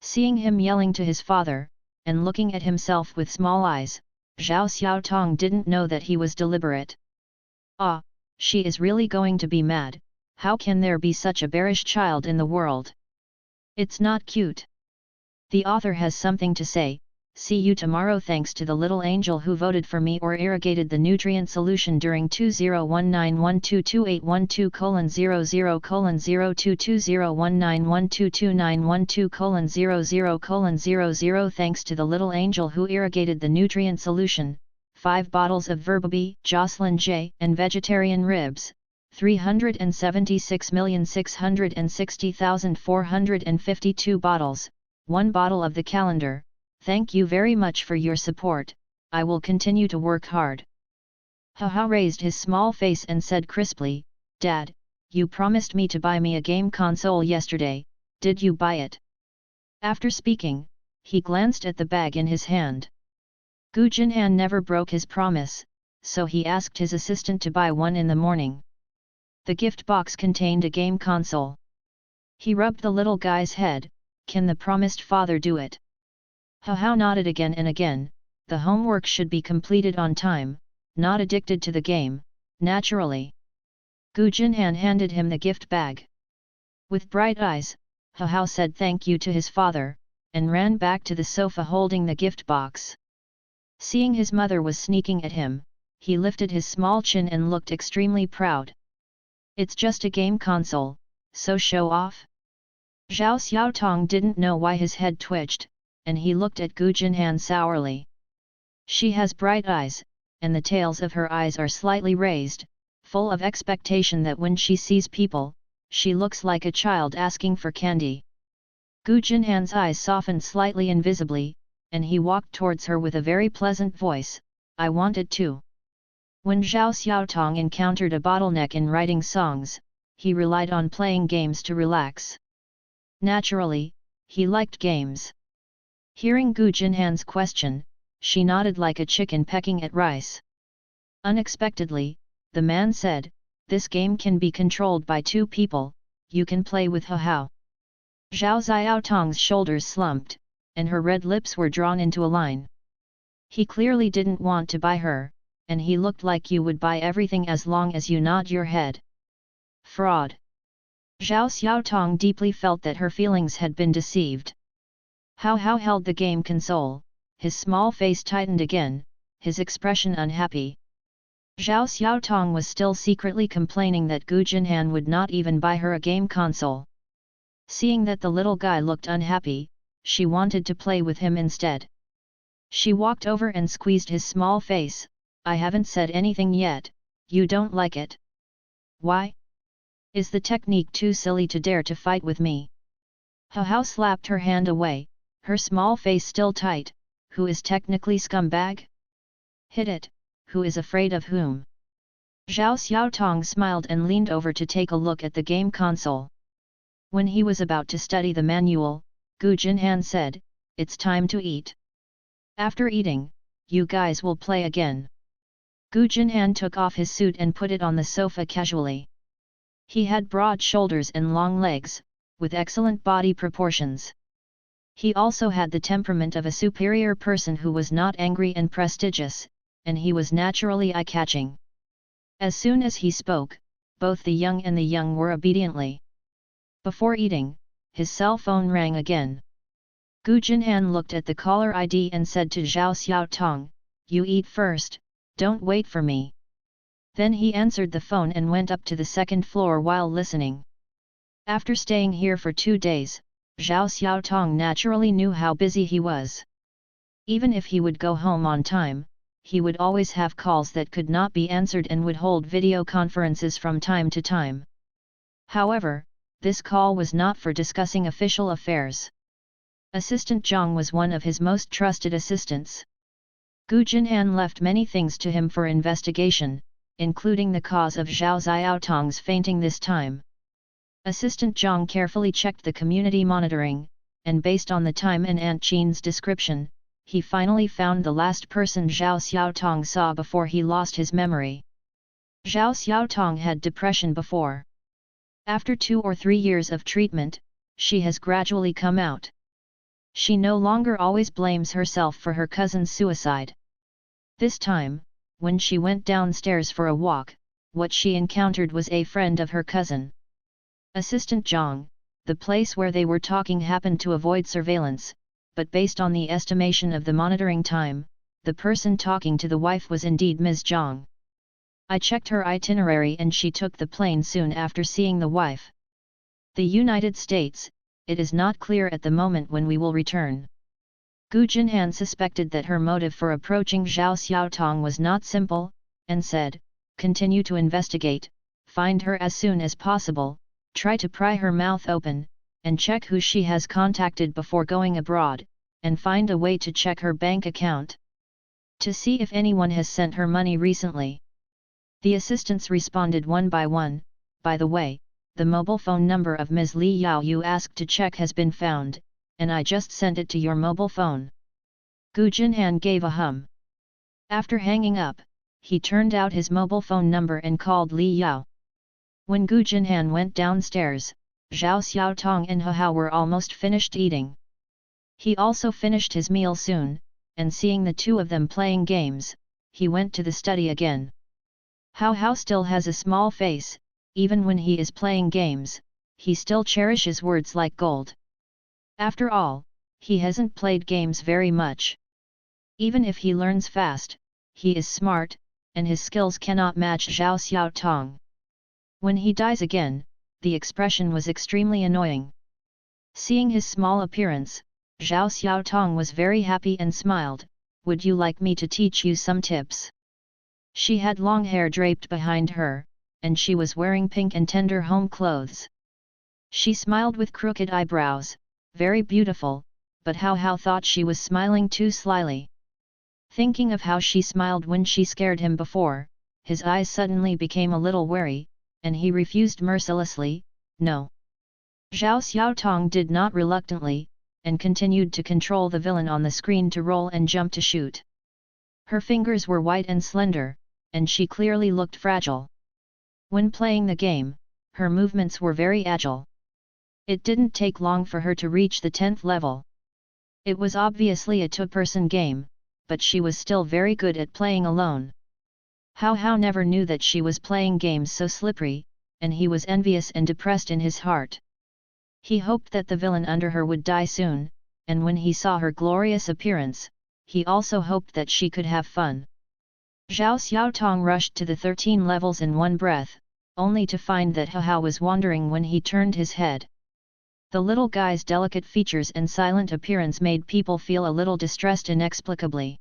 Seeing him yelling to his father, and looking at himself with small eyes, Zhao Xiaotong didn't know that he was deliberate. Ah, she is really going to be mad. How can there be such a bearish child in the world? It's not cute. The author has something to say. See you tomorrow. Thanks to the little angel who voted for me or irrigated the nutrient solution during 2019122812:00/00220191229122912:00/00. Thanks to the little angel who irrigated the nutrient solution, 5 bottles of Verbaby, Jocelyn J. and vegetarian ribs, 376,660,452 bottles, 1 bottle of the calendar. Thank you very much for your support, I will continue to work hard. Haha raised his small face and said crisply, Dad, you promised me to buy me a game console yesterday, did you buy it? After speaking, he glanced at the bag in his hand. Gu Jinhan never broke his promise, so he asked his assistant to buy one in the morning. The gift box contained a game console. He rubbed the little guy's head, can the promised father do it? Hao nodded again and again, the homework should be completed on time, not addicted to the game, naturally. Gu Jinhan handed him the gift bag. With bright eyes, Hao said thank you to his father, and ran back to the sofa holding the gift box. Seeing his mother was sneaking at him, he lifted his small chin and looked extremely proud. It's just a game console, so show off? Zhao Xiaotong didn't know why his head twitched, and he looked at Gu Jinhan sourly. She has bright eyes, and the tails of her eyes are slightly raised, full of expectation that when she sees people, she looks like a child asking for candy. Gu Jinhan's eyes softened slightly invisibly, and he walked towards her with a very pleasant voice, I wanted to. When Zhao Xiaotong encountered a bottleneck in writing songs, he relied on playing games to relax. Naturally, he liked games. Hearing Gu Jinhan's question, she nodded like a chicken pecking at rice. Unexpectedly, the man said, this game can be controlled by 2 people, you can play with Hao. Zhao Xiaotong's shoulders slumped, and her red lips were drawn into a line. He clearly didn't want to buy her, and he looked like you would buy everything as long as you nod your head. Fraud. Zhao Xiaotong deeply felt that her feelings had been deceived. Hao held the game console, his small face tightened again, his expression unhappy. Zhao Xiaotong was still secretly complaining that Gu Jinhan would not even buy her a game console. Seeing that the little guy looked unhappy, she wanted to play with him instead. She walked over and squeezed his small face, I haven't said anything yet, you don't like it. Why? Is the technique too silly to dare to fight with me? Hao slapped her hand away, her small face still tight, who is technically scumbag? Hit it, who is afraid of whom? Zhao Xiaotong smiled and leaned over to take a look at the game console. When he was about to study the manual, Gu Jinhan said, it's time to eat. After eating, you guys will play again. Gu Jinhan took off his suit and put it on the sofa casually. He had broad shoulders and long legs, with excellent body proportions. He also had the temperament of a superior person who was not angry and prestigious, and he was naturally eye-catching. As soon as he spoke, both the young and the young were obediently. Before eating, his cell phone rang again. Gu Jinhan looked at the caller ID and said to Zhao Xiaotong, you eat first, don't wait for me. Then he answered the phone and went up to the second floor while listening. After staying here for 2 days, Zhao Xiaotong naturally knew how busy he was. Even if he would go home on time, he would always have calls that could not be answered and would hold video conferences from time to time. However, this call was not for discussing official affairs. Assistant Zhang was one of his most trusted assistants. Gu Jinhan left many things to him for investigation, including the cause of Zhao Xiaotong's fainting this time. Assistant Zhang carefully checked the community monitoring, and based on the time and Aunt Qin's description, he finally found the last person Zhao Xiaotong saw before he lost his memory. Zhao Xiaotong had depression before. After 2 or 3 years of treatment, she has gradually come out. She no longer always blames herself for her cousin's suicide. This time, when she went downstairs for a walk, what she encountered was a friend of her cousin. Assistant Zhang, the place where they were talking happened to avoid surveillance, but based on the estimation of the monitoring time, the person talking to the wife was indeed Ms. Zhang. I checked her itinerary and she took the plane soon after seeing the wife. The United States, it is not clear at the moment when we will return. Gu Jinhan suspected that her motive for approaching Zhao Xiaotong was not simple, and said, "Continue to investigate, find her as soon as possible, try to pry her mouth open, and check who she has contacted before going abroad, and find a way to check her bank account. To see if anyone has sent her money recently." The assistants responded one by one. "By the way, the mobile phone number of Ms. Li Yao you asked to check has been found, and I just sent it to your mobile phone." Gu Jinhan gave a hum. After hanging up, he turned out his mobile phone number and called Li Yao. When Gu Jinhan went downstairs, Zhao Xiaotong and He Hao were almost finished eating. He also finished his meal soon, and seeing the two of them playing games, he went to the study again. He Hao still has a small face, even when he is playing games, he still cherishes words like gold. After all, he hasn't played games very much. Even if he learns fast, he is smart, and his skills cannot match Zhao Xiaotong. When he dies again, the expression was extremely annoying. Seeing his small appearance, Zhao Xiaotong was very happy and smiled. "Would you like me to teach you some tips?" She had long hair draped behind her, and she was wearing pink and tender home clothes. She smiled with crooked eyebrows, very beautiful, but He Hao thought she was smiling too slyly. Thinking of how she smiled when she scared him before, his eyes suddenly became a little wary, and he refused mercilessly, "No." Zhao Xiaotong did not reluctantly, and continued to control the villain on the screen to roll and jump to shoot. Her fingers were white and slender, and she clearly looked fragile. When playing the game, her movements were very agile. It didn't take long for her to reach the 10th level. It was obviously a two-person game, but she was still very good at playing alone. He Hao never knew that she was playing games so slippery, and he was envious and depressed in his heart. He hoped that the villain under her would die soon, and when he saw her glorious appearance, he also hoped that she could have fun. Zhao Xiaotong rushed to the 13 levels in one breath, only to find that He Hao was wandering when he turned his head. The little guy's delicate features and silent appearance made people feel a little distressed inexplicably.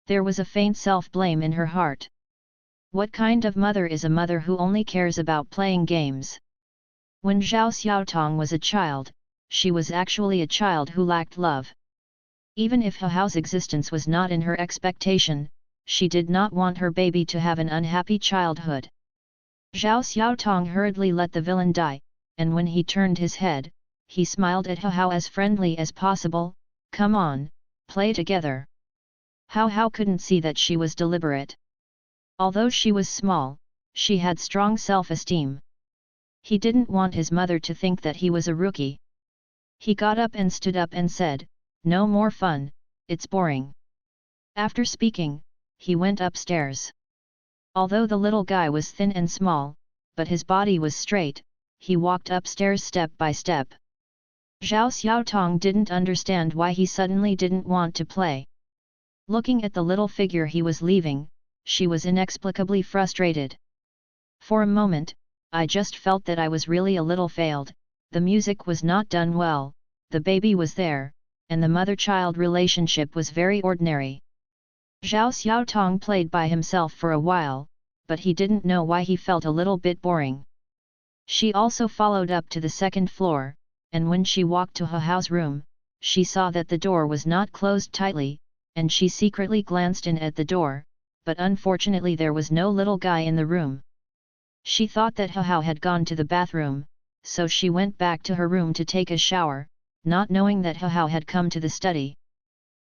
There was a faint self-blame in her heart. What kind of mother is a mother who only cares about playing games? When Zhao Xiaotong was a child, she was actually a child who lacked love. Even if He Hao's existence was not in her expectation, she did not want her baby to have an unhappy childhood. Zhao Xiaotong hurriedly let the villain die, and when he turned his head, he smiled at He Hao as friendly as possible. "Come on, play together." He Hao couldn't see that she was deliberate. Although she was small, she had strong self-esteem. He didn't want his mother to think that he was a rookie. He got up and stood up and said, "No more fun, it's boring." After speaking, he went upstairs. Although the little guy was thin and small, but his body was straight, he walked upstairs step by step. Zhao Xiaotong didn't understand why he suddenly didn't want to play. Looking at the little figure he was leaving, she was inexplicably frustrated. "For a moment, I just felt that I was really a little failed, the music was not done well, the baby was there, and the mother-child relationship was very ordinary." Zhao Xiaotong played by himself for a while, but he didn't know why he felt a little bit boring. She also followed up to the second floor, and when she walked to He Hao's room, she saw that the door was not closed tightly, and she secretly glanced in at the door, but unfortunately there was no little guy in the room. She thought that He Hao had gone to the bathroom, so she went back to her room to take a shower, not knowing that He Hao had come to the study.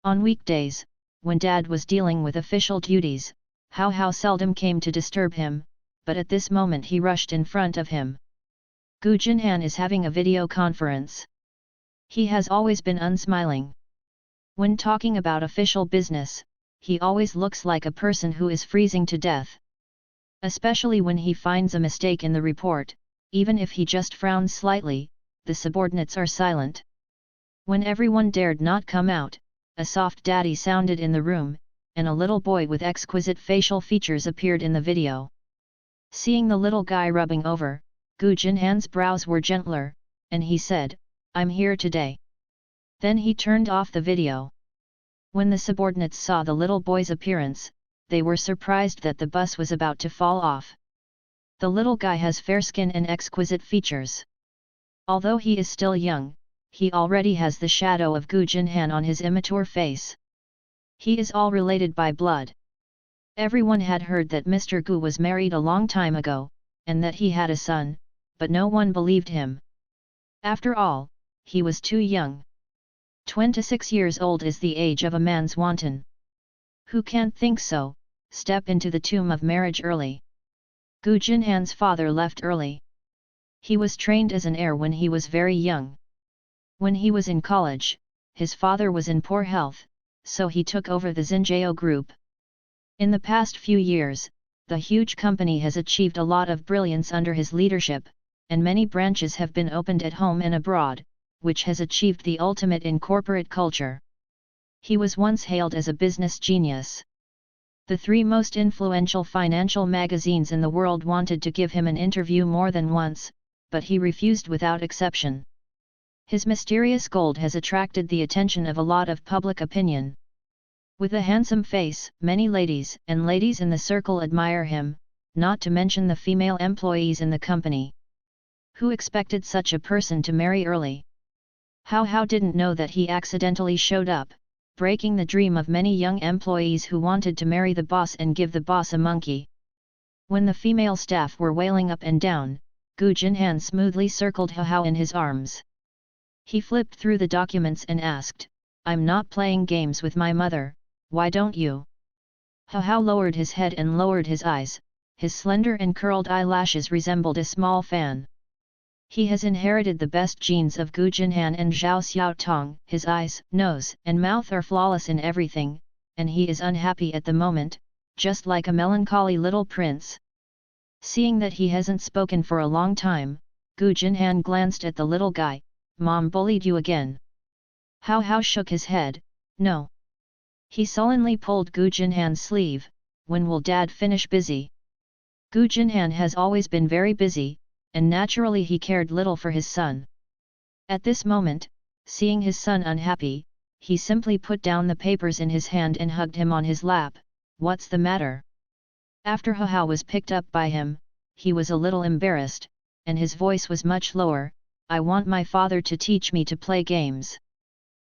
On weekdays, when Dad was dealing with official duties, He Hao seldom came to disturb him, but at this moment he rushed in front of him. Gu Jinhan is having a video conference. He has always been unsmiling. When talking about official business, he always looks like a person who is freezing to death. Especially when he finds a mistake in the report, even if he just frowns slightly, the subordinates are silent. When everyone dared not come out, a soft daddy sounded in the room, and a little boy with exquisite facial features appeared in the video. Seeing the little guy rubbing over, Gu Jinhan's brows were gentler, and he said, "I'm here today." Then he turned off the video. When the subordinates saw the little boy's appearance, they were surprised that the bus was about to fall off. The little guy has fair skin and exquisite features. Although he is still young, he already has the shadow of Gu Jinhan on his immature face. He is all related by blood. Everyone had heard that Mr. Gu was married a long time ago, and that he had a son, but no one believed him. After all, he was too young. 26 years old is the age of a man's wanton. Who can't think so, step into the tomb of marriage early. Gu Jinhan's father left early. He was trained as an heir when he was very young. When he was in college, his father was in poor health, so he took over the Xinjiao group. In the past few years, the huge company has achieved a lot of brilliance under his leadership, and many branches have been opened at home and abroad, which has achieved the ultimate in corporate culture. He was once hailed as a business genius. The 3 most influential financial magazines in the world wanted to give him an interview more than once, but he refused without exception. His mysterious gold has attracted the attention of a lot of public opinion. With a handsome face, many ladies and ladies in the circle admire him, not to mention the female employees in the company. Who expected such a person to marry early? How didn't know that he accidentally showed up, breaking the dream of many young employees who wanted to marry the boss and give the boss a monkey. When the female staff were wailing up and down, Gu Jinhan smoothly circled Hao in his arms. He flipped through the documents and asked, "I'm not playing games with my mother, why don't you?" Hao lowered his head and lowered his eyes, his slender and curled eyelashes resembled a small fan. He has inherited the best genes of Gu Jinhan and Zhao Xiaotong, his eyes, nose and mouth are flawless in everything, and he is unhappy at the moment, just like a melancholy little prince. Seeing that he hasn't spoken for a long time, Gu Jinhan glanced at the little guy. "Mom bullied you again?" Hao shook his head, "No." He sullenly pulled Gu Jinhan's sleeve, "When will Dad finish busy?" Gu Jinhan has always been very busy, and naturally he cared little for his son. At this moment, seeing his son unhappy, he simply put down the papers in his hand and hugged him on his lap. "What's the matter?" After Hao was picked up by him, he was a little embarrassed, and his voice was much lower. "I want my father to teach me to play games."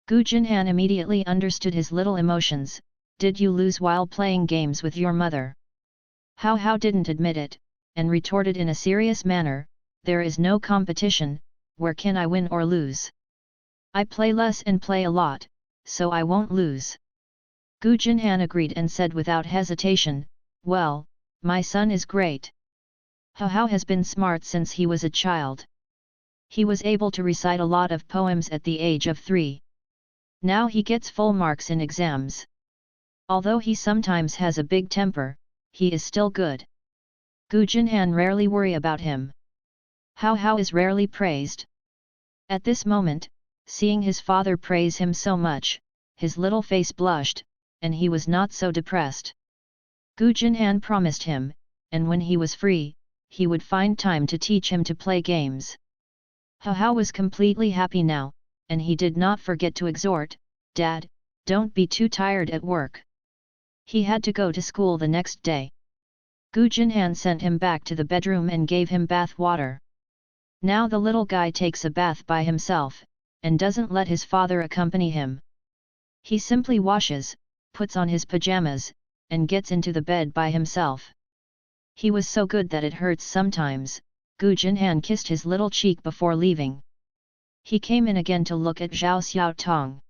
Gu Jinhan immediately understood his little emotions. "Did you lose while playing games with your mother?" Hao didn't admit it, and retorted in a serious manner, "There is no competition, where can I win or lose? I play less and play a lot, so I won't lose." Gu Jinhan agreed and said without hesitation, "Well, my son is great. Hao has been smart since he was a child. He was able to recite a lot of poems at the age of 3. Now he gets full marks in exams. Although he sometimes has a big temper, he is still good." Gu Jinhan rarely worry about him. Hao is rarely praised. At this moment, seeing his father praise him so much, his little face blushed, and he was not so depressed. Gu Jinhan promised him, and when he was free, he would find time to teach him to play games. Hao was completely happy now, and he did not forget to exhort, "Dad, don't be too tired at work." He had to go to school the next day. Gu Jinhan sent him back to the bedroom and gave him bath water. Now the little guy takes a bath by himself, and doesn't let his father accompany him. He simply washes, puts on his pajamas, and gets into the bed by himself. He was so good that it hurts sometimes. Gu Jinhan kissed his little cheek before leaving. He came in again to look at Zhao Xiaotong.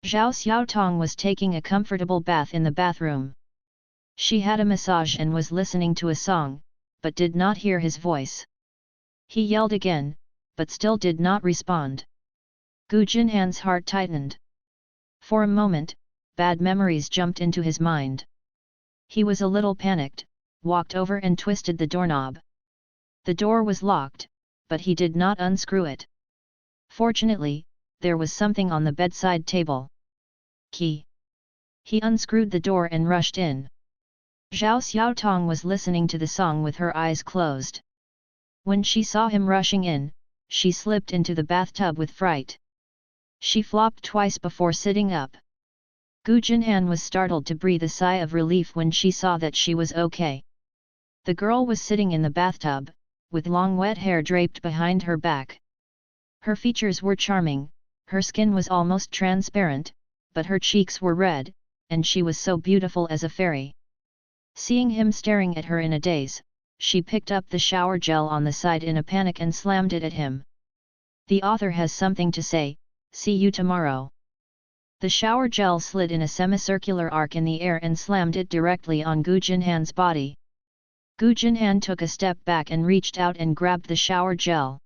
Zhao Xiaotong was taking a comfortable bath in the bathroom. She had a massage and was listening to a song, but did not hear his voice. He yelled again, but still did not respond. Gu Jinhan's heart tightened. For a moment, bad memories jumped into his mind. He was a little panicked, walked over and twisted the doorknob. The door was locked, but he did not unscrew it. Fortunately, there was something on the bedside table. Key. He unscrewed the door and rushed in. Zhao Xiaotong was listening to the song with her eyes closed. When she saw him rushing in, she slipped into the bathtub with fright. She flopped twice before sitting up. Gu Jinhan was startled to breathe a sigh of relief when she saw that she was okay. The girl was sitting in the bathtub, with long wet hair draped behind her back. Her features were charming, her skin was almost transparent, but her cheeks were red, and she was so beautiful as a fairy. Seeing him staring at her in a daze, she picked up the shower gel on the side in a panic and slammed it at him. The author has something to say, see you tomorrow. The shower gel slid in a semicircular arc in the air and slammed it directly on Gu Jinhan's body. Gu Jinhan took a step back and reached out and grabbed the shower gel.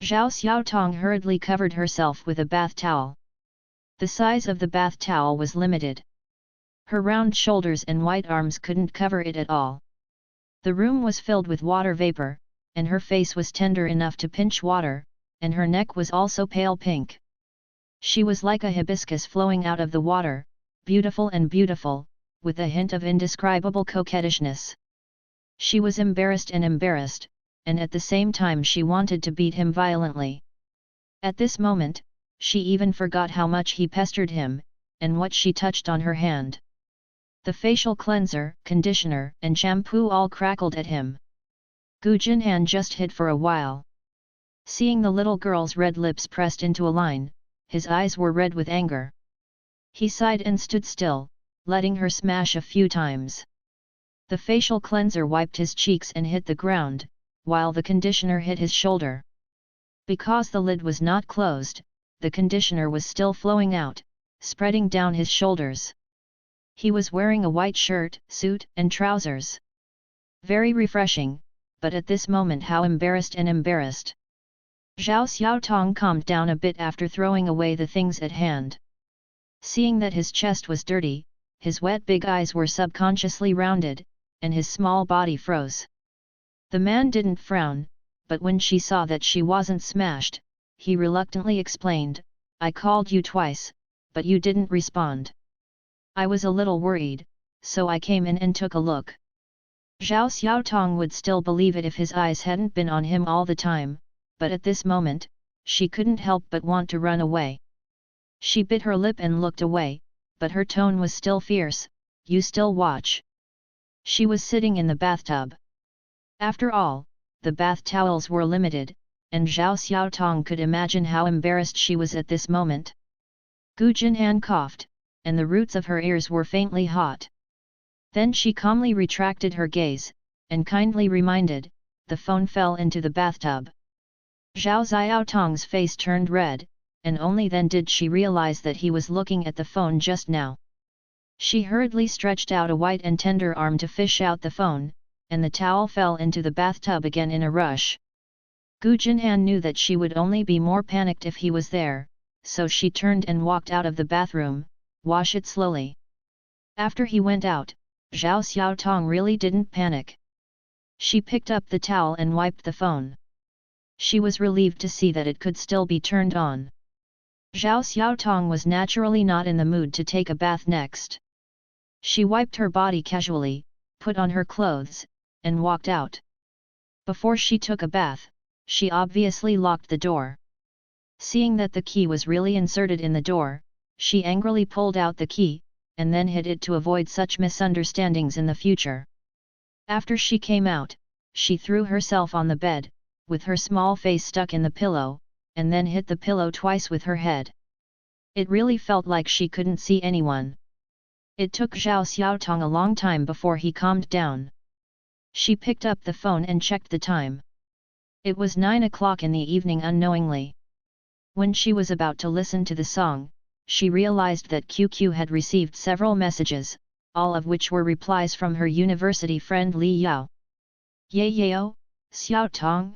Zhao Xiaotong hurriedly covered herself with a bath towel. The size of the bath towel was limited. Her round shoulders and white arms couldn't cover it at all. The room was filled with water vapor, and her face was tender enough to pinch water, and her neck was also pale pink. She was like a hibiscus flowing out of the water, beautiful and beautiful, with a hint of indescribable coquettishness. She was embarrassed, and at the same time she wanted to beat him violently. At this moment, she even forgot how much he pestered him, and what she touched on her hand. The facial cleanser, conditioner, and shampoo all crackled at him. Gu Jinhan just hid for a while. Seeing the little girl's red lips pressed into a line, his eyes were red with anger. He sighed and stood still, letting her smash a few times. The facial cleanser wiped his cheeks and hit the ground, while the conditioner hit his shoulder. Because the lid was not closed, the conditioner was still flowing out, spreading down his shoulders. He was wearing a white shirt, suit, and trousers. Very refreshing, but at this moment how embarrassed. Zhao Xiaotong calmed down a bit after throwing away the things at hand. Seeing that his chest was dirty, his wet big eyes were subconsciously rounded, and his small body froze. The man didn't frown, but when she saw that she wasn't smashed, he reluctantly explained, I called you twice, but you didn't respond. I was a little worried, so I came in and took a look. Zhao Xiaotong would still believe it if his eyes hadn't been on him all the time, but at this moment, she couldn't help but want to run away. She bit her lip and looked away, but her tone was still fierce, you still watch. She was sitting in the bathtub. After all, the bath towels were limited, and Zhao Xiaotong could imagine how embarrassed she was at this moment. Gu Jinhan coughed, and the roots of her ears were faintly hot. Then she calmly retracted her gaze, and kindly reminded, the phone fell into the bathtub. Zhao Xiaotong's face turned red, and only then did she realize that he was looking at the phone just now. She hurriedly stretched out a white and tender arm to fish out the phone, and the towel fell into the bathtub again in a rush. Gu Jinhan knew that she would only be more panicked if he was there, so she turned and walked out of the bathroom, wash it slowly. After he went out, Zhao Xiaotong really didn't panic. She picked up the towel and wiped the phone. She was relieved to see that it could still be turned on. Zhao Xiaotong was naturally not in the mood to take a bath next. She wiped her body casually, put on her clothes, and walked out. Before she took a bath, she obviously locked the door. Seeing that the key was really inserted in the door, she angrily pulled out the key, and then hid it to avoid such misunderstandings in the future. After she came out, she threw herself on the bed, with her small face stuck in the pillow, and then hit the pillow twice with her head. It really felt like she couldn't see anyone. It took Zhao Xiaotong a long time before he calmed down. She picked up the phone and checked the time. It was 9 o'clock in the evening unknowingly. When she was about to listen to the song, she realized that QQ had received several messages, all of which were replies from her university friend Li Yao. Yao, Xiaotong?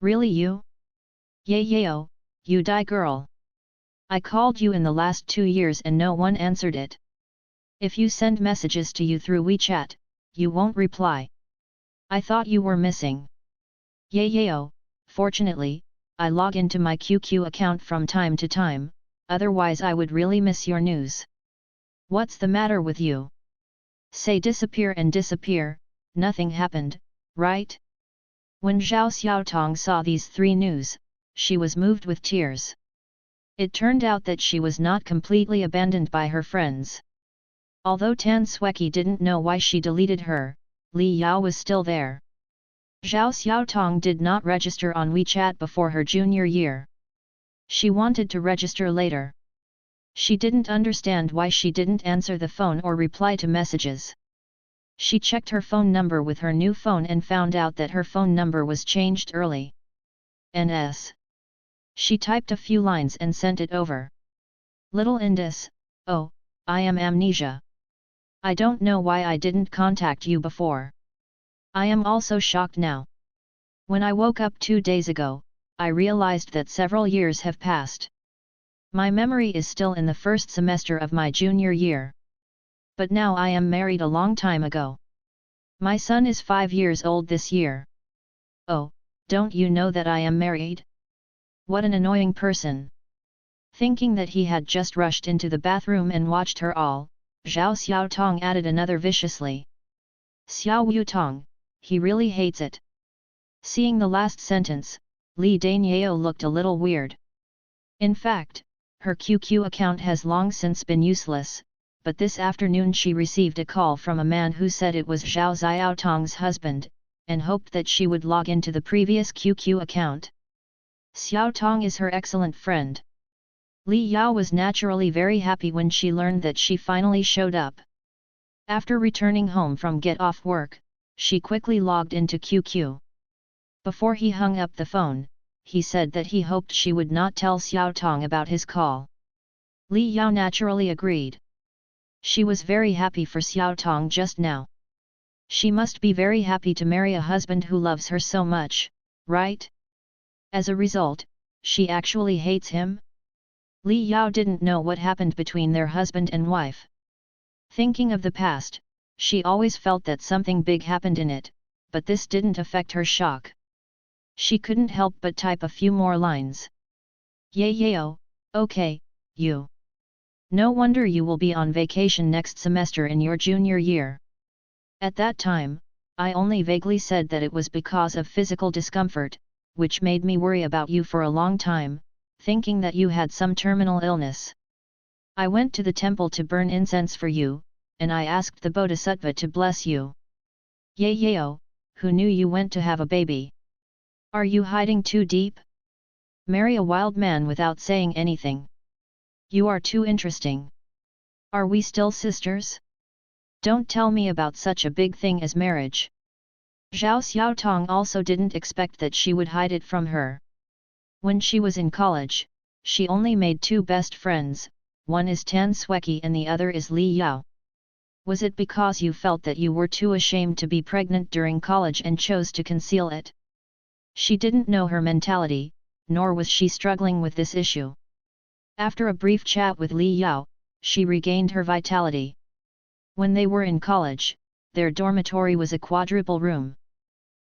Really you? Yao, you die girl. I called you in the last 2 years and no one answered it. If you send messages to you through WeChat, you won't reply. I thought you were missing. Yao, fortunately, I log into my QQ account from time to time, otherwise I would really miss your news. What's the matter with you? Say disappear and disappear, nothing happened, right? When Zhao Xiaotong saw these 3 news, she was moved with tears. It turned out that she was not completely abandoned by her friends. Although Tan Sweki didn't know why she deleted her, Li Yao was still there. Zhao Xiaotong did not register on WeChat before her junior year. She wanted to register later. She didn't understand why she didn't answer the phone or reply to messages. She checked her phone number with her new phone and found out that her phone number was changed early. NS. She typed a few lines and sent it over. Little Indus, oh, I am amnesia. I don't know why I didn't contact you before. I am also shocked now. When I woke up 2 days ago, I realized that several years have passed. My memory is still in the first semester of my junior year. But now I am married a long time ago. My son is 5 years old this year. Oh, don't you know that I am married? What an annoying person. Thinking that he had just rushed into the bathroom and watched her all, Zhao Xiaotong added another viciously. Xiao Wutong, he really hates it. Seeing the last sentence, Li Danyao looked a little weird. In fact, her QQ account has long since been useless, but this afternoon she received a call from a man who said it was Zhao Xiaotong's husband, and hoped that she would log into the previous QQ account. Xiaotong is her excellent friend. Li Yao was naturally very happy when she learned that she finally showed up. After returning home from get off work, she quickly logged into QQ. Before he hung up the phone, he said that he hoped she would not tell Xiaotong about his call. Li Yao naturally agreed. She was very happy for Xiaotong just now. She must be very happy to marry a husband who loves her so much, right? As a result, she actually hates him? Li Yao didn't know what happened between their husband and wife. Thinking of the past, she always felt that something big happened in it, but this didn't affect her shock. She couldn't help but type a few more lines. Yao, okay, you. No wonder you will be on vacation next semester in your junior year. At that time, I only vaguely said that it was because of physical discomfort, which made me worry about you for a long time, thinking that you had some terminal illness. I went to the temple to burn incense for you, and I asked the Bodhisattva to bless you. Yao, who knew you went to have a baby? Are you hiding too deep? Marry a wild man without saying anything. You are too interesting. Are we still sisters? Don't tell me about such a big thing as marriage. Zhao Xiaotong also didn't expect that she would hide it from her. When she was in college, she only made 2 best friends, one is Tan Sweki and the other is Li Yao. Was it because you felt that you were too ashamed to be pregnant during college and chose to conceal it? She didn't know her mentality, nor was she struggling with this issue. After a brief chat with Li Yao, she regained her vitality. When they were in college, their dormitory was a quadruple room.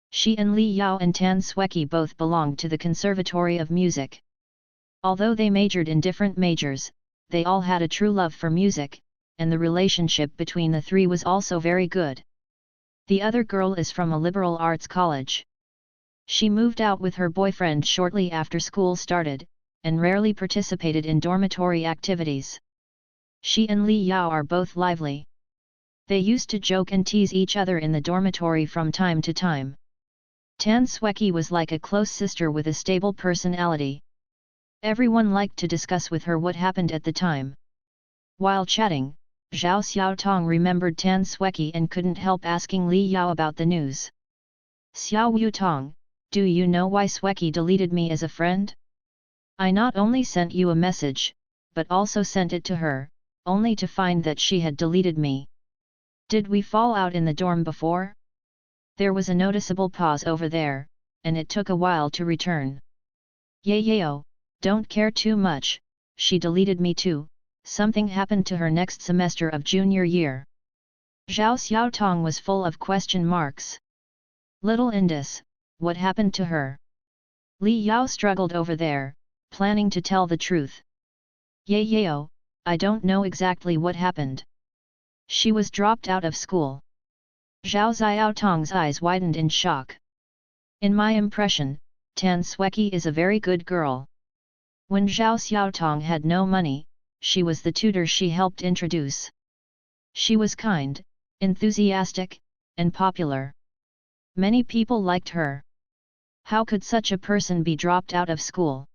She and Li Yao and Tan Sweki both belonged to the Conservatory of Music. Although they majored in different majors, they all had a true love for music, and the relationship between the three was also very good. The other girl is from a liberal arts college. She moved out with her boyfriend shortly after school started, and rarely participated in dormitory activities. She and Li Yao are both lively. They used to joke and tease each other in the dormitory from time to time. Tan Sweki was like a close sister with a stable personality. Everyone liked to discuss with her what happened at the time. While chatting, Zhao Xiaotong remembered Tan Sweki and couldn't help asking Li Yao about the news. Xiao Wutong, do you know why Sweki deleted me as a friend? I not only sent you a message, but also sent it to her, only to find that she had deleted me. Did we fall out in the dorm before? There was a noticeable pause over there, and it took a while to return. Yao, don't care too much, she deleted me too, something happened to her next semester of junior year. Zhao Xiaotong was full of question marks. Little Indus, what happened to her? Li Yao struggled over there, planning to tell the truth. Yao, I don't know exactly what happened. She was dropped out of school. Zhao Xiaotong's eyes widened in shock. In my impression, Tan Sweki is a very good girl. When Zhao Xiaotong had no money, she was the tutor she helped introduce. She was kind, enthusiastic, and popular. Many people liked her. How could such a person be dropped out of school?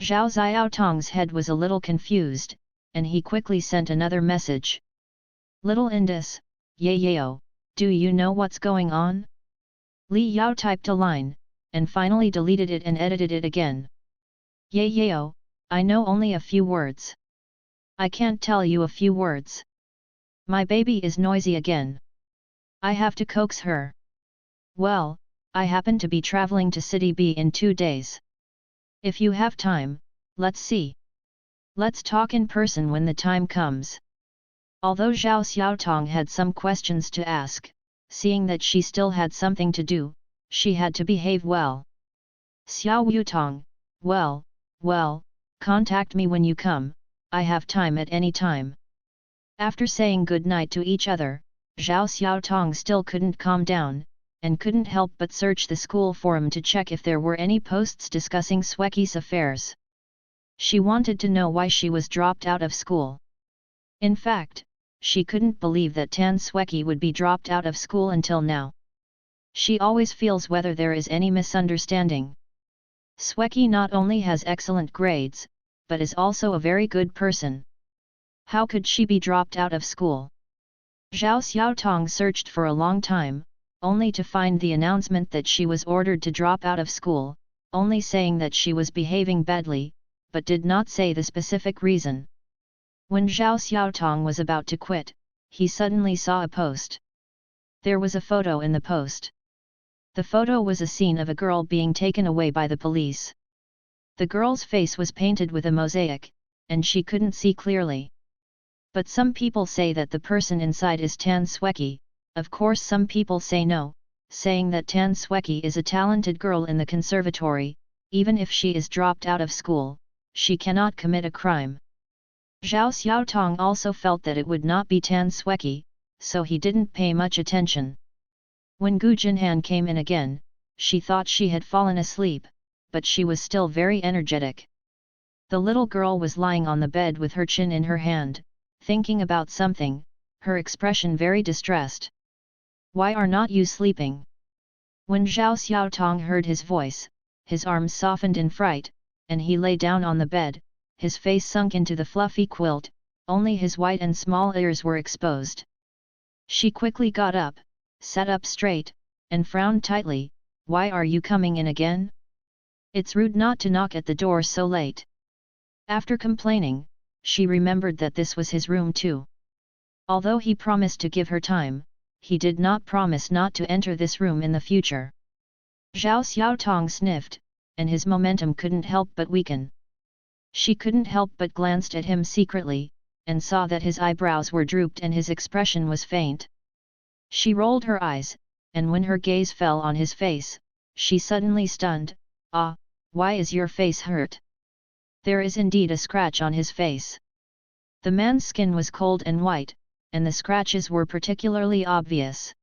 Zhao Xiaotong's head was a little confused, and he quickly sent another message. Little Indus, Yao, do you know what's going on? Li Yao typed a line, and finally deleted it and edited it again. Yao, I know only a few words. I can't tell you a few words. My baby is noisy again. I have to coax her. Well, I happen to be traveling to City B in 2 days. If you have time, let's see. Let's talk in person when the time comes. Although Zhao Xiaotong had some questions to ask, seeing that she still had something to do, she had to behave well. Xiao Wutong, well, contact me when you come, I have time at any time. After saying good night to each other, Zhao Xiaotong still couldn't calm down, and couldn't help but search the school forum to check if there were any posts discussing Sweki's affairs. She wanted to know why she was dropped out of school. In fact, she couldn't believe that Tan Sweki would be dropped out of school until now. She always feels whether there is any misunderstanding. Sweki not only has excellent grades, but is also a very good person. How could she be dropped out of school? Zhao Xiaotong searched for a long time, only to find the announcement that she was ordered to drop out of school, only saying that she was behaving badly, but did not say the specific reason. When Zhao Xiaotong was about to quit, he suddenly saw a post. There was a photo in the post. The photo was a scene of a girl being taken away by the police. The girl's face was painted with a mosaic, and she couldn't see clearly. But some people say that the person inside is Tan Sweki. Of course some people say no, saying that Tan Sweki is a talented girl in the conservatory, even if she is dropped out of school, she cannot commit a crime. Zhao Xiaotong also felt that it would not be Tan Sweki, so he didn't pay much attention. When Gu Jinhan came in again, she thought she had fallen asleep, but she was still very energetic. The little girl was lying on the bed with her chin in her hand, thinking about something, her expression very distressed. Why are not you sleeping? When Zhao Xiaotong heard his voice, his arms softened in fright, and he lay down on the bed, his face sunk into the fluffy quilt, only his white and small ears were exposed. She quickly got up, sat up straight, and frowned tightly. Why are you coming in again? It's rude not to knock at the door so late. After complaining, she remembered that this was his room too. Although he promised to give her time, he did not promise not to enter this room in the future. Zhao Xiaotong sniffed, and his momentum couldn't help but weaken. She couldn't help but glanced at him secretly, and saw that his eyebrows were drooped and his expression was faint. She rolled her eyes, and when her gaze fell on his face, she suddenly stunned. Ah, why is your face hurt? There is indeed a scratch on his face. The man's skin was cold and white, and the scratches were particularly obvious.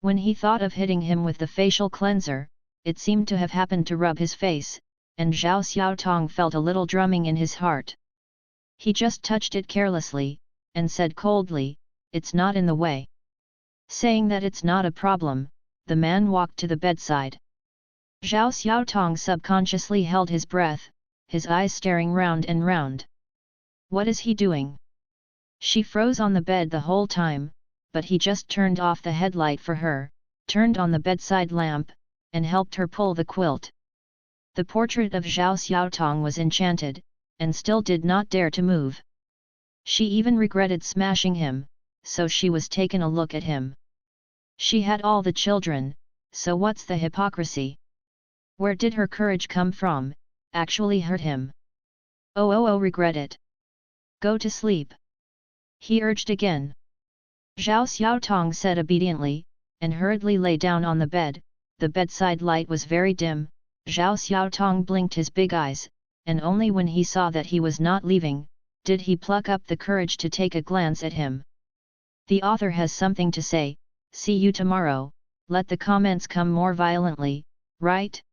When he thought of hitting him with the facial cleanser, it seemed to have happened to rub his face, and Zhao Xiaotong felt a little drumming in his heart. He just touched it carelessly, and said coldly, "It's not in the way." Saying that it's not a problem, the man walked to the bedside. Zhao Xiaotong subconsciously held his breath, his eyes staring round and round. What is he doing? She froze on the bed the whole time, but he just turned off the headlight for her, turned on the bedside lamp, and helped her pull the quilt. The portrait of Zhao Xiaotong was enchanted, and still did not dare to move. She even regretted smashing him, so she was taken a look at him. She had all the children, so what's the hypocrisy? Where did her courage come from, actually hurt him? Oh, regret it. Go to sleep. He urged again. Zhao Xiaotong said obediently, and hurriedly lay down on the bed. The bedside light was very dim. Zhao Xiaotong blinked his big eyes, and only when he saw that he was not leaving, did he pluck up the courage to take a glance at him. The author has something to say. See you tomorrow. Let the comments come more violently, right?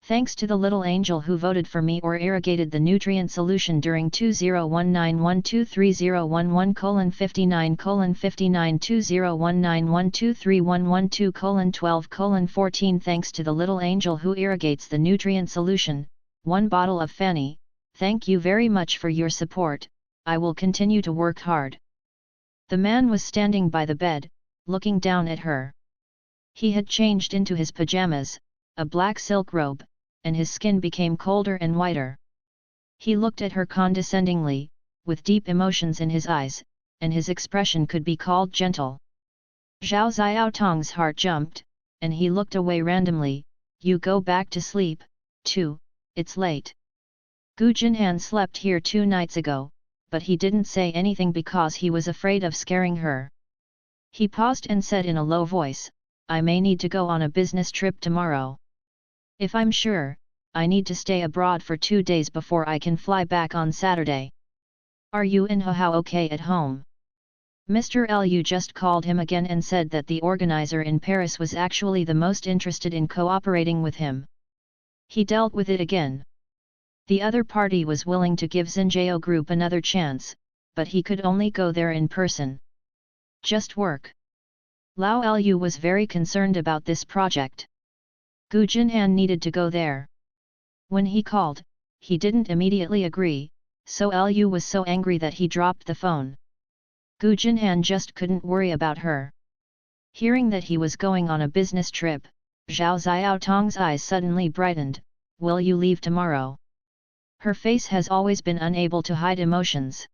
Thanks to the little angel who voted for me or irrigated the nutrient solution during 2019-1230111:59:2019-2019-1231112:12:14. Thanks to the little angel who irrigates the nutrient solution, 1 bottle of Fanny. Thank you very much for your support. I will continue to work hard. The man was standing by the bed, looking down at her. He had changed into his pajamas, a black silk robe, and his skin became colder and whiter. He looked at her condescendingly, with deep emotions in his eyes, and his expression could be called gentle. Zhao Xiaotong's heart jumped, and he looked away randomly. You go back to sleep, too, it's late. Gu Jinhan slept here 2 nights ago, but he didn't say anything because he was afraid of scaring her. He paused and said in a low voice, I may need to go on a business trip tomorrow. If I'm sure, I need to stay abroad for 2 days before I can fly back on Saturday. Are you and Hao okay at home? Mr. Liu just called him again and said that the organizer in Paris was actually the most interested in cooperating with him. He dealt with it again. The other party was willing to give Xinjiao Group another chance, but he could only go there in person. Just work. Lao Liu was very concerned about this project. Gu Jinhan needed to go there. When he called, he didn't immediately agree, so Liu was so angry that he dropped the phone. Gu Jinhan just couldn't worry about her. Hearing that he was going on a business trip, Zhao Xiaotong's eyes suddenly brightened. Will you leave tomorrow? Her face has always been unable to hide emotions.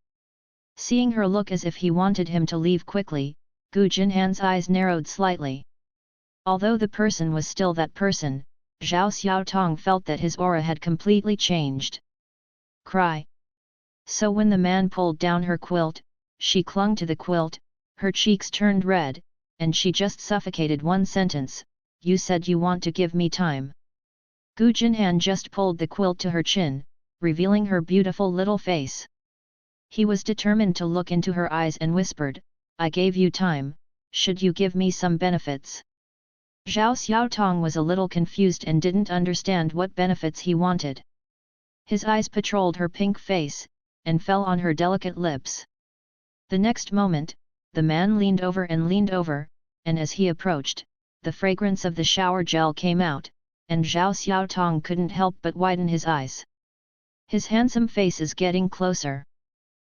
Seeing her look as if he wanted him to leave quickly, Gu Jinhan's eyes narrowed slightly. Although the person was still that person, Zhao Xiaotong felt that his aura had completely changed. Cry. So when the man pulled down her quilt, she clung to the quilt, her cheeks turned red, and she just suffocated one sentence, you said you want to give me time. Gu Jinhan just pulled the quilt to her chin, revealing her beautiful little face. He was determined to look into her eyes and whispered, I gave you time, should you give me some benefits? Zhao Xiaotong was a little confused and didn't understand what benefits he wanted. His eyes patrolled her pink face, and fell on her delicate lips. The next moment, the man leaned over, and as he approached, the fragrance of the shower gel came out, and Zhao Xiaotong couldn't help but widen his eyes. His handsome face is getting closer.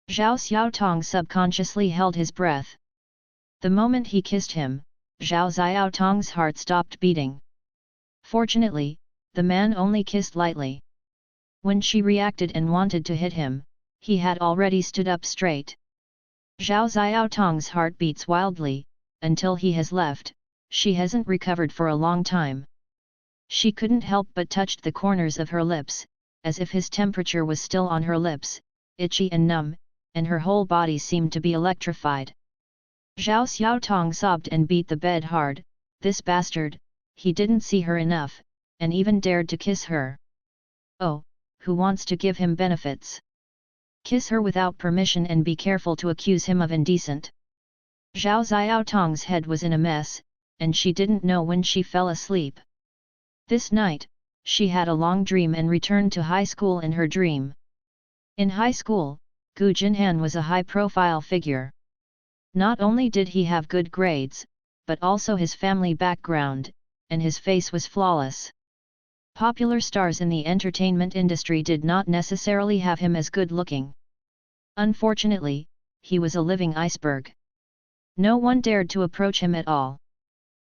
Zhao Xiaotong subconsciously held his breath. The moment he kissed him, Zhao Xiaotong's heart stopped beating. Fortunately, the man only kissed lightly. When she reacted and wanted to hit him, he had already stood up straight. Zhao Xiaotong's heart beats wildly. Until he has left, she hasn't recovered for a long time. She couldn't help but touched the corners of her lips, as if his temperature was still on her lips, itchy and numb, and her whole body seemed to be electrified. Zhao Xiaotong sobbed and beat the bed hard. This bastard, he didn't see her enough, and even dared to kiss her. Oh, who wants to give him benefits? Kiss her without permission and be careful to accuse him of indecent. Zhao Xiaotong's head was in a mess, and she didn't know when she fell asleep. This night, she had a long dream and returned to high school in her dream. In high school, Gu Jinhan was a high-profile figure. Not only did he have good grades, but also his family background, and his face was flawless. Popular stars in the entertainment industry did not necessarily have him as good-looking. Unfortunately, he was a living iceberg. No one dared to approach him at all.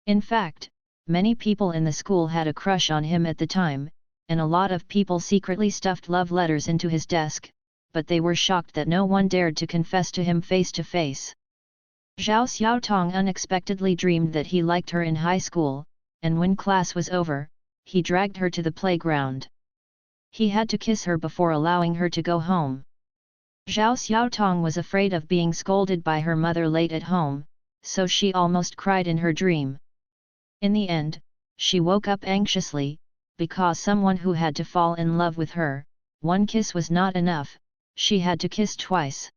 In fact, many people in the school had a crush on him at the time, and a lot of people secretly stuffed love letters into his desk, but they were shocked that no one dared to confess to him face to face. Zhao Xiaotong unexpectedly dreamed that he liked her in high school, and when class was over, he dragged her to the playground. He had to kiss her before allowing her to go home. Zhao Xiaotong was afraid of being scolded by her mother late at home, so she almost cried in her dream. In the end, she woke up anxiously, because someone who had to fall in love with her, one kiss was not enough, she had to kiss twice.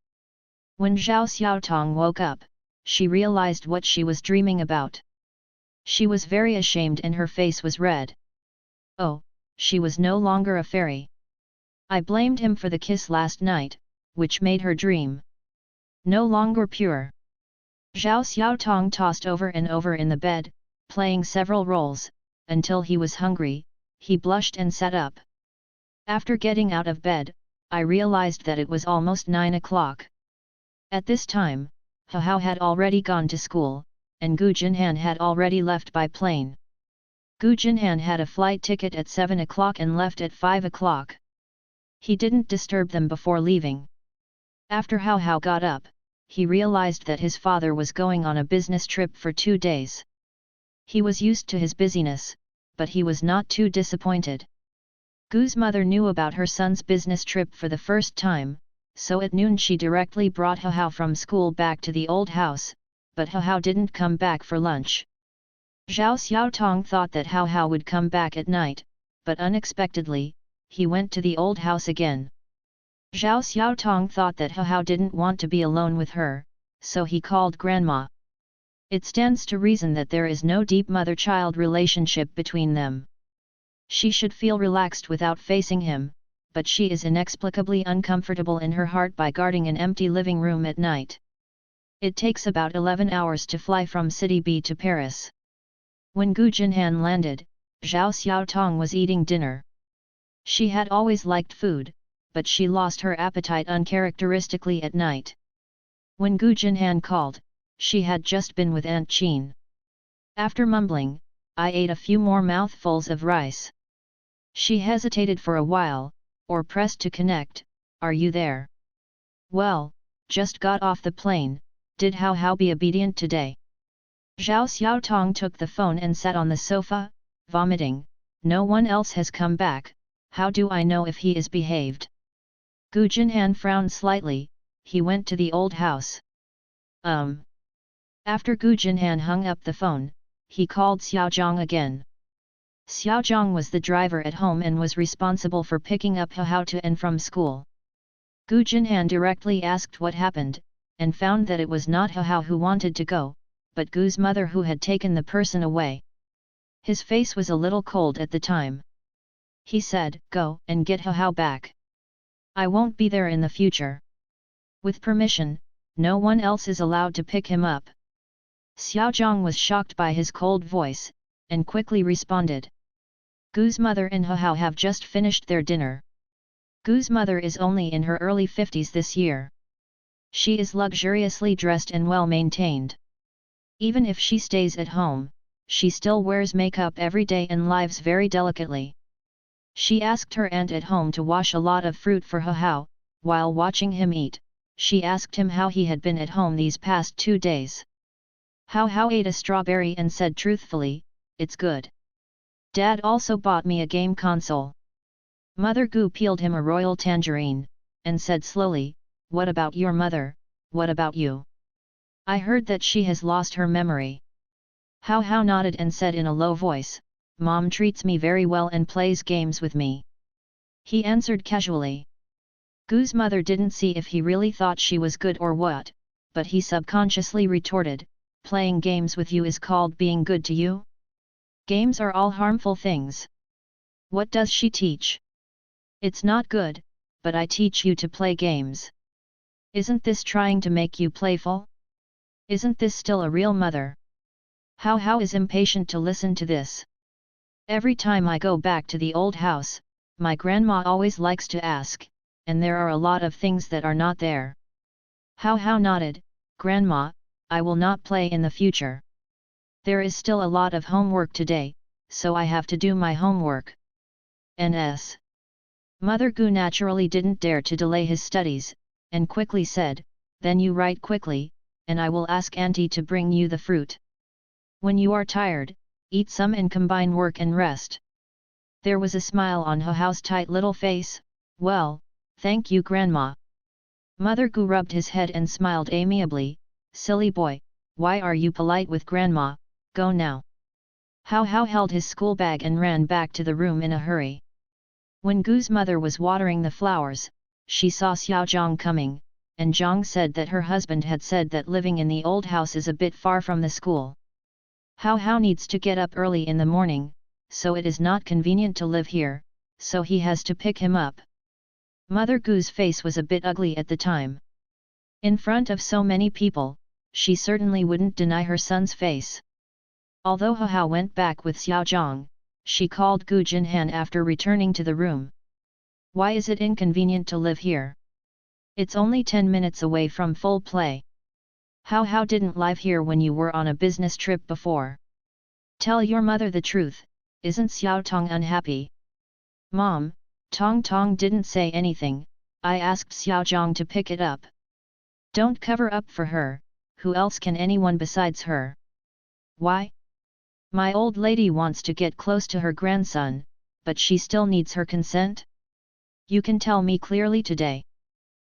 When Zhao Xiaotong woke up, she realized what she was dreaming about. She was very ashamed and her face was red. Oh, she was no longer a fairy. I blamed him for the kiss last night, which made her dream no longer pure. Zhao Xiaotong tossed over and over in the bed, playing several roles, until he was hungry. He blushed and sat up. After getting out of bed, I realized that it was almost 9 o'clock. At this time, Hao Hao had already gone to school, and Gu Jinhan had already left by plane. Gu Jinhan had a flight ticket at 7 o'clock and left at 5 o'clock. He didn't disturb them before leaving. After Hao Hao got up, he realized that his father was going on a business trip for 2 days. He was used to his busyness, but he was not too disappointed. Gu's mother knew about her son's business trip for the first time, so at noon she directly brought Hao Hao from school back to the old house, but Hao Hao didn't come back for lunch. Zhao Xiaotong thought that Hao Hao would come back at night, but unexpectedly, he went to the old house again. Zhao Xiaotong thought that Hao Hao didn't want to be alone with her, so he called Grandma. It stands to reason that there is no deep mother-child relationship between them. She should feel relaxed without facing him, but she is inexplicably uncomfortable in her heart by guarding an empty living room at night. It takes about 11 hours to fly from City B to Paris. When Gu Jinhan landed, Zhao Xiaotong was eating dinner. She had always liked food, but she lost her appetite uncharacteristically at night. When Gu Jinhan called, she had just been with Aunt Qin. After mumbling, I ate a few more mouthfuls of rice. She hesitated for a while, or pressed to connect, "Are you there?" "Well, just got off the plane, did Hao Hao be obedient today?" Zhao Xiaotong took the phone and sat on the sofa, vomiting. "No one else has come back, how do I know if he is behaved?" Gu Jinhan frowned slightly. He went to the old house. After Gu Jinhan hung up the phone, he called Xiaozhang again. Xiaozhang was the driver at home and was responsible for picking up Hao Hao to and from school. Gu Jinhan directly asked what happened, and found that it was not Hao Hao who wanted to go, but Gu's mother who had taken the person away. His face was a little cold at the time. He said, "Go and get Hao Hao back. I won't be there in the future. With permission, no one else is allowed to pick him up." Xiaozhang was shocked by his cold voice, and quickly responded. Gu's mother and Hao Hao have just finished their dinner. Gu's mother is only in her early 50s this year. She is luxuriously dressed and well maintained. Even if she stays at home, she still wears makeup every day and lives very delicately. She asked her aunt at home to wash a lot of fruit for Hao Hao. While watching him eat, she asked him how he had been at home these past 2 days. Hao Hao ate a strawberry and said truthfully, "It's good. Dad also bought me a game console." Mother Gu peeled him a royal tangerine, and said slowly, "What about your mother, what about you? I heard that she has lost her memory." Hao Hao nodded and said in a low voice, "Mom treats me very well and plays games with me." He answered casually. Gu's mother didn't see if he really thought she was good or what, but he subconsciously retorted, "Playing games with you is called being good to you? Games are all harmful things. What does she teach? It's not good, but I teach you to play games. Isn't this trying to make you playful? Isn't this still a real mother?" Hao Hao is impatient to listen to this. "Every time I go back to the old house, my grandma always likes to ask, and there are a lot of things that are not there." Hao Hao nodded, "Grandma, I will not play in the future. There is still a lot of homework today, so I have to do my homework. Ns." Mother Gu naturally didn't dare to delay his studies, and quickly said, "Then you write quickly, and I will ask Auntie to bring you the fruit. When you are tired, eat some and combine work and rest." There was a smile on Hao Hao's tight little face. "Well, thank you Grandma." Mother Gu rubbed his head and smiled amiably, "Silly boy, why are you polite with Grandma, go now." Hao Hao held his school bag and ran back to the room in a hurry. When Gu's mother was watering the flowers, she saw Xiaozhang coming, and Zhang said that her husband had said that living in the old house is a bit far from the school. Hao Hao needs to get up early in the morning, so it is not convenient to live here, so he has to pick him up. Mother Gu's face was a bit ugly at the time. In front of so many people, she certainly wouldn't deny her son's face. Although Hao Hao went back with Xiao Zhang, she called Gu Jinhan after returning to the room. Why is it inconvenient to live here? It's only 10 minutes away from full play. How didn't live here when you were on a business trip before? Tell your mother the truth, isn't Xiao Tong unhappy? Mom, Tong didn't say anything, I asked Xiao Zhang to pick it up. Don't cover up for her, who else can anyone besides her? Why? My old lady wants to get close to her grandson, but she still needs her consent? You can tell me clearly today.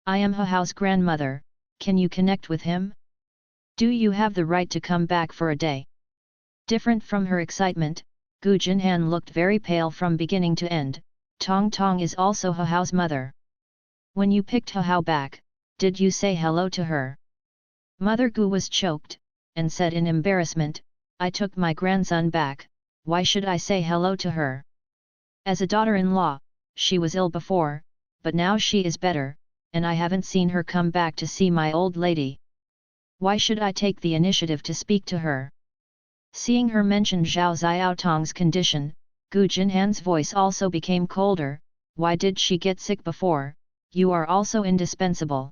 I am Hao Hao's grandmother, can you connect with him? Do you have the right to come back for a day? Different from her excitement, Gu Jinhan looked very pale from beginning to end. Tong is also Hao Hao's mother. When you picked Hao Hao back, did you say hello to her? Mother Gu was choked, and said in embarrassment, I took my grandson back, why should I say hello to her? As a daughter-in-law, she was ill before, but now she is better, and I haven't seen her come back to see my old lady. Why should I take the initiative to speak to her? Seeing her mention Zhao Xiaotong's condition, Gu Jinhan's voice also became colder, why did she get sick before, you are also indispensable.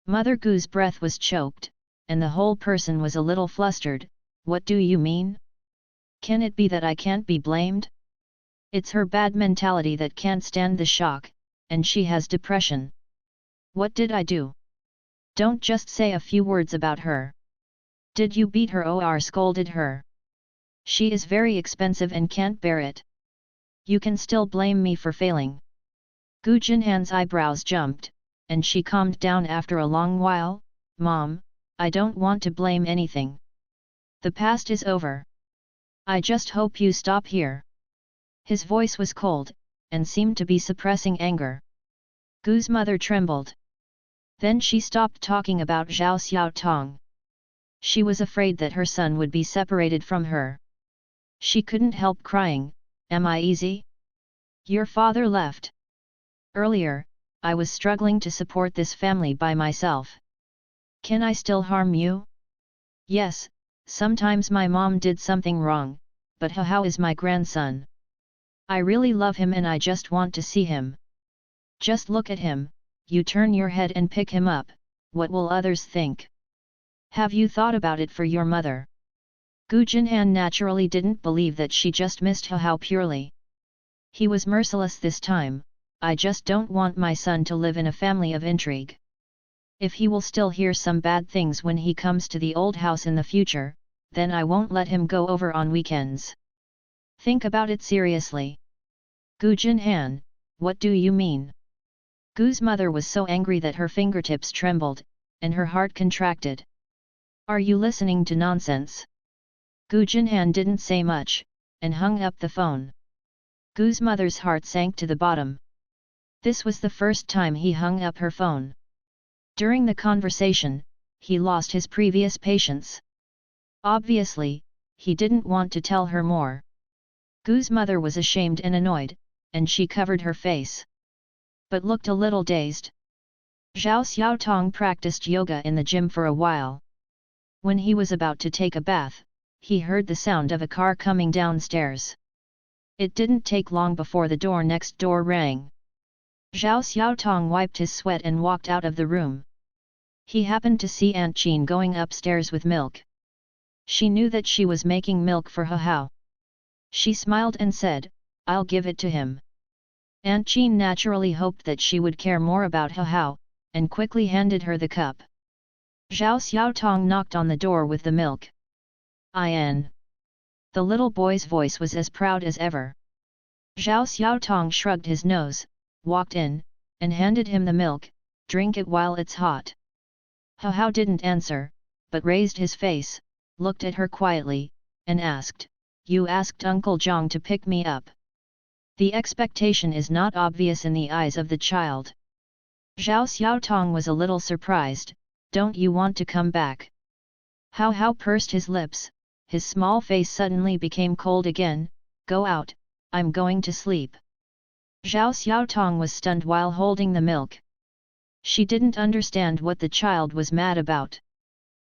Mother Gu's breath was choked, and the whole person was a little flustered, what do you mean? Can it be that I can't be blamed? It's her bad mentality that can't stand the shock, and she has depression. What did I do? Don't just say a few words about her. Did you beat her or scolded her? She is very expensive and can't bear it. You can still blame me for failing. Gu Jinhan's eyebrows jumped, and she calmed down after a long while, Mom, I don't want to blame anything. The past is over. I just hope you stop here. His voice was cold, and seemed to be suppressing anger. Gu's mother trembled. Then she stopped talking about Zhao Xiaotong. She was afraid that her son would be separated from her. She couldn't help crying, am I easy? Your father left. Earlier, I was struggling to support this family by myself. Can I still harm you? Yes, sometimes my mom did something wrong, but Hao Hao is my grandson. I really love him and I just want to see him. Just look at him, you turn your head and pick him up, what will others think? Have you thought about it for your mother? Gu Jinhan naturally didn't believe that she just missed Hao Hao purely. He was merciless this time, I just don't want my son to live in a family of intrigue. If he will still hear some bad things when he comes to the old house in the future, then I won't let him go over on weekends. Think about it seriously. Gu Jinhan, what do you mean? Gu's mother was so angry that her fingertips trembled, and her heart contracted. Are you listening to nonsense? Gu Jinhan didn't say much, and hung up the phone. Gu's mother's heart sank to the bottom. This was the first time he hung up her phone. During the conversation, he lost his previous patience. Obviously, he didn't want to tell her more. Gu's mother was ashamed and annoyed, and she covered her face. But looked a little dazed. Zhao Xiaotong practiced yoga in the gym for a while. When he was about to take a bath, he heard the sound of a car coming downstairs. It didn't take long before the door next door rang. Zhao Xiaotong wiped his sweat and walked out of the room. He happened to see Aunt Jean going upstairs with milk. She knew that she was making milk for Hao Hao. She smiled and said, I'll give it to him. Aunt Jean naturally hoped that she would care more about Hao Hao, and quickly handed her the cup. Zhao Xiaotong knocked on the door with the milk. In. The little boy's voice was as proud as ever. Zhao Xiaotong shrugged his nose, walked in, and handed him the milk, drink it while it's hot. Hao Hao didn't answer, but raised his face, looked at her quietly, and asked, You asked Uncle Zhang to pick me up. The expectation is not obvious in the eyes of the child. Zhao Xiaotong was a little surprised, Don't you want to come back? Hao Hao pursed his lips, his small face suddenly became cold again, Go out, I'm going to sleep. Zhao Xiaotong was stunned while holding the milk. She didn't understand what the child was mad about.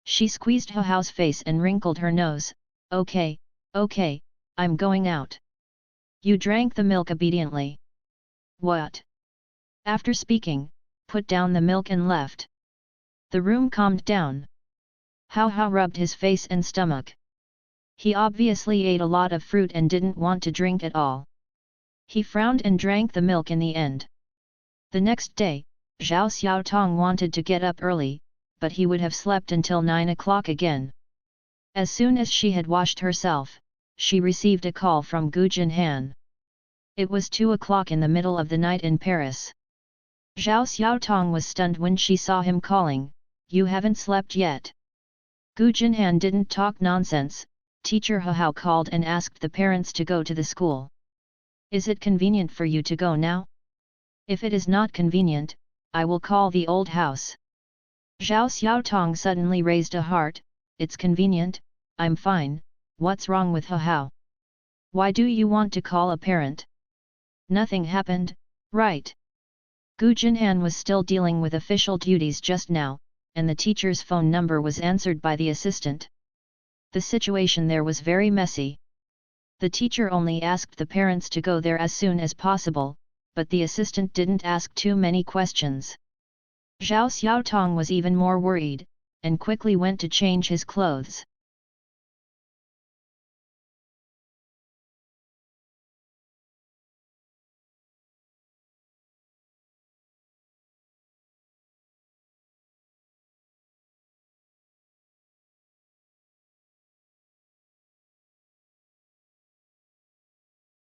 She squeezed He Hao's face and wrinkled her nose. Okay, okay, I'm going out. You drank the milk obediently. What? After speaking, put down the milk and left. The room calmed down. He Hao rubbed his face and stomach. He obviously ate a lot of fruit and didn't want to drink at all. He frowned and drank the milk in the end. The next day, Zhao Xiaotong wanted to get up early, but he would have slept until 9 o'clock again. As soon as she had washed herself, she received a call from Gu Jinhan. It was 2 o'clock in the middle of the night in Paris. Zhao Xiaotong was stunned when she saw him calling, "You haven't slept yet." Gu Jinhan didn't talk nonsense. Teacher He Hao called and asked the parents to go to the school. Is it convenient for you to go now? If it is not convenient, I will call the old house. Zhao Xiaotong suddenly raised a heart. It's convenient, I'm fine, what's wrong with He Hao? Why do you want to call a parent? Nothing happened, right? Gu Jinhan was still dealing with official duties just now, and the teacher's phone number was answered by the assistant. The situation there was very messy. The teacher only asked the parents to go there as soon as possible, but the assistant didn't ask too many questions. Zhao Xiaotong was even more worried, and quickly went to change his clothes.